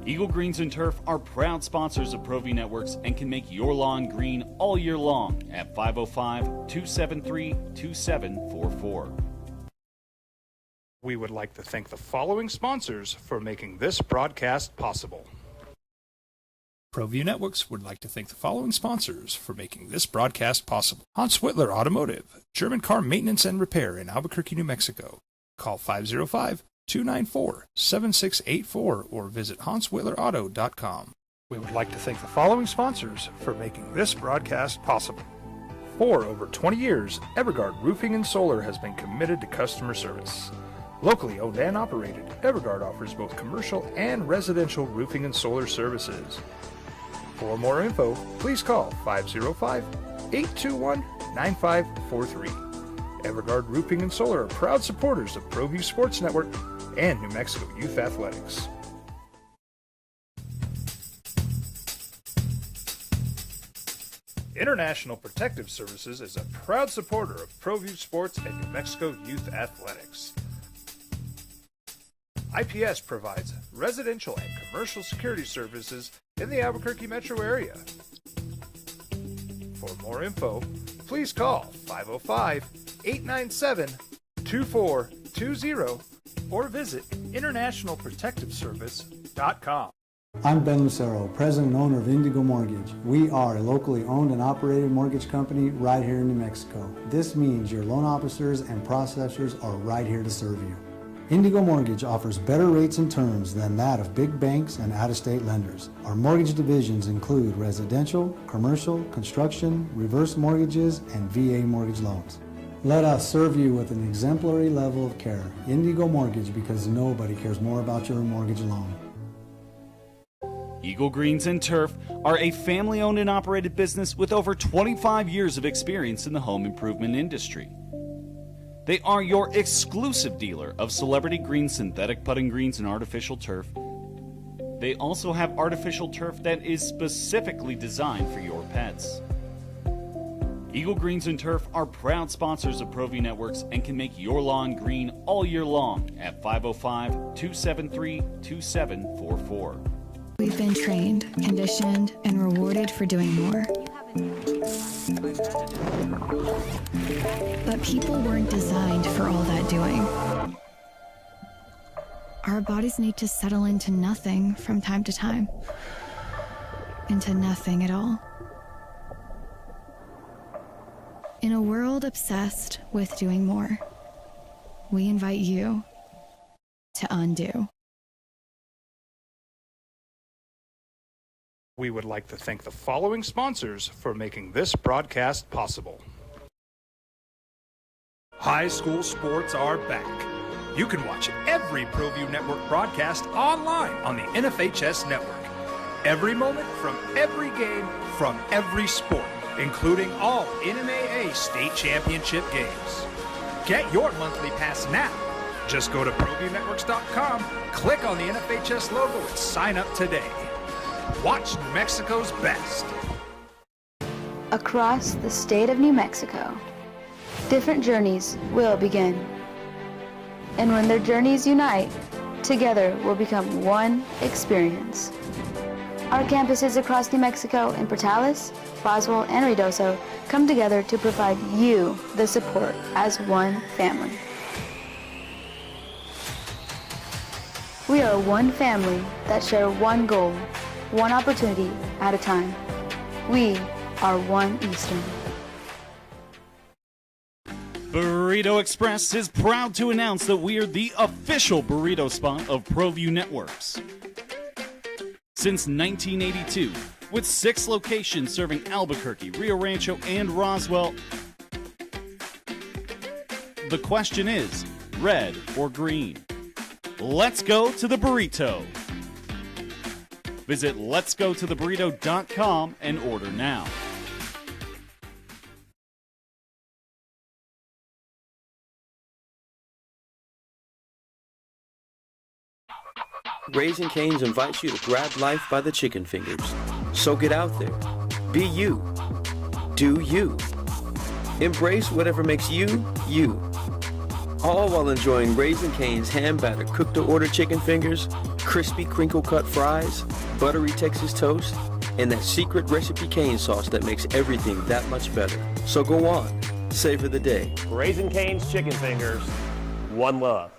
Eagle Greens and Turf are proud sponsors of ProView Networks and can make your lawn green all year long at 505-273-2744. We would like to thank the following sponsors for making this broadcast possible. ProView Networks would like to thank the following sponsors for making this broadcast possible. Hans Whitler Automotive, German car maintenance and repair in Albuquerque, New Mexico. Call 505-294-7684 or visit hanswhitlerauto.com. We would like to thank the following sponsors for making this broadcast possible. For over 20 years, Evergard Roofing and Solar has been committed to customer service. Locally owned and operated, Evergard offers both commercial and residential roofing and solar services. For more info, please call 505-821-9543. Evergard Roofing and Solar are proud supporters of ProView Sports Network and New Mexico Youth Athletics. International Protective Services is a proud supporter of ProView Sports and New Mexico Youth Athletics. IPS provides residential and commercial security services in the Albuquerque metro area. For more info, please call 505-897-2420 or visit internationalprotectiveservice.com. I'm Ben Lucero, president and owner of Indigo Mortgage. We are a locally owned and operated mortgage company right here in New Mexico. This means your loan officers and processors are right here to serve you. Indigo Mortgage offers better rates and terms than that of big banks and out-of-state lenders. Our mortgage divisions include residential, commercial, construction, reverse mortgages, and VA mortgage loans. Let us serve you with an exemplary level of care. Indigo Mortgage, because nobody cares more about your mortgage loan. Eagle Greens and Turf are a family-owned and operated business with over 25 years of experience in the home improvement industry. They are your exclusive dealer of Celebrity Green synthetic putting greens and artificial turf. They also have artificial turf that is specifically designed for your pets. Eagle Greens and Turf are proud sponsors of ProView Networks and can make your lawn green all year long at 505-273-2744. We've been trained, conditioned, and rewarded for doing more. But people weren't designed for all that doing. Our bodies need to settle into nothing from time to time. Into nothing at all. In a world obsessed with doing more, we invite you to undo. We would like to thank the following sponsors for making this broadcast possible. High school sports are back. You can watch every ProView Network broadcast online on the NFHS network. Every moment from every game from every sport, including all NMAA state championship games. Get your monthly pass now. Just go to ProViewNetworks.com, click on the NFHS logo, and sign up today. Watch New Mexico's best. Across the state of New Mexico, different journeys will begin. And when their journeys unite, together will become one experience. Our campuses across New Mexico in Portales, Roswell, and Ruidoso come together to provide you the support as one family. We are one family that share one goal, one opportunity at a time. We are One Eastern. Burrito Express is proud to announce that we are the official burrito spot of ProView Networks. Since 1982, with 6 locations serving Albuquerque, Rio Rancho, and Roswell, the question is, red or green? Let's go to the burrito. Visit letsgototheburrito.com and order now. Raising Cane's invites you to grab life by the chicken fingers. So get out there. Be you. Do you. Embrace whatever makes you, you. All while enjoying Raising Cane's hand-battered cooked-to-order chicken fingers, crispy crinkle-cut fries, buttery Texas toast, and that secret recipe cane sauce that makes everything that much better. So go on. Savor the day. Raising Cane's chicken fingers. One love.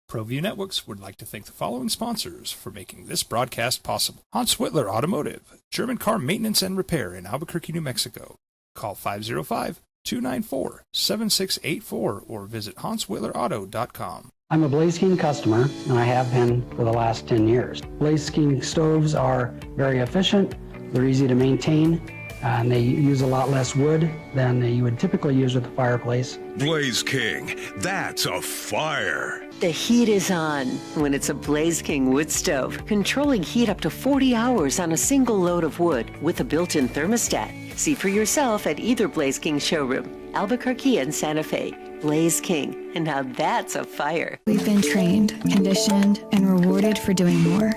ProView Networks would like to thank the following sponsors for making this broadcast possible. Hans Whitler Automotive, German car maintenance and repair in Albuquerque, New Mexico. Call 505-294-7684 or visit HansWhitlerAuto.com. I'm a Blaze King customer, and I have been for the last 10 years. Blaze King stoves are very efficient, they're easy to maintain, and they use a lot less wood than you would typically use with a fireplace. Blaze King, that's a fire. The heat is on when it's a Blaze King wood stove, controlling heat up to 40 hours on a single load of wood with a built-in thermostat. See for yourself at either Blaze King showroom, Albuquerque and Santa Fe. Blaze King, and now that's a fire. We've been trained, conditioned, and rewarded for doing more.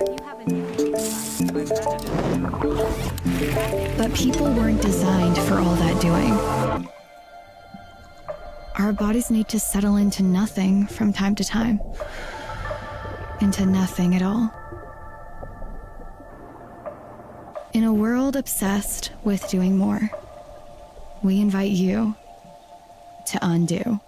But people weren't designed for all that doing. Our bodies need to settle into nothing from time to time. Into nothing at all. In a world obsessed with doing more, we invite you to undo.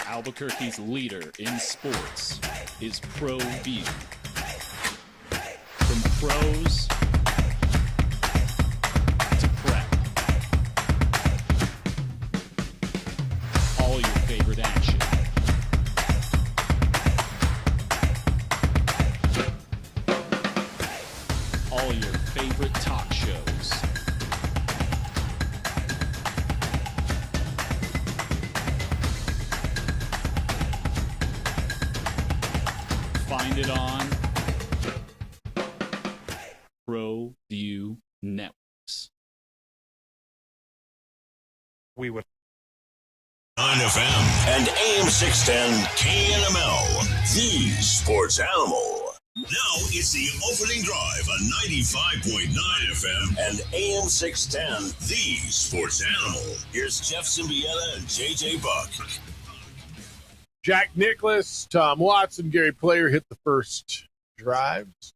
Albuquerque's leader in sports is ProView. From pros to prep. All your favorite action. All your favorite talk shows. Find it on ProView Networks. We would 9 FM and AM 610 KNML, the sports animal. Now it's the opening drive on 95.9 FM and AM 610, the sports animal. Here's Jeff Symbieta and JJ Buck. Jack Nicklaus, Tom Watson, Gary Player hit the first drives.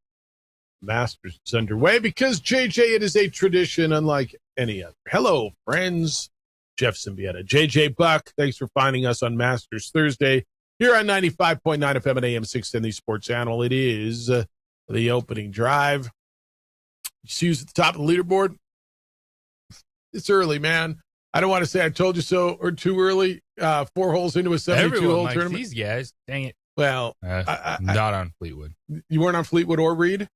Masters is underway because, JJ, it is a tradition unlike any other. Hello, friends. Jeff Symbieta, JJ Buck. Thanks for finding us on Masters Thursday here on 95.9 FM and AM 610, the sports channel. It is the opening drive. You see who's at the top of the leaderboard? It's early, man. I don't want to say I told you so or too early. 4 holes into a 72-hole tournament. These guys, dang it. Well, not on Fleetwood. You weren't on Fleetwood or Reed?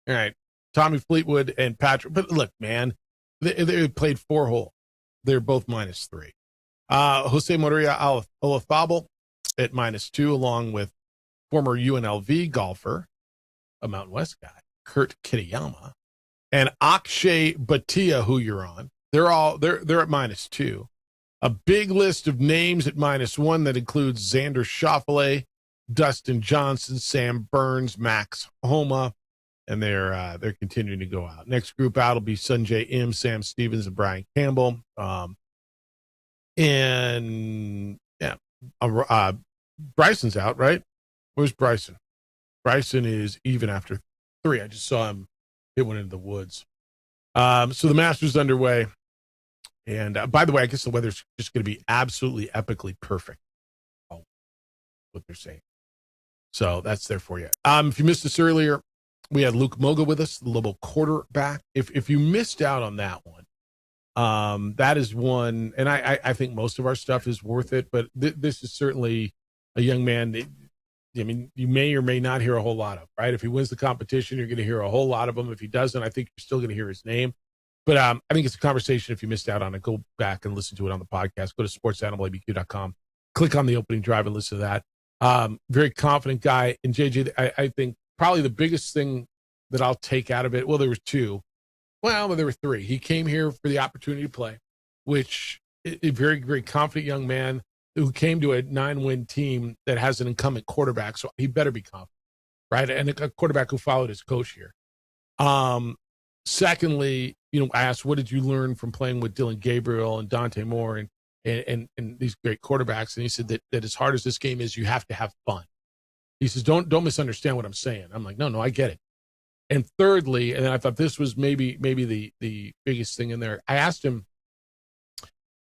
All right. Tommy Fleetwood and Patrick. But look, man, they played 4 holes. They're both -3. Jose Maria Olazabal at -2, along with former UNLV golfer, a Mountain West guy, Kurt Kitayama, and Akshay Bhatia, who you're on. They're at -2. A big list of names at -1 that includes Xander Schauffele, Dustin Johnson, Sam Burns, Max Homa, and they're continuing to go out. Next group out will be Sungjae Im, Sam Stevens, and Brian Campbell. Bryson's out, right? Where's Bryson? Bryson is even after 3. I just saw him hit one into the woods. So the Masters underway. And by the way, I guess the weather's just going to be absolutely epically perfect. Oh, what they're saying. So that's there for you. If you missed us earlier, we had Luke Moga with us, the Lobo quarterback. If you missed out on that one, that is one, and I think most of our stuff is worth it, but this is certainly a young man that, I mean, you may or may not hear a whole lot of, right? If he wins the competition, you're going to hear a whole lot of them. If he doesn't, I think you're still going to hear his name. But I think it's a conversation. If you missed out on it, go back and listen to it on the podcast. Go to sportsanimалabq.com. Click on the opening drive and listen to that. Very confident guy. And JJ, I think probably the biggest thing that I'll take out of it, well, there was 2. Well, there were 3. He came here for the opportunity to play, which a very, very confident young man who came to a 9-win team that has an incumbent quarterback. So he better be confident, right? And a quarterback who followed his coach here. Secondly, I asked, what did you learn from playing with Dylan Gabriel and Dante Moore and these great quarterbacks? And he said that as hard as this game is, you have to have fun. He says, don't misunderstand what I'm saying. I'm like, no, I get it. And thirdly, and I thought this was maybe the biggest thing in there. I asked him,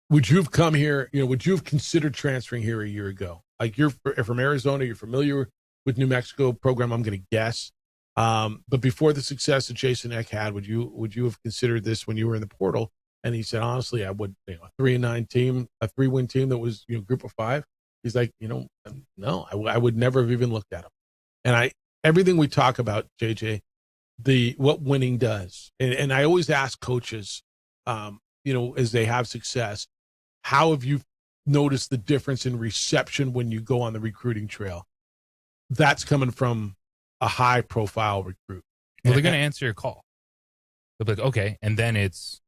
would you have come here, would you have considered transferring here a year ago? Like, you're from Arizona, you're familiar with New Mexico program, I'm going to guess. But before the success that Jason Eck had, would you have considered this when you were in the portal? And he said, honestly, I would. A 3-9 team, a 3-win team that was group of 5. He's like, no, I would never have even looked at him. And everything we talk about, JJ, what winning does, and I always ask coaches, as they have success, how have you noticed the difference in reception when you go on the recruiting trail? That's coming from a high profile recruit. Well, they're going to answer your call. They'll be like, okay. And then it's,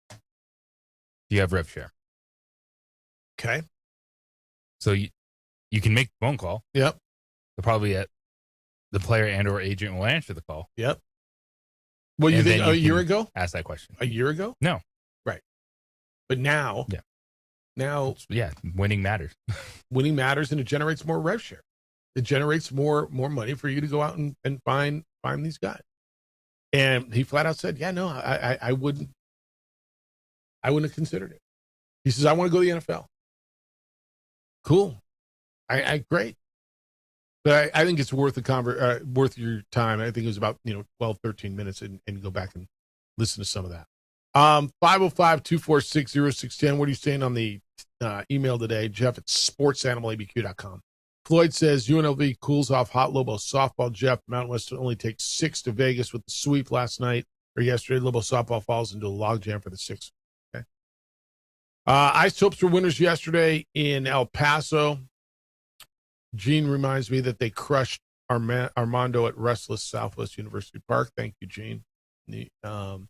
do you have rev share? Okay. So you can make the phone call. Yep. They'll probably the player and or agent will answer the call. Yep. Well, you think a year ago? Ask that question. A year ago? No. Right. But now. Yeah. Now. Yeah. Winning matters. Winning matters, and it generates more rev share. It generates more money for you to go out and find these guys. And he flat out said, yeah, no, I wouldn't have considered it. He says, I want to go to the NFL. Cool. Great. But I think it's worth worth your time. I think it was about 12, 13 minutes, and go back and listen to some of that. 505-246-0610. What are you saying on the email today? Jeff at sportsanimalabq.com. Floyd says UNLV cools off Hot Lobo softball. Jeff, Mountain West only takes 6 to Vegas with the sweep yesterday. Lobo softball falls into a logjam for the 6th. Okay. Isotopes were winners yesterday in El Paso. Gene reminds me that they crushed Armando at Restless Southwest University Park. Thank you, Gene. All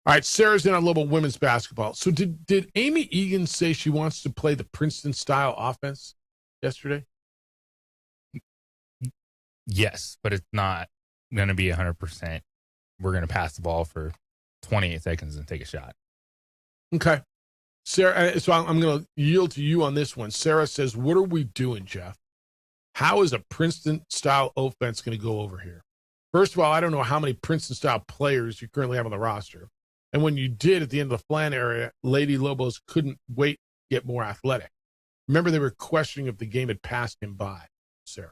right, Sarah's in on Lobo women's basketball. So did Amy Egan say she wants to play the Princeton-style offense yesterday? Yes, but it's not going to be 100%. We're going to pass the ball for 28 seconds and take a shot. Okay. Sarah, so I'm going to yield to you on this one. Sarah says, what are we doing, Jeff? How is a Princeton-style offense going to go over here? First of all, I don't know how many Princeton-style players you currently have on the roster. And when you did at the end of the Flan area, Lady Lobos couldn't wait to get more athletic. Remember, they were questioning if the game had passed him by, Sarah.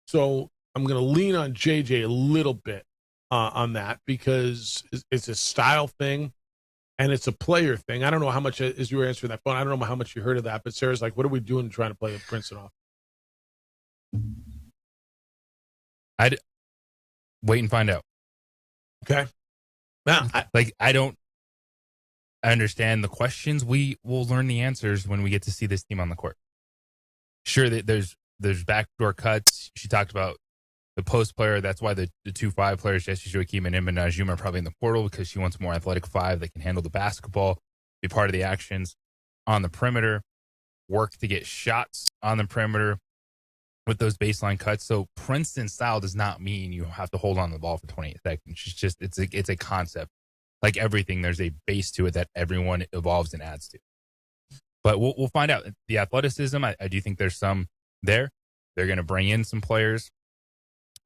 So I'm going to lean on JJ a little bit on that, because it's a style thing and it's a player thing. I don't know how much, as you were answering that phone, I don't know how much you heard of that, but Sarah's like, what are we doing trying to play the Princeton off? I'd wait and find out. Okay. Now, I understand the questions. We will learn the answers when we get to see this team on the court. Sure, that there's backdoor cuts. She talked about the post player. That's why the 2-5 players, Jesse Joakim and Imba Najum, are probably in the portal, because she wants more athletic 5 that can handle the basketball, be part of the actions on the perimeter, work to get shots on the perimeter with those baseline cuts. So Princeton style does not mean you have to hold on to the ball for 28 seconds. It's a concept. Like everything, there's a base to it that everyone evolves and adds to. But we'll find out. The athleticism, I do think there's some there. They're going to bring in some players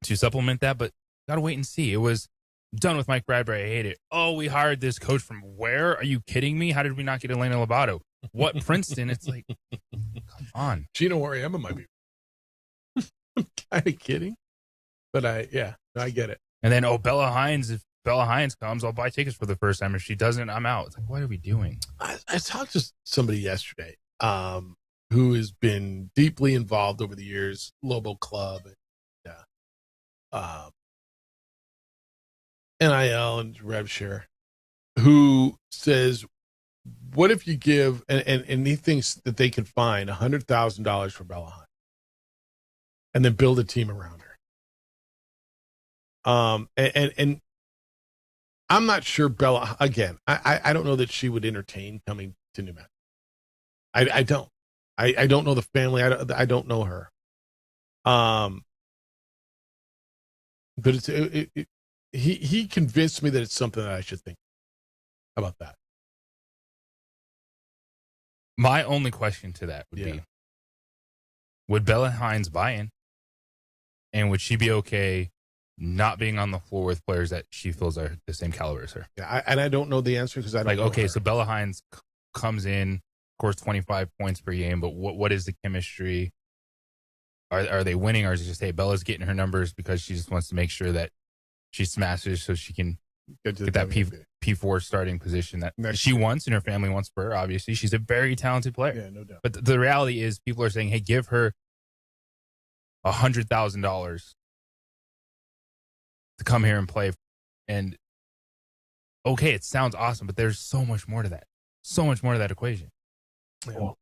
to supplement that, but got to wait and see. It was done with Mike Bradbury. I hate it. Oh, we hired this coach from where? Are you kidding me? How did we not get Elena Lobato? What, Princeton? It's like, come on. Gino Auriemma might be. I'm kind of kidding, but I get it. And then, Bella Hines, if Bella Hines comes, I'll buy tickets for the first time. If she doesn't, I'm out. It's like, what are we doing? I talked to somebody yesterday who has been deeply involved over the years, Lobo Club, NIL and rev share, who says, what if you give, and he thinks that they can find $100,000 for Bella Hines and then build a team around her. And I'm not sure Bella, again, I don't know that she would entertain coming to New Mexico. I don't. I don't know the family. I don't know her. But he convinced me that it's something that I should think about that. My only question to that would be, would Bella Hines buy in? And would she be okay not being on the floor with players that she feels are the same caliber as her? Yeah, and I don't know the answer because I don't know okay, her. so Bella Hines comes in, of course, 25 points per game, but what is the chemistry? Are they winning, or is it just, hey, Bella's getting her numbers because she just wants to make sure that she smashes so she can get that P4 starting position that she wants and her family wants for her? Obviously, she's a very talented player. Yeah, no doubt. But the reality is, people are saying, hey, give her $100,000 to come here and play. And okay, it sounds awesome, but there's so much more to that. So much more to that equation. Yeah. All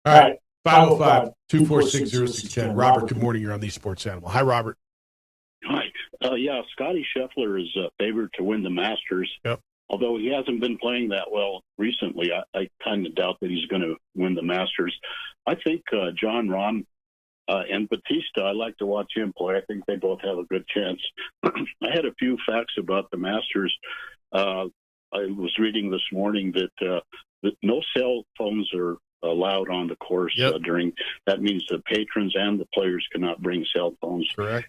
right. 505-246-0610. Robert, good morning. You're on the Sports Animal. Hi, Robert. Hi. Scotty Scheffler is favored to win the Masters. Yep. Although he hasn't been playing that well recently, I kind of doubt that he's going to win the Masters. I think John Rahm and Batista, I like to watch him play. I think they both have a good chance. I had a few facts about the Masters. I was reading this morning that no cell phones are allowed on the course during. That means the patrons and the players cannot bring cell phones. Correct.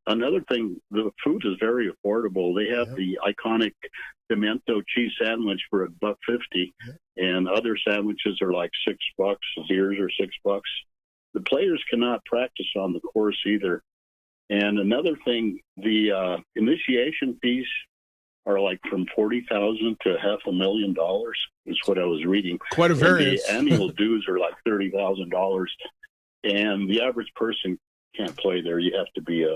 Another thing, the food is very affordable. They have the iconic pimento cheese sandwich for $1.50, and other sandwiches are like $6. Beers are $6. The players cannot practice on the course either. And another thing, the initiation fees are like from $40,000 to $500,000 is what I was reading. Quite a variance. The annual dues are like $30,000, and the average person can't play there. You have to be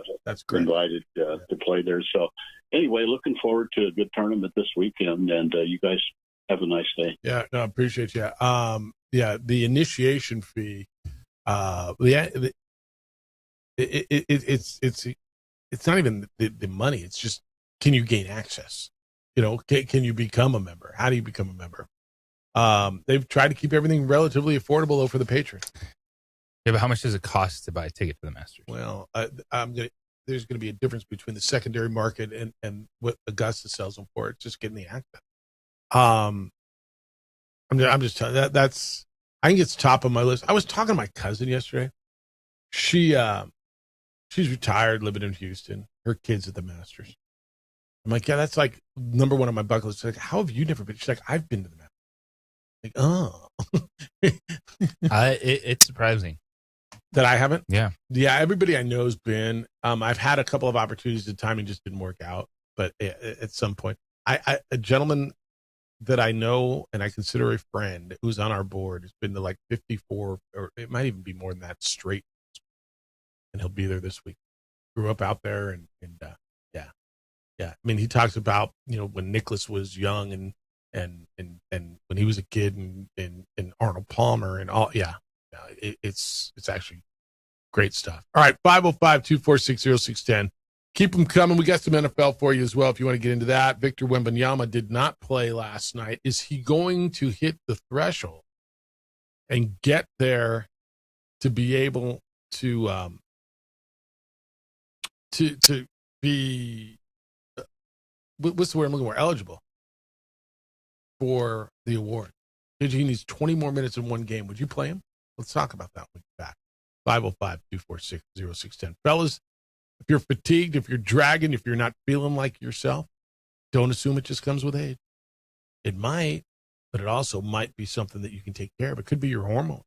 invited to play there. So anyway, looking forward to a good tournament this weekend, and you guys have a nice day. Yeah, no, appreciate you. The initiation fee. It's not even the money. It's just, can you gain access? Can you become a member? How do you become a member? They've tried to keep everything relatively affordable though for the patrons. Yeah, but how much does it cost to buy a ticket to the Masters? Well, there's going to be a difference between the secondary market and what Augusta sells them for. It's just getting the access. I'm just telling you, that's. I think it's top of my list. I was talking to my cousin yesterday. She's retired, living in Houston. Her kid's at the Masters. I'm like, yeah, that's like number one on my bucket list. Like, how have you never been? She's like, I've been to the Masters. Like, oh. It's surprising that I haven't. Yeah. Everybody I know has been. I've had a couple of opportunities. The timing just didn't work out. But at some point, a gentleman that I know and I consider a friend who's on our board has been to like 54, or it might even be more than that, straight, and he'll be there this week. Grew up out there, and yeah. I mean, he talks about when Nicklaus was young and when he was a kid and Arnold Palmer and all. Yeah, it's actually great stuff. All right, 505-246-0610. Keep them coming. We got some NFL for you as well if you want to get into that. Victor Wembanyama did not play last night. Is he going to hit the threshold and get there to be able to be what's the word I'm looking for? Eligible for the award? KG needs 20 more minutes in one game. Would you play him? Let's talk about that when we get back. 505-246-0610. Fellas, if you're fatigued, if you're dragging, if you're not feeling like yourself, don't assume it just comes with age. It might, but it also might be something that you can take care of. It could be your hormone.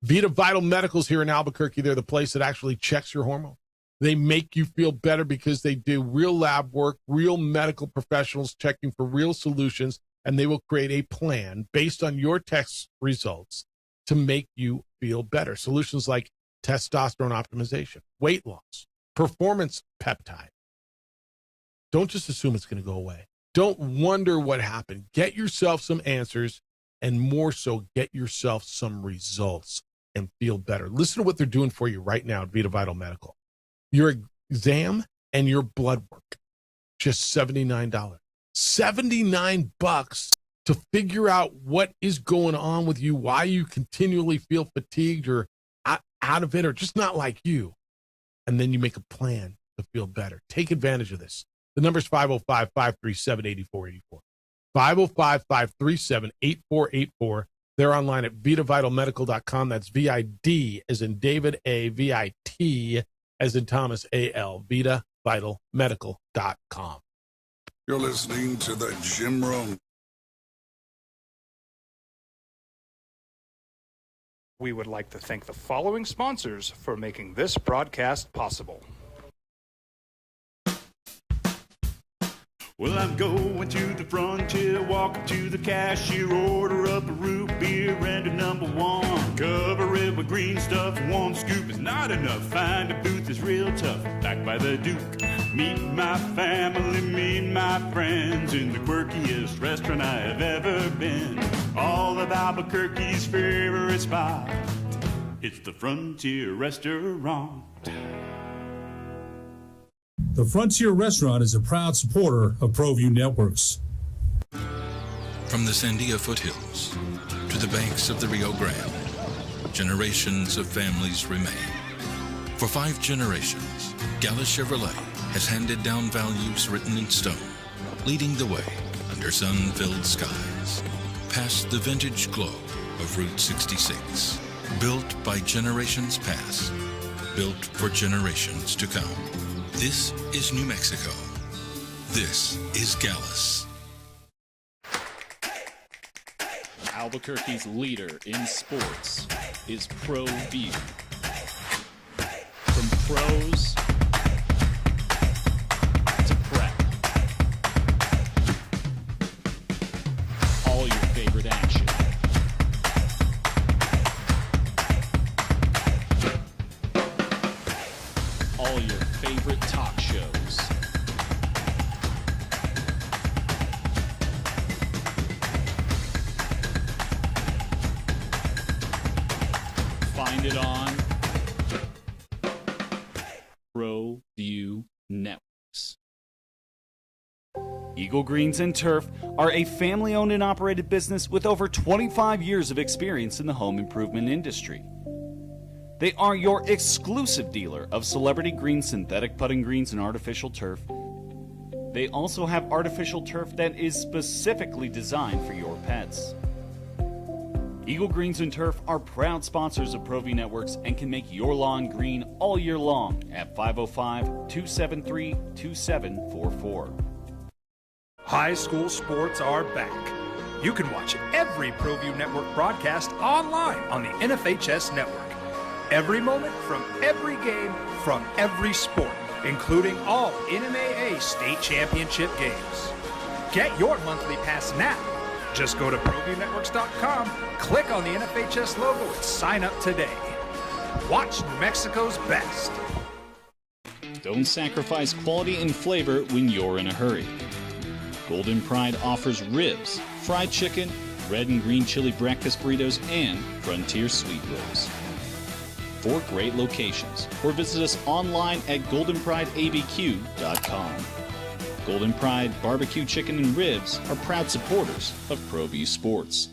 Vita Vital Medical's here in Albuquerque. They're the place that actually checks your hormone. They make you feel better because they do real lab work, real medical professionals checking for real solutions, and they will create a plan based on your test results to make you feel better. Solutions like testosterone optimization, weight loss, performance peptide. Don't just assume it's going to go away. Don't wonder what happened. Get yourself some answers, and more so, get yourself some results and feel better. Listen to what they're doing for you right now at Vita Vital Medical. Your exam and your blood work, just $79. $79 to figure out what is going on with you, why you continually feel fatigued or out of it or just not like you. And then you make a plan to feel better. Take advantage of this. The number is 505-537-8484. 505-537-8484. They're online at VitaVitalMedical.com. That's V-I-D as in David, A, V-I-T as in Thomas, A-L. VitaVitalMedical.com. You're listening to the Jim Rome. We would like to thank the following sponsors for making this broadcast possible. Well, I'm going to the frontier, walking to the cashier, order up a root beer and a number one. Cover it with green stuff, one scoop is not enough. Find a booth is real tough, back by the Duke. Meet my family, meet my friends in the quirkiest restaurant I have ever been. All of Albuquerque's favorite spot, it's the Frontier Restaurant. The Frontier Restaurant is a proud supporter of ProView Networks. From the Sandia foothills to the banks of the Rio Grande, generations of families remain. For 5 generations, Gallus Chevrolet has handed down values written in stone, leading the way under sun-filled skies, past the vintage glow of Route 66, built by generations past, built for generations to come. This is New Mexico. This is Gallus. Albuquerque's leader in sports is ProView. From pros to prep, all your favorite action. All your favorite talk shows. Find it on ProView Networks. Eagle Greens and Turf are a family-owned and operated business with over 25 years of experience in the home improvement industry. They are your exclusive dealer of celebrity green, synthetic putting greens, and artificial turf. They also have artificial turf that is specifically designed for your pets. Eagle Greens and Turf are proud sponsors of ProView Networks and can make your lawn green all year long at 505-273-2744. High school sports are back. You can watch every ProView Network broadcast online on the NFHS network. Every moment from every game from every sport, including all NMAA state championship games. Get your monthly pass now. Just go to ProViewNetworks.com, click on the NFHS logo, and sign up today. Watch New Mexico's best. Don't sacrifice quality and flavor when you're in a hurry. Golden Pride offers ribs, fried chicken, red and green chili breakfast burritos, and Frontier sweet rolls. 4 great locations, or visit us online at goldenprideabq.com. Golden Pride Barbecue Chicken and Ribs are proud supporters of ProView Sports.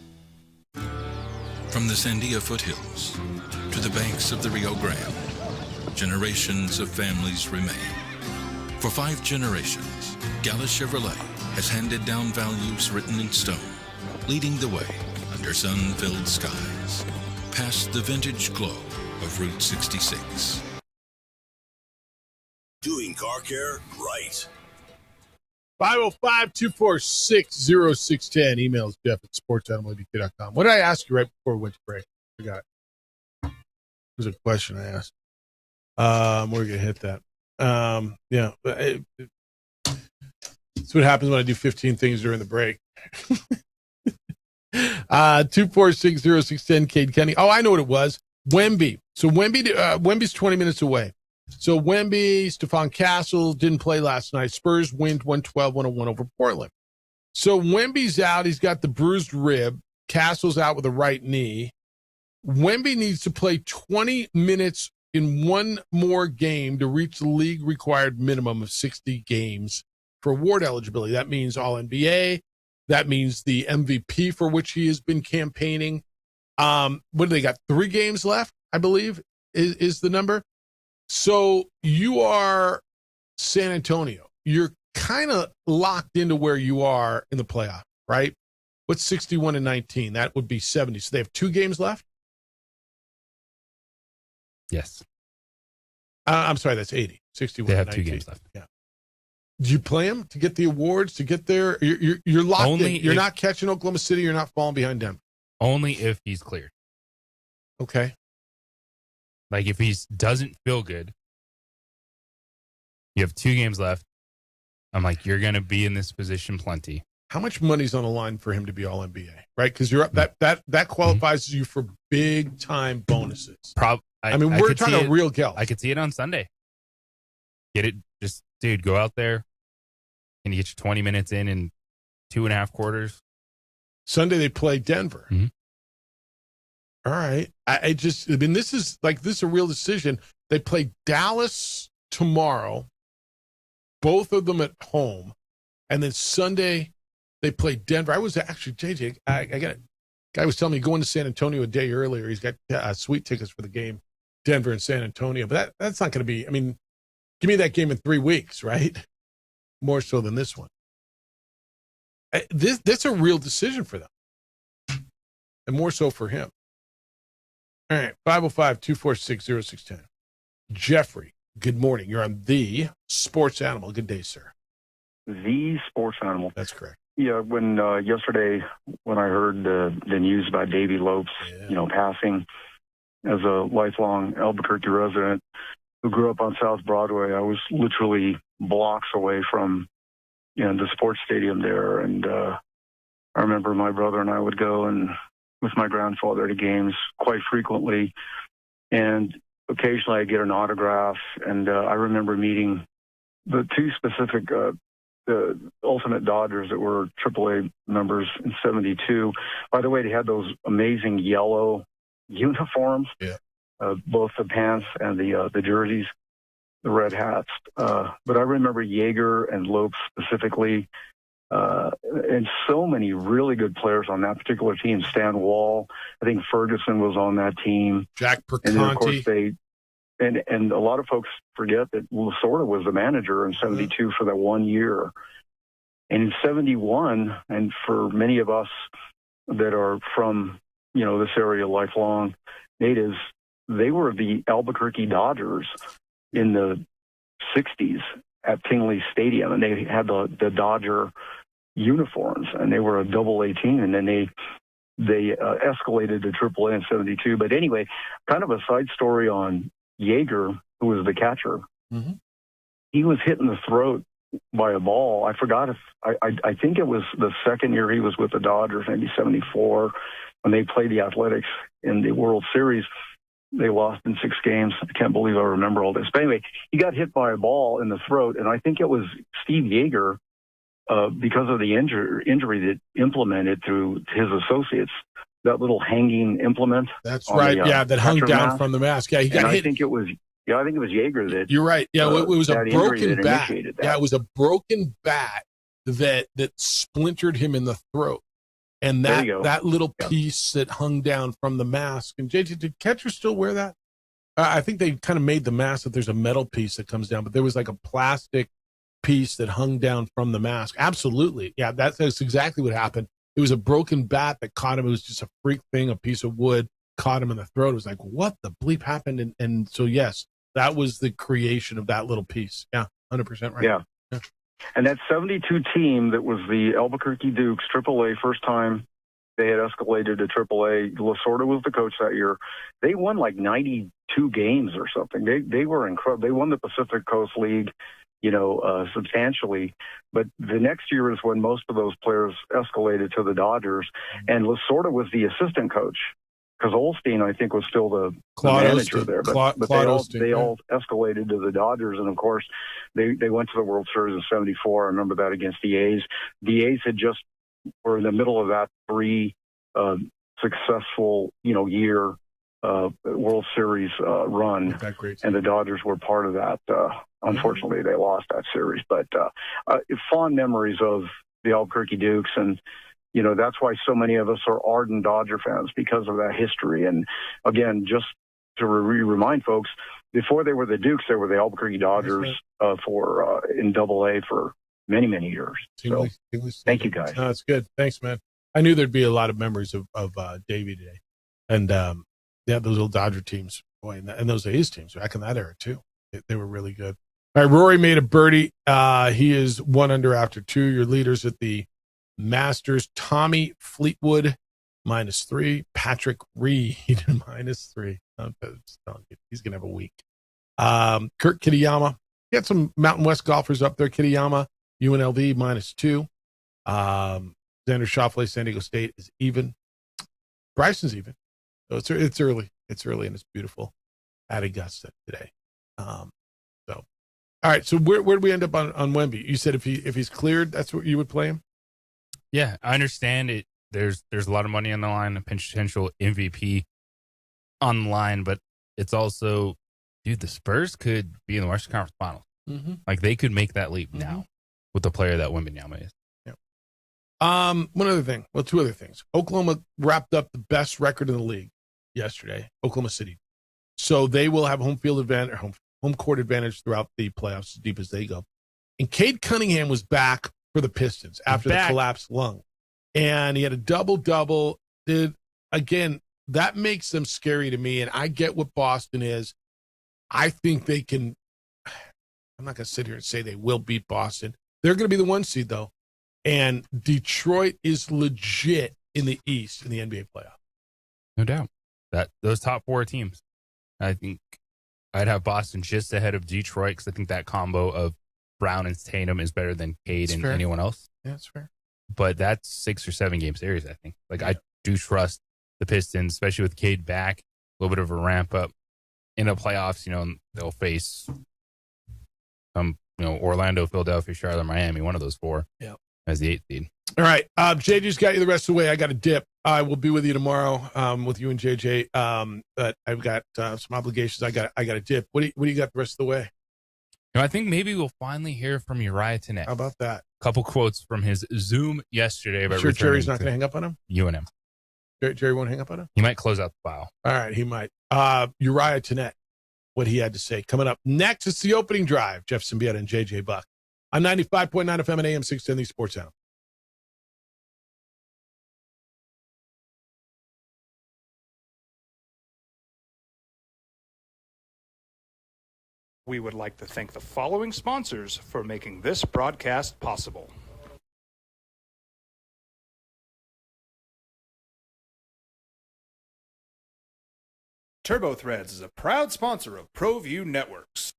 From the Sandia foothills to the banks of the Rio Grande, generations of families remain. For 5 generations, Gallus Chevrolet has handed down values written in stone, leading the way under sun-filled skies, past the vintage glow of Route 66. Doing car care right. 505-246-0610. Emails Jeff at sportsanimalabq.com. What did I ask you right before we went to break? I forgot. There's a question I asked. We're going to hit that. Yeah. That's what happens when I do 15 things during the break. 246-0610, Cade Kenny. Oh, I know what it was. Wemby. So Wemby's 20 minutes away. So Wemby, Stephon Castle didn't play last night. Spurs win 112-101 over Portland. So Wemby's out. He's got the bruised rib. Castle's out with a right knee. Wemby needs to play 20 minutes in one more game to reach the league required minimum of 60 games for award eligibility. That means All-NBA. That means the MVP for which he has been campaigning. What do they got? 3 games left, I believe, is the number. So you are San Antonio. You're kind of locked into where you are in the playoff, right? What's 61-19? That would be 70. So they have 2 games left? Yes. I'm sorry, that's 80. 61-19. They have 2 games left. Yeah. Do you play them to get the awards, to get there? You're locked in. You're not catching Oklahoma City. You're not falling behind Denver. Only if he's cleared. Okay. Like if he doesn't feel good, you have 2 games left. I'm like, you're going to be in this position plenty. How much money's on the line for him to be all NBA, right? Because you're that qualifies you for big time bonuses. We're talking real gals. I could see it on Sunday. Get it? Just, dude, go out there and you get your 20 minutes in 2.5 quarters. Sunday they play Denver. Mm-hmm. All right. This is a real decision. They play Dallas tomorrow, both of them at home. And then Sunday they play Denver. I was actually, JJ, I got it. Guy was telling me going to San Antonio a day earlier. He's got sweet tickets for the game, Denver and San Antonio. But that's not going to be, give me that game in 3 weeks, right? More so than this one. That's a real decision for them. And more so for him. All right, 505-246-0610. Jeffrey, good morning. You're on the Sports Animal. Good day, sir. The Sports Animal. That's correct. Yeah, when yesterday when I heard the news about Davey Lopes, passing as a lifelong Albuquerque resident who grew up on South Broadway, I was literally blocks away from the sports stadium there, and I remember my brother and I would go and with my grandfather to games quite frequently, and occasionally I get an autograph. And I remember meeting the 2 specific the Ultimate Dodgers that were AAA members in '72. By the way, they had those amazing yellow uniforms, both the pants and the jerseys, the red hats. But I remember Yeager and Lopes specifically. And so many really good players on that particular team. Stan Wall, I think Ferguson was on that team. Jack Perconti. And then, of course, and a lot of folks forget that Lasorda was the manager in '72 for that 1 year. And in '71, and for many of us that are from, this area, lifelong natives, they were the Albuquerque Dodgers in the '60s at Tingley Stadium, and they had the Dodger uniforms, and they were a AA team, and then they escalated to AAA in '72. But anyway, kind of a side story on Yeager, who was the catcher. Mm-hmm. He was hit in the throat by a ball. I forgot if I think it was the second year he was with the Dodgers, maybe '74, when they played the Athletics in the World Series. They lost in 6 games. I can't believe I remember all this. But anyway, he got hit by a ball in the throat, and I think it was Steve Yeager, because of the injury that implemented through his associates, that little hanging implement. That's right. That hung down from the mask. Yeah, he got hit. I think it was Yeager that. You're right. Yeah, it was a broken bat. That. Yeah, it was a broken bat that splintered him in the throat. And that little piece that hung down from the mask. And JJ, did catchers still wear that? I think they kind of made the mask that there's a metal piece that comes down, but there was like a plastic piece that hung down from the mask. Absolutely. Yeah, that's exactly what happened. It was a broken bat that caught him. It was just a freak thing, a piece of wood caught him in the throat. It was like, what the bleep happened? And so, yes, that was the creation of that little piece. Yeah, 100% right. Yeah. And that 72 team that was the Albuquerque Dukes, AAA, first time they had escalated to AAA. Lasorda was the coach that year. They won like 92 games or something. They were incredible. They won the Pacific Coast League, substantially. But the next year is when most of those players escalated to the Dodgers. And Lasorda was the assistant coach, because Olstein, I think, was still the manager there. But they all escalated to the Dodgers. And, of course, they went to the World Series in 74. I remember that against the A's. The A's were in the middle of that successful, year World Series run. And the Dodgers were part of that. Unfortunately, they lost that series. But fond memories of the Albuquerque Dukes. And, that's why so many of us are ardent Dodger fans, because of that history. And, again, just to remind folks, before they were the Dukes, they were the Albuquerque Dodgers in AA for many, many years. So, thank you, guys. No, that's good. Thanks, man. I knew there'd be a lot of memories of Davey today. And those little Dodger teams, boy, and those A's teams back in that era, too. They were really good. All right, Rory made a birdie. He is 1 under after 2. Your leaders at the Masters: Tommy Fleetwood -3, Patrick Reed -3. He's gonna have a week. Kurt Kitayama. You got some Mountain West golfers up there. Kitayama, UNLV -2. Xander Schauffele, San Diego State is even. Bryson's even. So it's early. It's early and it's beautiful at Augusta today. All right. So where do we end up on Wemby? You said if he's cleared, that's what you would play him. Yeah, I understand it. There's a lot of money on the line, a potential MVP on the line, but it's also, dude, the Spurs could be in the Western Conference Finals. Mm-hmm. Like, they could make that leap now with the player that Wembanyama is. Yeah. One other thing. Well, two other things. Oklahoma wrapped up the best record in the league yesterday. Oklahoma City. So they will have home field advantage, or home court advantage throughout the playoffs, as deep as they go. And Cade Cunningham was back for the Pistons after the collapsed lung. And he had a double-double. Again, that makes them scary to me. And I get what Boston is. I think they can. I'm not going to sit here and say they will beat Boston. They're going to be the 1 seed, though. And Detroit is legit in the East in the NBA playoff. No doubt. Those top 4 teams. I think I'd have Boston just ahead of Detroit, because I think that combo of Brown and Tatum is better than Cade and anyone else. Yeah, that's fair. But that's 6 or 7 game series, I think. I do trust the Pistons, especially with Cade back, a little bit of a ramp up. In the playoffs, they'll face Orlando, Philadelphia, Charlotte, Miami, one of those 4 as the 8th seed. All right. JJ's got you the rest of the way. I got a dip. I will be with you tomorrow with you and JJ. But I've got some obligations. I got a dip. What do you got the rest of the way? I think maybe we'll finally hear from Uriah Tenet. How about that? A couple quotes from his Zoom yesterday. About sure Jerry's not going to hang up on him? UNM. Jerry won't hang up on him? He might close out the file. All right, he might. Uriah Tenet, what he had to say. Coming up next, it's the opening drive. Jeff Symbieta and JJ Buck on 95.9 FM and AM 610, the Sports Animal. We would like to thank the following sponsors for making this broadcast possible. TurboThreads is a proud sponsor of ProView Networks.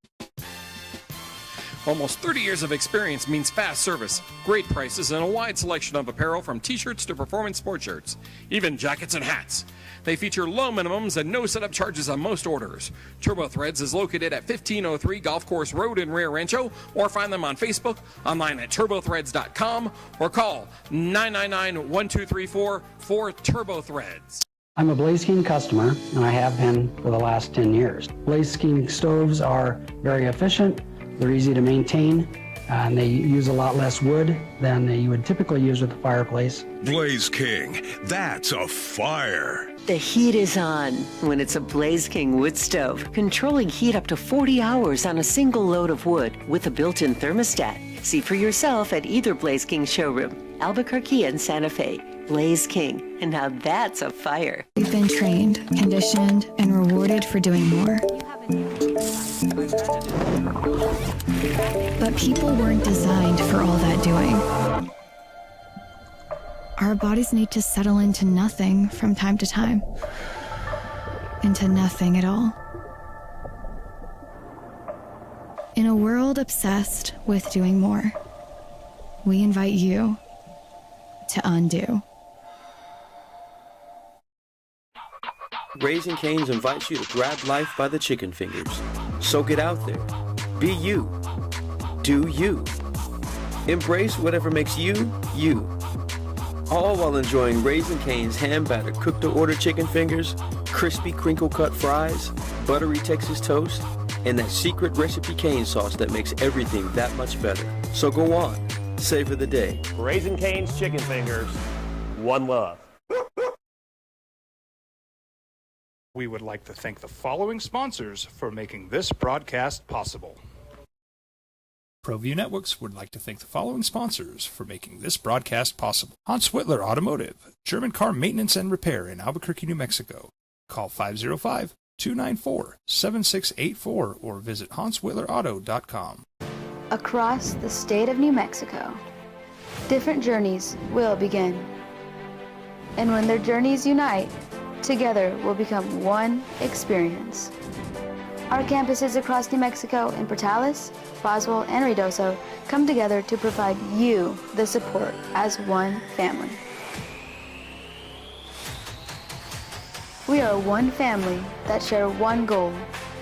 Almost 30 years of experience means fast service, great prices, and a wide selection of apparel from t-shirts to performance sport shirts, even jackets and hats. They feature low minimums and no setup charges on most orders. TurboThreads is located at 1503 Golf Course Road in Rio Rancho, or find them on Facebook, online at turbothreads.com, or call 999-1234 for TurboThreads. I'm a Blaze King customer, and I have been for the last 10 years. Blaze King stoves are very efficient, they're easy to maintain, and they use a lot less wood than you would typically use with a fireplace. Blaze King, that's a fire. The heat is on when it's a Blaze King wood stove, controlling heat up to 40 hours on a single load of wood with a built-in thermostat. See for yourself at either Blaze King showroom, Albuquerque and Santa Fe. Blaze King, and now that's a fire. We've been trained, conditioned, and rewarded for doing more. But people weren't designed for all that doing. Our bodies need to settle into nothing from time to time. Into nothing at all. In a world obsessed with doing more, we invite you to undo. Raising Cane's invites you to grab life by the chicken fingers. So get out there. Be you. Do you. Embrace whatever makes you, you. All while enjoying Raising Cane's hand-battered cooked-to-order chicken fingers, crispy crinkle-cut fries, buttery Texas toast, and that secret recipe cane sauce that makes everything that much better. So go on. Savor the day. Raising Cane's chicken fingers. One love. We would like to thank the following sponsors for making this broadcast possible. ProView Networks would like to thank the following sponsors for making this broadcast possible. Hans Whitler Automotive, German car maintenance and repair in Albuquerque, New Mexico. Call 505-294-7684 or visit hanswhitlerauto.com. Across the state of New Mexico, different journeys will begin. And when their journeys unite, together will become one experience. Our campuses across New Mexico in Portales, Boswell, and Ruidoso come together to provide you the support as one family. We are one family that share one goal,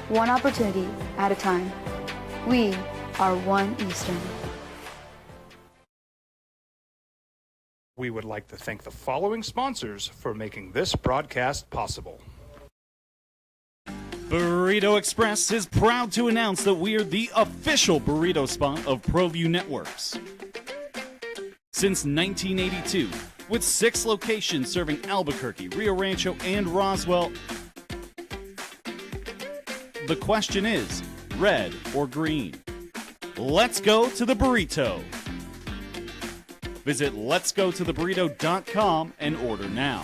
one opportunity at a time. We are One Eastern. We would like to thank the following sponsors for making this broadcast possible. Burrito Express is proud to announce that we are the official burrito spot of ProView Networks. Since 1982, with 6 locations serving Albuquerque, Rio Rancho, and Roswell, the question is, red or green? Let's go to the burrito. Visit letsgototheburrito.com and order now.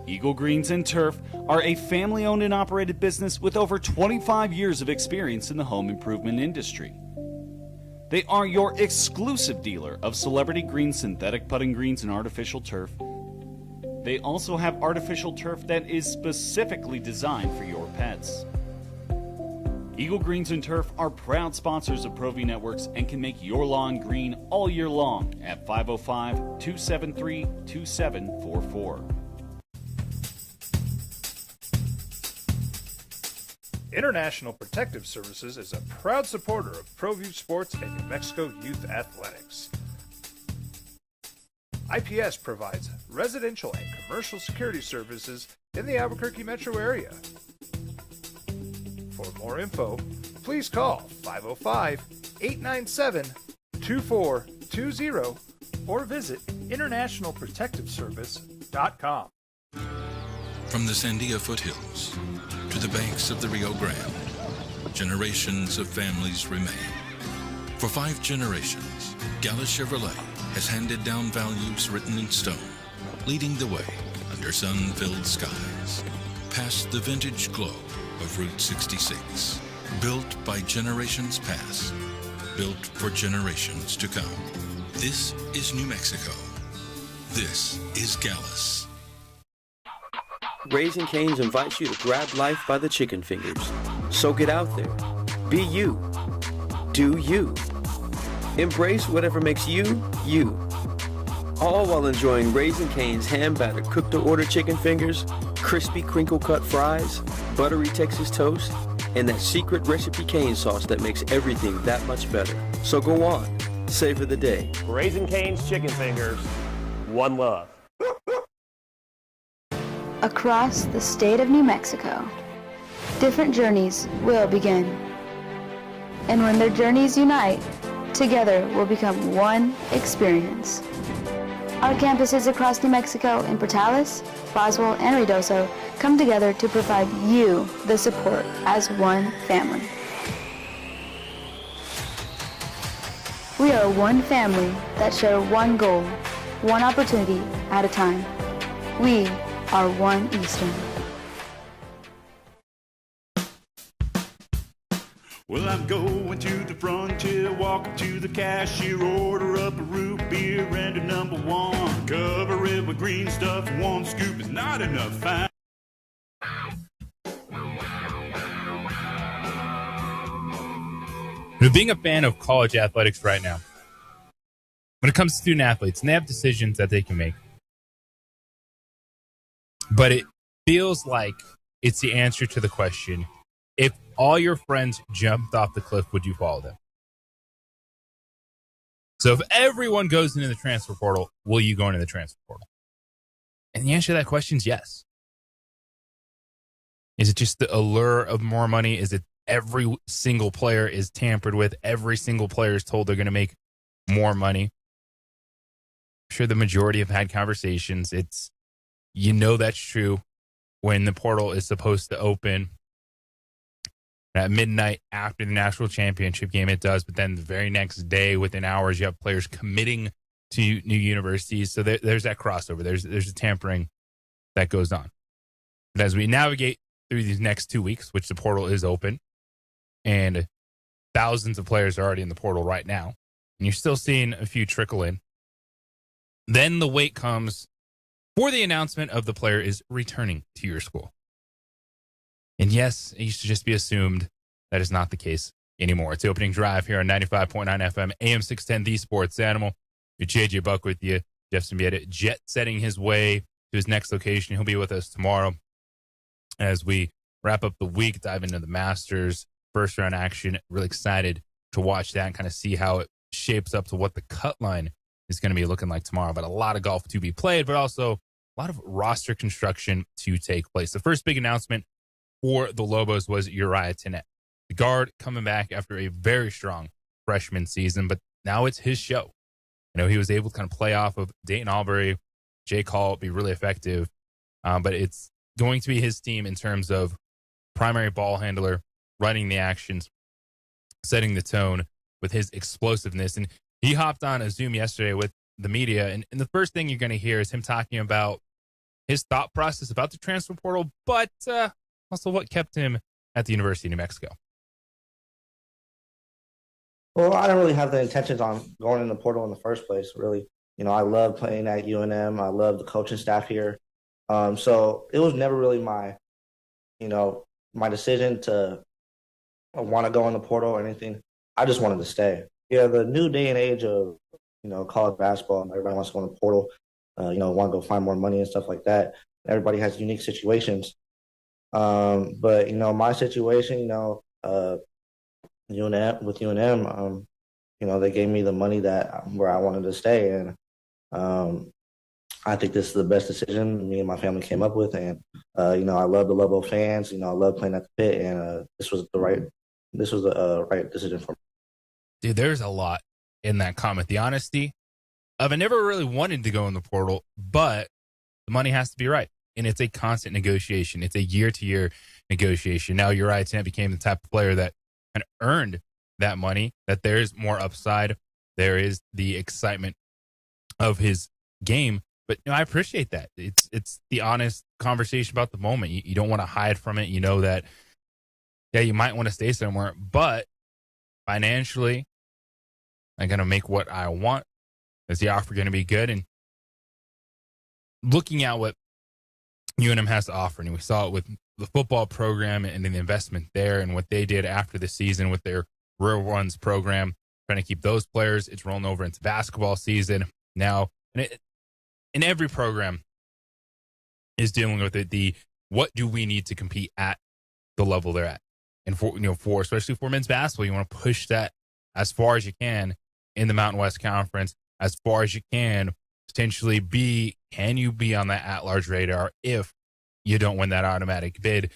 Eagle Greens and Turf are a family-owned and operated business with over 25 years of experience in the home improvement industry. They are your exclusive dealer of celebrity green synthetic putting greens and artificial turf. They also have artificial turf that is specifically designed for your pets. Eagle Greens and Turf are proud sponsors of ProView Networks and can make your lawn green all year long at 505-273-2744. International Protective Services is a proud supporter of ProView Sports and New Mexico Youth Athletics. IPS provides residential and commercial security services in the Albuquerque metro area. For more info, please call 505-897-2420 or visit internationalprotectiveservice.com. From the Sandia foothills to the banks of the Rio Grande, generations of families remain. For 5 generations, Gallus Chevrolet has handed down values written in stone, leading the way under sun-filled skies, past the vintage glow of Route 66, built by generations past, built for generations to come. This is New Mexico. This is Gallus. Raising Cane's invites you to grab life by the chicken fingers. So get out there. Be you. Do you. Embrace whatever makes you, you. All while enjoying Raising Cane's hand-battered cooked-to-order chicken fingers, crispy crinkle-cut fries, buttery Texas toast, and that secret recipe cane sauce that makes everything that much better. So go on. Savor the day. Raising Cane's chicken fingers. One love. Across the state of New Mexico, different journeys will begin. And when their journeys unite, together will become one experience. Our campuses across New Mexico in Portales, Boswell, and Ruidoso come together to provide you the support as one family. We are one family that share one goal, one opportunity at a time. We are One Eastern. Well, I'm going to the frontier, walking to the cashier, order up a root beer and a number one. Cover it with green stuff, one scoop is not enough. Fine. Being a fan of college athletics right now, when it comes to student athletes, and they have decisions that they can make, but it feels like it's the answer to the question, if all your friends jumped off the cliff, would you follow them? So if everyone goes into the transfer portal, will you go into the transfer portal? And the answer to that question is yes. Is it just the allure of more money? Is it every single player is tampered with? Every single player is told they're going to make more money? I'm sure the majority have had conversations. It's, that's true when the portal is supposed to open at midnight after the national championship game. It does, but then the very next day, within hours, you have players committing to new universities. So there's that crossover. There's a tampering that goes on. But as we navigate through these next 2 weeks, which the portal is open, and thousands of players are already in the portal right now, and you're still seeing a few trickle in, then the wait comes for the announcement of the player is returning to your school. And yes, it used to just be assumed that is not the case anymore. It's the opening drive here on 95.9 FM, AM 610, The Sports Animal. Your JJ Buck with you. Jeff Symbieta jet setting his way to his next location. He'll be with us tomorrow as we wrap up the week, dive into the Masters first round action. Really excited to watch that and kind of see how it shapes up to what the cut line is going to be looking like tomorrow. But a lot of golf to be played, but also a lot of roster construction to take place. The first big announcement for the Lobos was Uriah Tenet, the guard coming back after a very strong freshman season, but now it's his show. He was able to kind of play off of Dayton Albury, Jake Hall, be really effective, but it's going to be his team in terms of primary ball handler, running the actions, setting the tone with his explosiveness. And he hopped on a Zoom yesterday with the media, and the first thing you're going to hear is him talking about his thought process about the transfer portal, but also what kept him at the University of New Mexico. Well, I didn't really have the intentions on going in the portal in the first place, really. I love playing at UNM. I love the coaching staff here. So it was never really my decision to want to go in the portal or anything. I just wanted to stay. Yeah, the new day and age of, college basketball, everybody wants to go in the portal, want to go find more money and stuff like that. Everybody has unique situations. But my situation, UNM with UNM, they gave me the money where I wanted to stay, and I think this is the best decision me and my family came up with. And I love the Lobo fans. I love playing at the Pit, and this was the right decision for me. Dude, there's a lot in that comment. The honesty of I never really wanted to go in the portal, but the money has to be right. And it's a constant negotiation. It's a year-to-year negotiation. Now, Uriah Tenet became the type of player that kind of earned that money, that there's more upside. There is the excitement of his game. But I appreciate that. It's the honest conversation about the moment. You don't want to hide from it. You know that, you might want to stay somewhere, but financially, I'm going to make what I want. Is the offer going to be good? And looking at what UNM has to offer, and we saw it with the football program and the investment there and what they did after the season with their Real Runs program, trying to keep those players. It's rolling over into basketball season now. And every program is dealing with it. What do we need to compete at the level they're at? And for especially for men's basketball, you want to push that as far as you can in the Mountain West Conference, as far as you can, potentially can you be on that at-large radar if you don't win that automatic bid?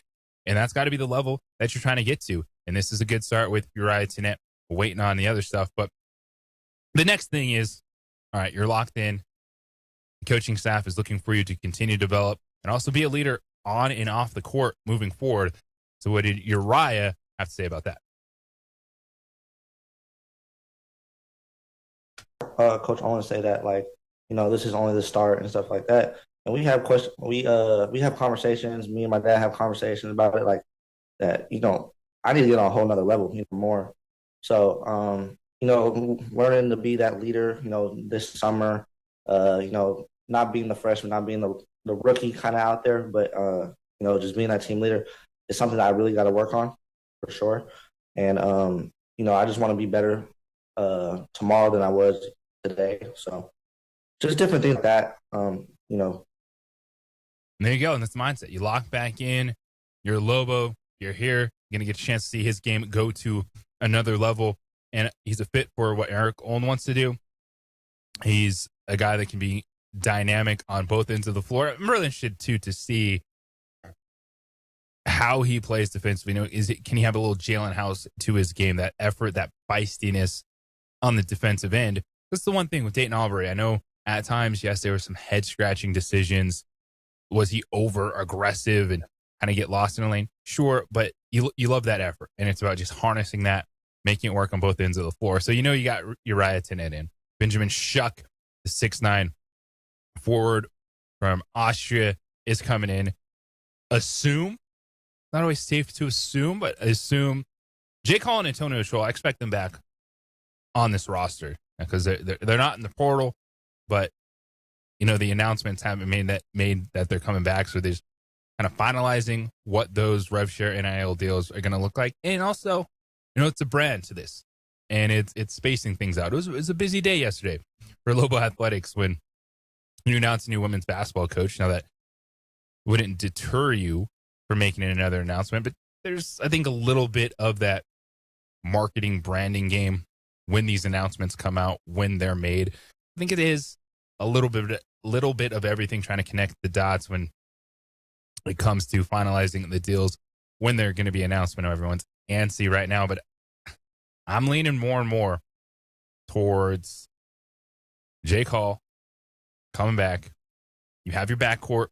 And that's got to be the level that you're trying to get to. And this is a good start with Uriah Tenet, waiting on the other stuff. But the next thing is, all right, you're locked in. The coaching staff is looking for you to continue to develop and also be a leader on and off the court moving forward. So what did Uriah have to say about that? Coach Owen say that, like, you know, this is only the start and stuff like that. And we have we have conversations. Me and my dad have conversations about it, like that. You know, I need to get on a whole nother level, you know, more. So, you know, learning to be that leader, you know, this summer, you know, not being the freshman, not being the rookie kind of out there, but, you know, just being that team leader is something that I really got to work on for sure. And, you know, I just want to be better tomorrow than I was today. So just different things like that, you know. And there you go. And that's the mindset. You lock back in. You're Lobo. You're here. You're going to get a chance to see his game go to another level. And he's a fit for what Eric Olin wants to do. He's a guy that can be dynamic on both ends of the floor. I'm really interested, too, to see how he plays defensively. You know, can he have a little Jalen House to his game, that effort, that feistiness on the defensive end? That's the one thing with Dayton Albury. I know at times, yes, there were some head-scratching decisions. Was he over-aggressive and kind of get lost in a lane? Sure, but you love that effort, and it's about just harnessing that, making it work on both ends of the floor. So you know you got Uriah Tenet in. Benjamin Schuck, the 6'9" forward from Austria, is coming in. Assume, not always safe to assume, but assume Jake Hall and Antonio Scholl, I expect them back on this roster because they're not in the portal, but you know the announcements haven't made that they're coming back, so they're just kind of finalizing what those rev share NIL deals are going to look like. And also, you know, it's a brand to this, and it's spacing things out. It was a busy day yesterday for Lobo Athletics when you announced a new women's basketball coach. Now that wouldn't deter you from making another announcement, but there's, I think, a little bit of that marketing branding game when these announcements come out, when they're made. I think it is a little bit of everything, trying to connect the dots when it comes to finalizing the deals, when they're going to be announced. When everyone's antsy right now, but I'm leaning more and more towards Jake Hall coming back. You have your backcourt,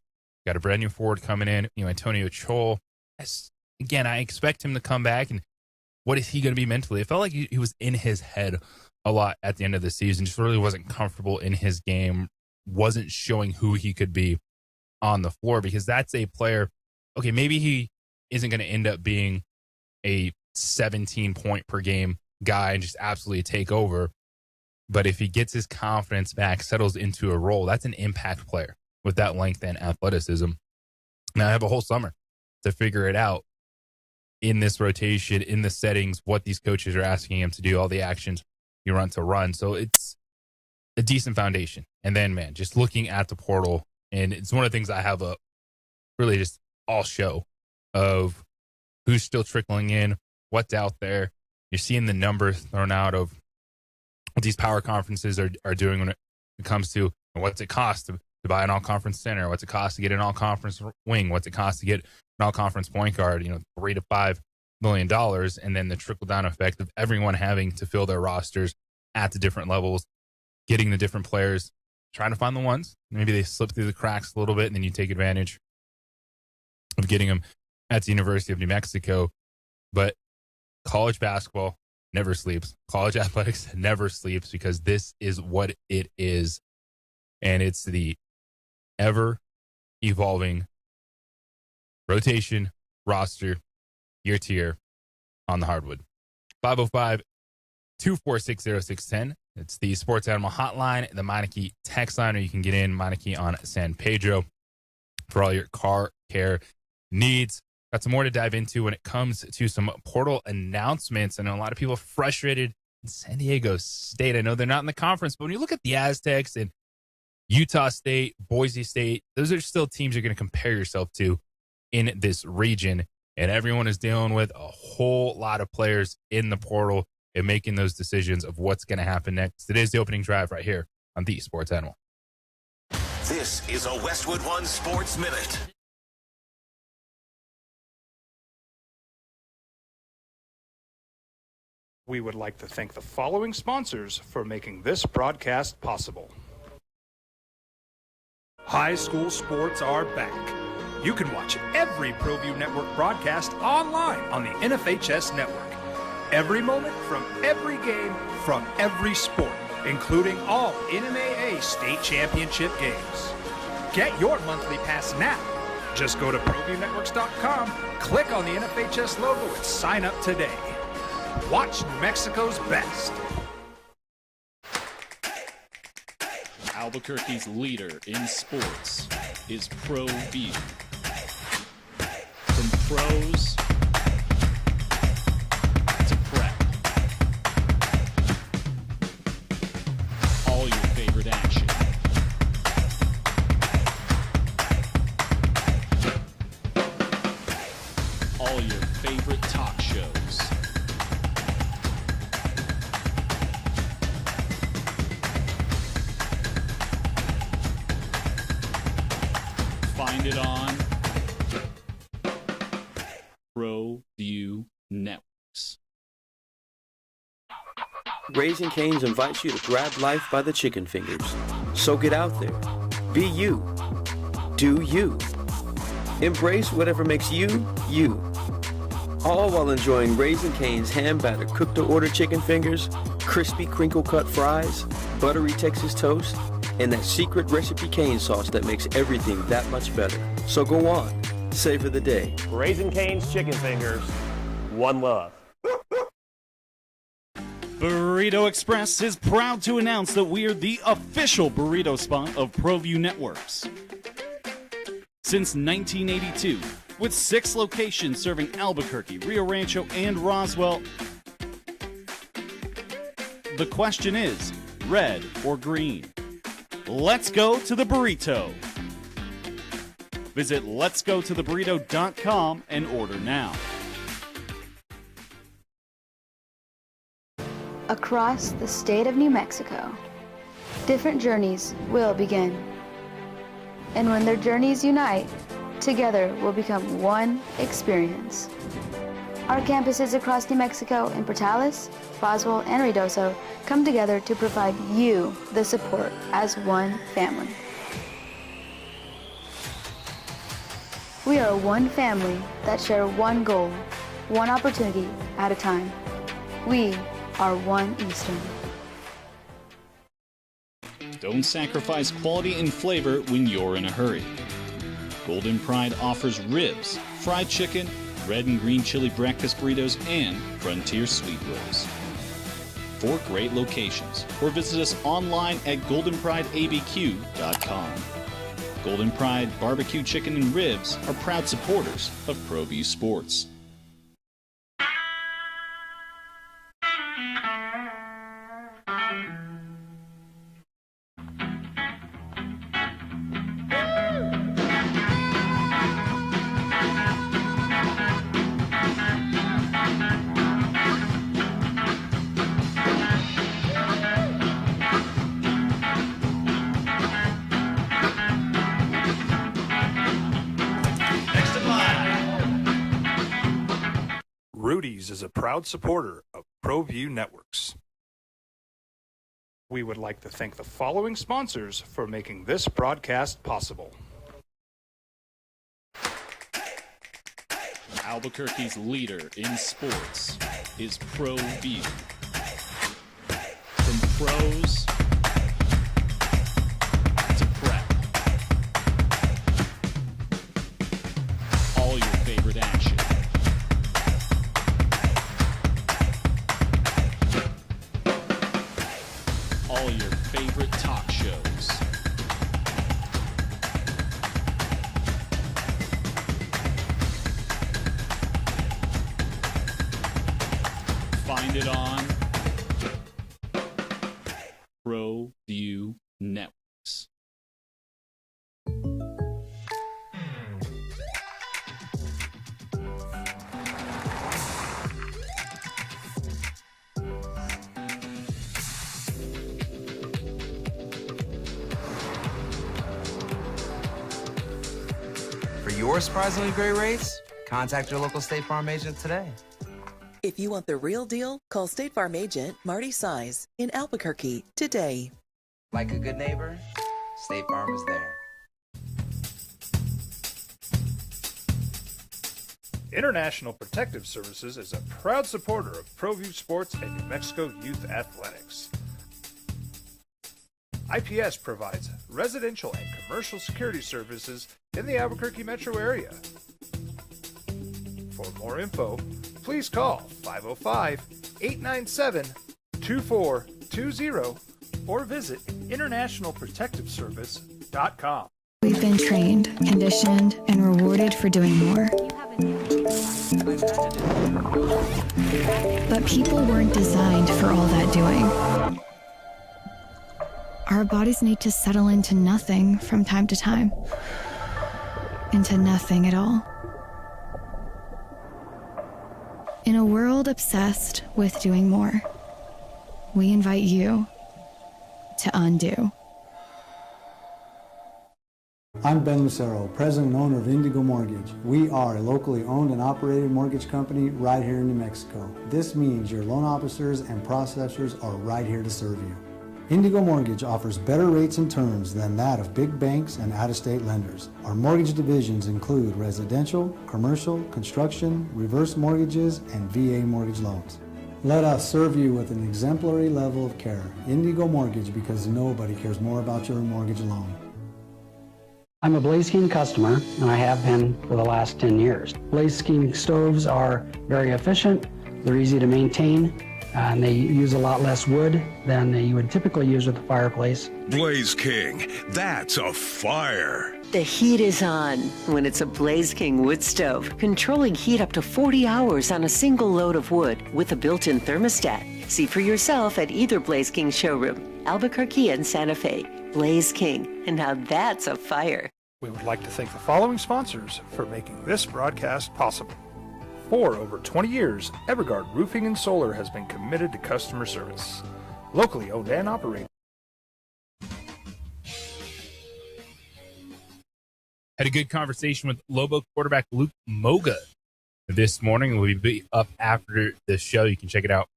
got a brand new forward coming in, you know, Antonio Scholl. Again, I expect him to come back, and what is he going to be mentally? It felt like he was in his head a lot at the end of the season, just really wasn't comfortable in his game, wasn't showing who he could be on the floor, because that's a player, okay, maybe he isn't going to end up being a 17-point per game guy and just absolutely take over, but if he gets his confidence back, settles into a role, that's an impact player with that length and athleticism. Now I have a whole summer to figure it out in this rotation, in the settings, what these coaches are asking him to do, all the actions you run to run. So it's a decent foundation. And then, man, just looking at the portal, and it's one of the things I have a really just all show of who's still trickling in, what's out there. You're seeing the numbers thrown out of what these power conferences are doing when it comes to what's it cost to buy an all-conference center, what's it cost to get an all-conference wing, what's it cost to get an all-conference point guard, you know, $3 to $5 million, and then the trickle-down effect of everyone having to fill their rosters at the different levels, getting the different players, trying to find the ones. Maybe they slip through the cracks a little bit, and then you take advantage of getting them at the University of New Mexico. But college basketball never sleeps. College athletics never sleeps, because this is what it is. And it's the ever-evolving rotation, roster, year to year on the hardwood. 505-246-0610. It's the Sports Animal Hotline, the Meineke text line, or you can get in Meineke on San Pedro for all your car care needs. Got some more to dive into when it comes to some portal announcements. I know a lot of people are frustrated in San Diego State. I know they're not in the conference, but when you look at the Aztecs and Utah State, Boise State, those are still teams you're going to compare yourself to in this region. And everyone is dealing with a whole lot of players in the portal and making those decisions of what's going to happen next. It is the opening drive right here on the Sports Animal. This is a Westwood One Sports Minute. We would like to thank the following sponsors for making this broadcast possible. High school sports are back. You can watch every ProView Network broadcast online on the NFHS network. Every moment from every game from every sport. including all NMAA state championship games. Get your monthly pass now. Just go to ProViewNetworks.com, click on the NFHS logo, and sign up today. Watch New Mexico's best. Albuquerque's leader in sports is ProView. From pros to prep, all your favorite action. All your favorite talk shows. Find it on ProView Networks. Raising Cane's invites you to grab life by the chicken fingers. So get out there. Be you. Do you. Embrace whatever makes you, you. All while enjoying Raising Cane's hand-battered cooked-to-order chicken fingers, crispy crinkle-cut fries, buttery Texas toast, and that secret recipe cane sauce that makes everything that much better. So go on. Savor the day. Raising Cane's chicken fingers. One love. Burrito Express is proud to announce that we are the official burrito spot of ProView Networks. Since 1982, with 6 locations serving Albuquerque, Rio Rancho, and Roswell, the question is, red or green? Let's go to the burrito. Visit letsgototheburrito.com and order now. Across the state of New Mexico, different journeys will begin. And when their journeys unite, together will become one experience. Our campuses across New Mexico in Portales, Roswell, and Ruidoso come together to provide you the support as one family. We are one family that share one goal, one opportunity at a time. We are One Eastern. Don't sacrifice quality and flavor when you're in a hurry. Golden Pride offers ribs, fried chicken, red and green chili breakfast burritos, and Frontier sweet rolls. 4 great locations, or visit us online at goldenprideabq.com. Golden Pride barbecue chicken and ribs are proud supporters of ProView Sports. Rudy's is a proud supporter of ProView Networks. We would like to thank the following sponsors for making this broadcast possible. Albuquerque's leader in sports is ProView. From pros to prep, all your favorite action. All your favorite talk shows. Find it on ProView Networks. For your surprisingly great rates, contact your local State Farm agent today. If you want the real deal, call State Farm agent Marty Size in Albuquerque today. Like a good neighbor, State Farm is there. International Protective Services is a proud supporter of ProView Sports and New Mexico Youth Athletics. IPS provides residential and commercial security services in the Albuquerque metro area. For more info, please call 505-897-2420 or visit internationalprotectiveservice.com. We've been trained, conditioned, and rewarded for doing more. But people weren't designed for all that doing. Our bodies need to settle into nothing from time to time. Into nothing at all. In a world obsessed with doing more, we invite you to undo. I'm Ben Lucero, president and owner of Indigo Mortgage. We are a locally owned and operated mortgage company right here in New Mexico. This means your loan officers and processors are right here to serve you. Indigo Mortgage offers better rates and terms than that of big banks and out-of-state lenders. Our mortgage divisions include residential, commercial, construction, reverse mortgages, and VA mortgage loans. Let us serve you with an exemplary level of care. Indigo Mortgage, because nobody cares more about your mortgage loan. I'm a Blaze King customer, and I have been for the last 10 years. Blaze King stoves are very efficient, they're easy to maintain, and they use a lot less wood than you would typically use with a fireplace. Blaze King, that's a fire. The heat is on when it's a Blaze King wood stove, controlling heat up to 40 hours on a single load of wood with a built-in thermostat. See for yourself at either Blaze King showroom, Albuquerque and Santa Fe. Blaze King, and now that's a fire. We would like to thank the following sponsors for making this broadcast possible. For over 20 years, Evergard Roofing and Solar has been committed to customer service. Locally owned and operated. Had a good conversation with Lobo quarterback Luke Moga this morning. We'll be up after the show. You can check it out.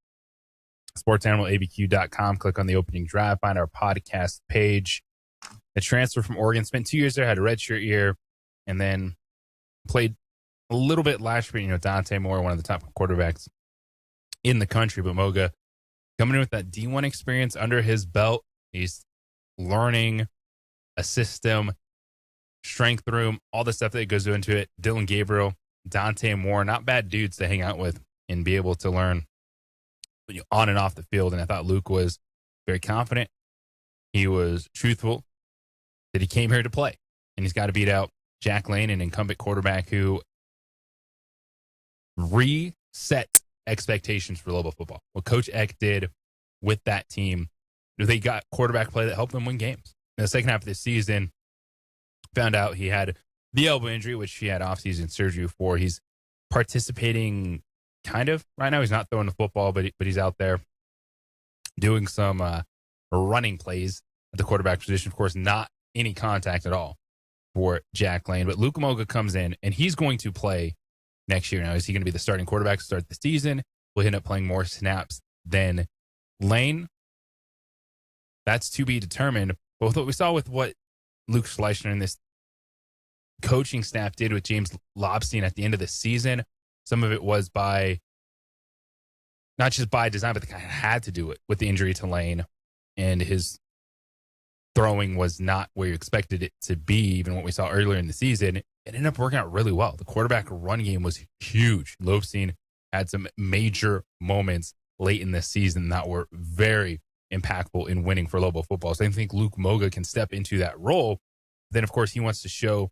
SportsAnimalABQ.com. Click on the opening drive. Find our podcast page. A transfer from Oregon. Spent 2 years there. Had a redshirt year. And then played a little bit last year. You know, Dante Moore, one of the top quarterbacks in the country. But Moga coming in with that D1 experience under his belt. He's learning a system, strength room, all the stuff that goes into it. Dylan Gabriel, Dante Moore, not bad dudes to hang out with and be able to learn on and off the field. And I thought Luke was very confident. He was truthful that he came here to play. And he's got to beat out Jack Lane, an incumbent quarterback who reset expectations for Lobo football. What Coach Eck did with that team, they got quarterback play that helped them win games. In the second half of the season, found out he had the elbow injury, which he had offseason surgery for. He's participating kind of right now. He's not throwing the football, but he's out there doing some running plays at the quarterback position. Of course, not any contact at all for Jack Lane. But Luke Moga comes in, and he's going to play next year. Now, is he going to be the starting quarterback to start the season? Will he end up playing more snaps than Lane? That's to be determined. But with what we saw with what Luke Schleicher and this coaching staff did with James Lobstein at the end of the season, some of it was by, not just by design, but they kind of had to do it with the injury to Lane. And his throwing was not where you expected it to be, even what we saw earlier in the season. It ended up working out really well. The quarterback run game was huge. Lobstein had some major moments late in the season that were very impactful in winning for Lobo football. So I think Luke Moga can step into that role. Then, of course, he wants to show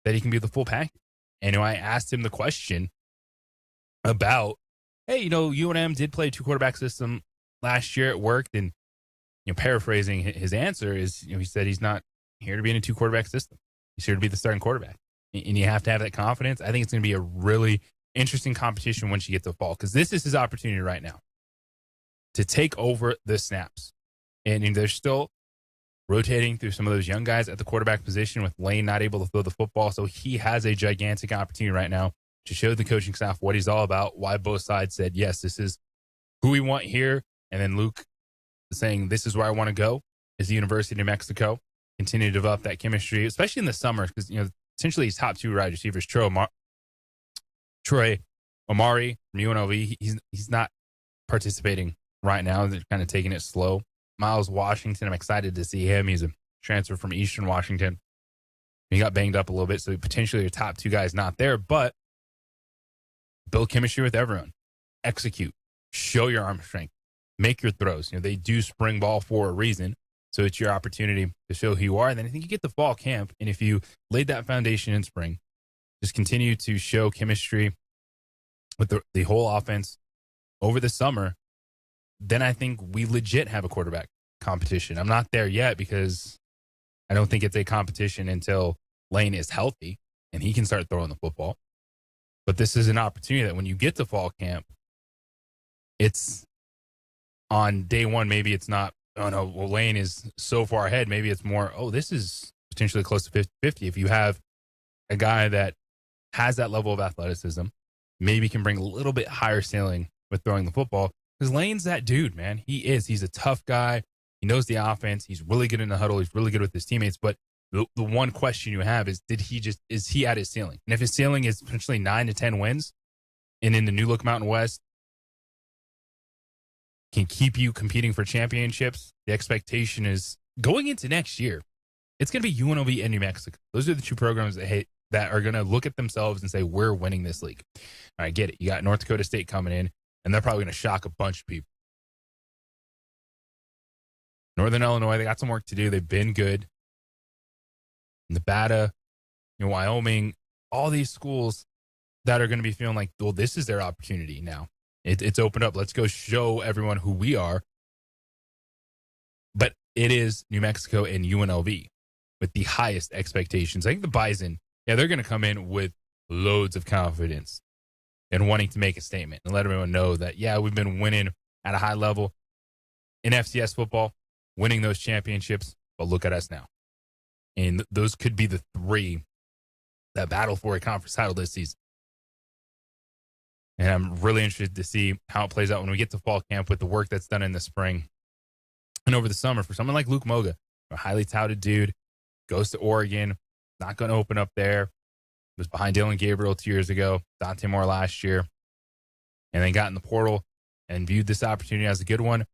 that he can be the full package. And I asked him the question about, hey, UNM did play a 2-quarterback system last year. It worked. And, paraphrasing his answer is, he said he's not here to be in a 2-quarterback system. He's here to be the starting quarterback. And you have to have that confidence. I think it's going to be a really interesting competition once you get to the fall, because this is his opportunity right now to take over the snaps. And they're still rotating through some of those young guys at the quarterback position with Lane not able to throw the football. So he has a gigantic opportunity right now to show the coaching staff what he's all about, why both sides said, yes, this is who we want here. And then Luke saying, this is where I want to go, is the University of New Mexico. Continue to develop that chemistry, especially in the summer, because, essentially his top 2 wide receivers, Troy Omari from UNLV, he's not participating right now. They're kind of taking it slow Miles Washington, I'm excited to see him. He's a transfer from Eastern Washington. He got banged up a little bit, so potentially your top two guys not there, but build chemistry with everyone. Execute. Show your arm strength. Make your throws. They do spring ball for a reason, so it's your opportunity to show who you are. And then I think you get the fall camp, and if you laid that foundation in spring, just continue to show chemistry with the whole offense over the summer, then I think we legit have a quarterback competition. I'm not there yet because I don't think it's a competition until Lane is healthy and he can start throwing the football. But this is an opportunity that when you get to fall camp, it's on day one. Maybe it's not, oh no, well, Lane is so far ahead. Maybe it's more, oh, this is potentially close to 50-50. If you have a guy that has that level of athleticism, maybe can bring a little bit higher ceiling with throwing the football. Because Lane's that dude, man. He's a tough guy. He knows the offense. He's really good in the huddle. He's really good with his teammates. But the one question you have is, is he at his ceiling? And if his ceiling is potentially 9 to 10 wins, and in the new look Mountain West can keep you competing for championships, the expectation is going into next year, it's going to be UNLV and New Mexico. Those are the two programs that are going to look at themselves and say, we're winning this league. All right, get it. You got North Dakota State coming in, and they're probably going to shock a bunch of people. Northern Illinois, they got some work to do. They've been good. Nevada, Wyoming, all these schools that are going to be feeling like, well, this is their opportunity now. It's opened up. Let's go show everyone who we are. But it is New Mexico and UNLV with the highest expectations. I think the Bison, they're going to come in with loads of confidence and wanting to make a statement and let everyone know that, we've been winning at a high level in FCS football, winning those championships, but look at us now. And those could be the three that battle for a conference title this season. And I'm really interested to see how it plays out when we get to fall camp with the work that's done in the spring and over the summer for someone like Luke Moga, a highly touted dude, goes to Oregon, not going to open up there. Was behind Dylan Gabriel 2 years ago, Dante Moore last year, and then got in the portal and viewed this opportunity as a good one.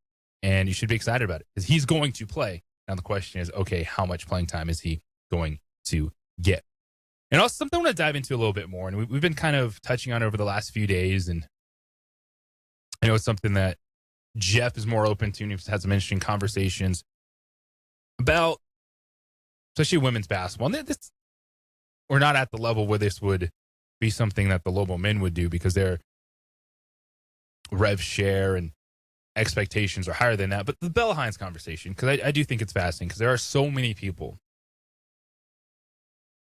And you should be excited about it because he's going to play. Now the question is, okay, how much playing time is he going to get? And also something I want to dive into a little bit more. And we've been kind of touching on over the last few days. And I know it's something that Jeff is more open to. And he's had some interesting conversations about, especially women's basketball. And we're not at the level where this would be something that the Lobo men would do because their rev share and expectations are higher than that. But the Bella Hines conversation, because I do think it's fascinating because there are so many people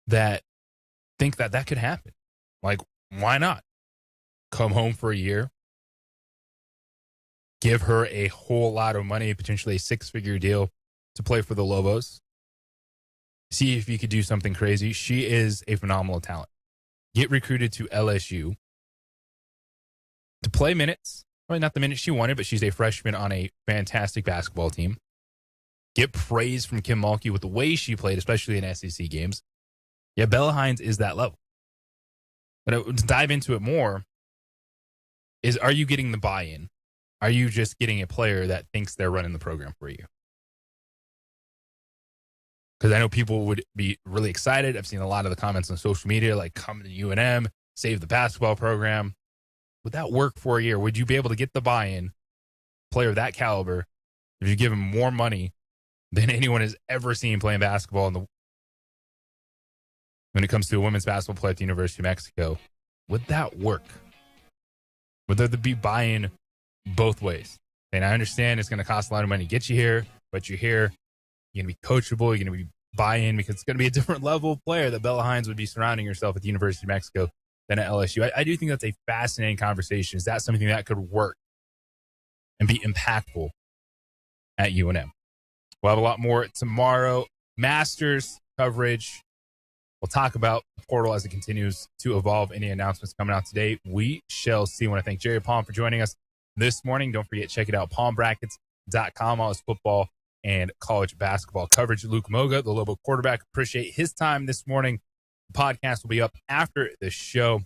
that think that could happen. Like, why not? Come home for a year, give her a whole lot of money, potentially a 6-figure deal to play for the Lobos. See if you could do something crazy. She is a phenomenal talent. Get recruited to LSU to play minutes. Probably not the minutes she wanted, but she's a freshman on a fantastic basketball team. Get praise from Kim Mulkey with the way she played, especially in SEC games. Bella Hines is that level. But to dive into it more, are you getting the buy-in? Are you just getting a player that thinks they're running the program for you? Because I know people would be really excited. I've seen a lot of the comments on social media, like, come to UNM, save the basketball program. Would that work for a year? Would you be able to get the buy-in, player of that caliber, if you give him more money than anyone has ever seen playing basketball when it comes to a women's basketball player at the University of Mexico? Would that work? Would there be buy-in both ways? And I understand it's going to cost a lot of money to get you here, but you're here. You're going to be coachable. You're going to be buy-in because it's going to be a different level of player that Bella Hines would be surrounding herself at the University of Mexico than at LSU. I do think that's a fascinating conversation. Is that something that could work and be impactful at UNM? We'll have a lot more tomorrow. Masters coverage. We'll talk about the portal as it continues to evolve. Any announcements coming out today, we shall see. I want to thank Jerry Palm for joining us this morning. Don't forget, check it out, palmbrackets.com. All his football and college basketball coverage. Luke Moga, the Lobo quarterback, appreciate his time this morning. The podcast will be up after the show.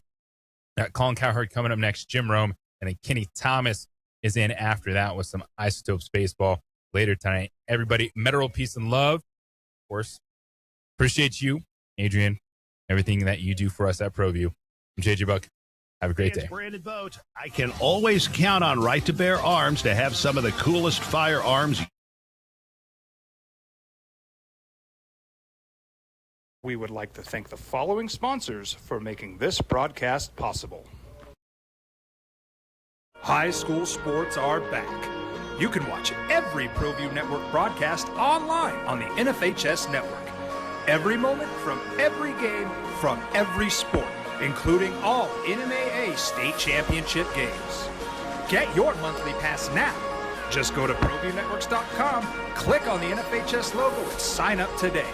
Got Colin Cowherd coming up next, Jim Rome, and then Kenny Thomas is in after that with some Isotopes baseball. later tonight. Everybody, Metro peace and love. Of course, appreciate you, Adrian, everything that you do for us at ProView. I'm JJ Buck. Have a great day. Brandon Boat. I can always count on Right to Bear Arms to have some of the coolest firearms. We would like to thank the following sponsors for making this broadcast possible. High school sports are back. You can watch every ProView Network broadcast online on the NFHS network. Every moment from every game from every sport, including all NMAA state championship games. Get your monthly pass now. Just go to ProViewNetworks.com, click on the NFHS logo, and sign up today.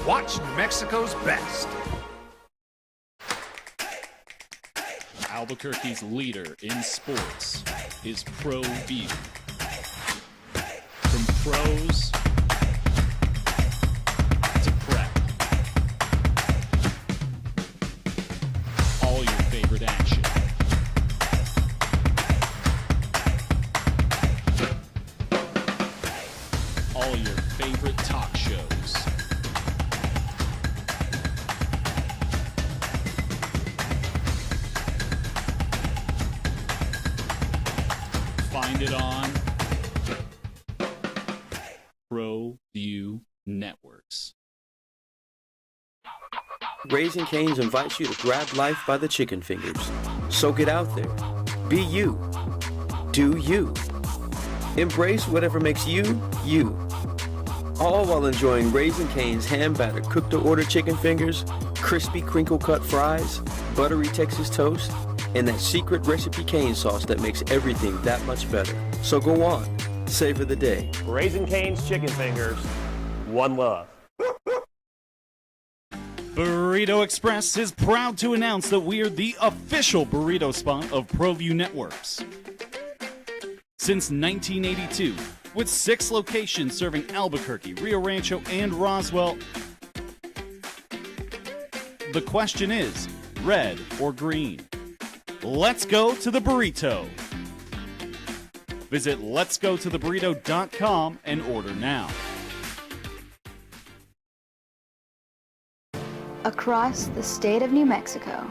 Watch New Mexico's best. Albuquerque's leader in sports is ProView. From pros to prep. All your favorite action. All your favorite talk shows. Find it on ProView Networks. Raising Cane's invites you to grab life by the chicken fingers. So get out there. Be you. Do you. Embrace whatever makes you, you. All while enjoying Raising Cane's hand-battered cooked-to-order chicken fingers, crispy crinkle-cut fries, buttery Texas toast, and that secret recipe cane sauce that makes everything that much better. So go on. Savor the day. Raising Cane's Chicken Fingers. One love. Burrito Express is proud to announce that we are the official burrito spot of ProView Networks. Since 1982, with 6 locations serving Albuquerque, Rio Rancho, and Roswell, the question is, red or green? Let's go to the burrito. Visit letsgototheburrito.com and order now. Across the state of New Mexico,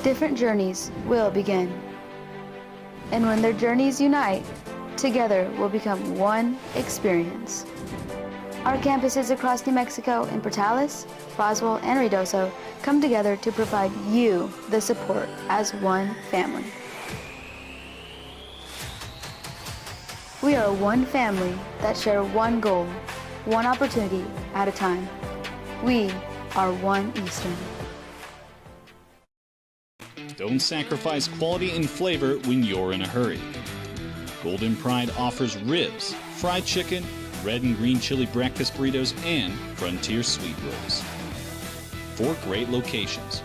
different journeys will begin. And when their journeys unite, together will become one experience. Our campuses across New Mexico in Portales, Roswell, and Ruidoso come together to provide you the support as one family. We are one family that share one goal, one opportunity at a time. We are One Eastern. Don't sacrifice quality and flavor when you're in a hurry. Golden Pride offers ribs, fried chicken, red and green chili breakfast burritos, and Frontier sweet rolls. 4 great locations: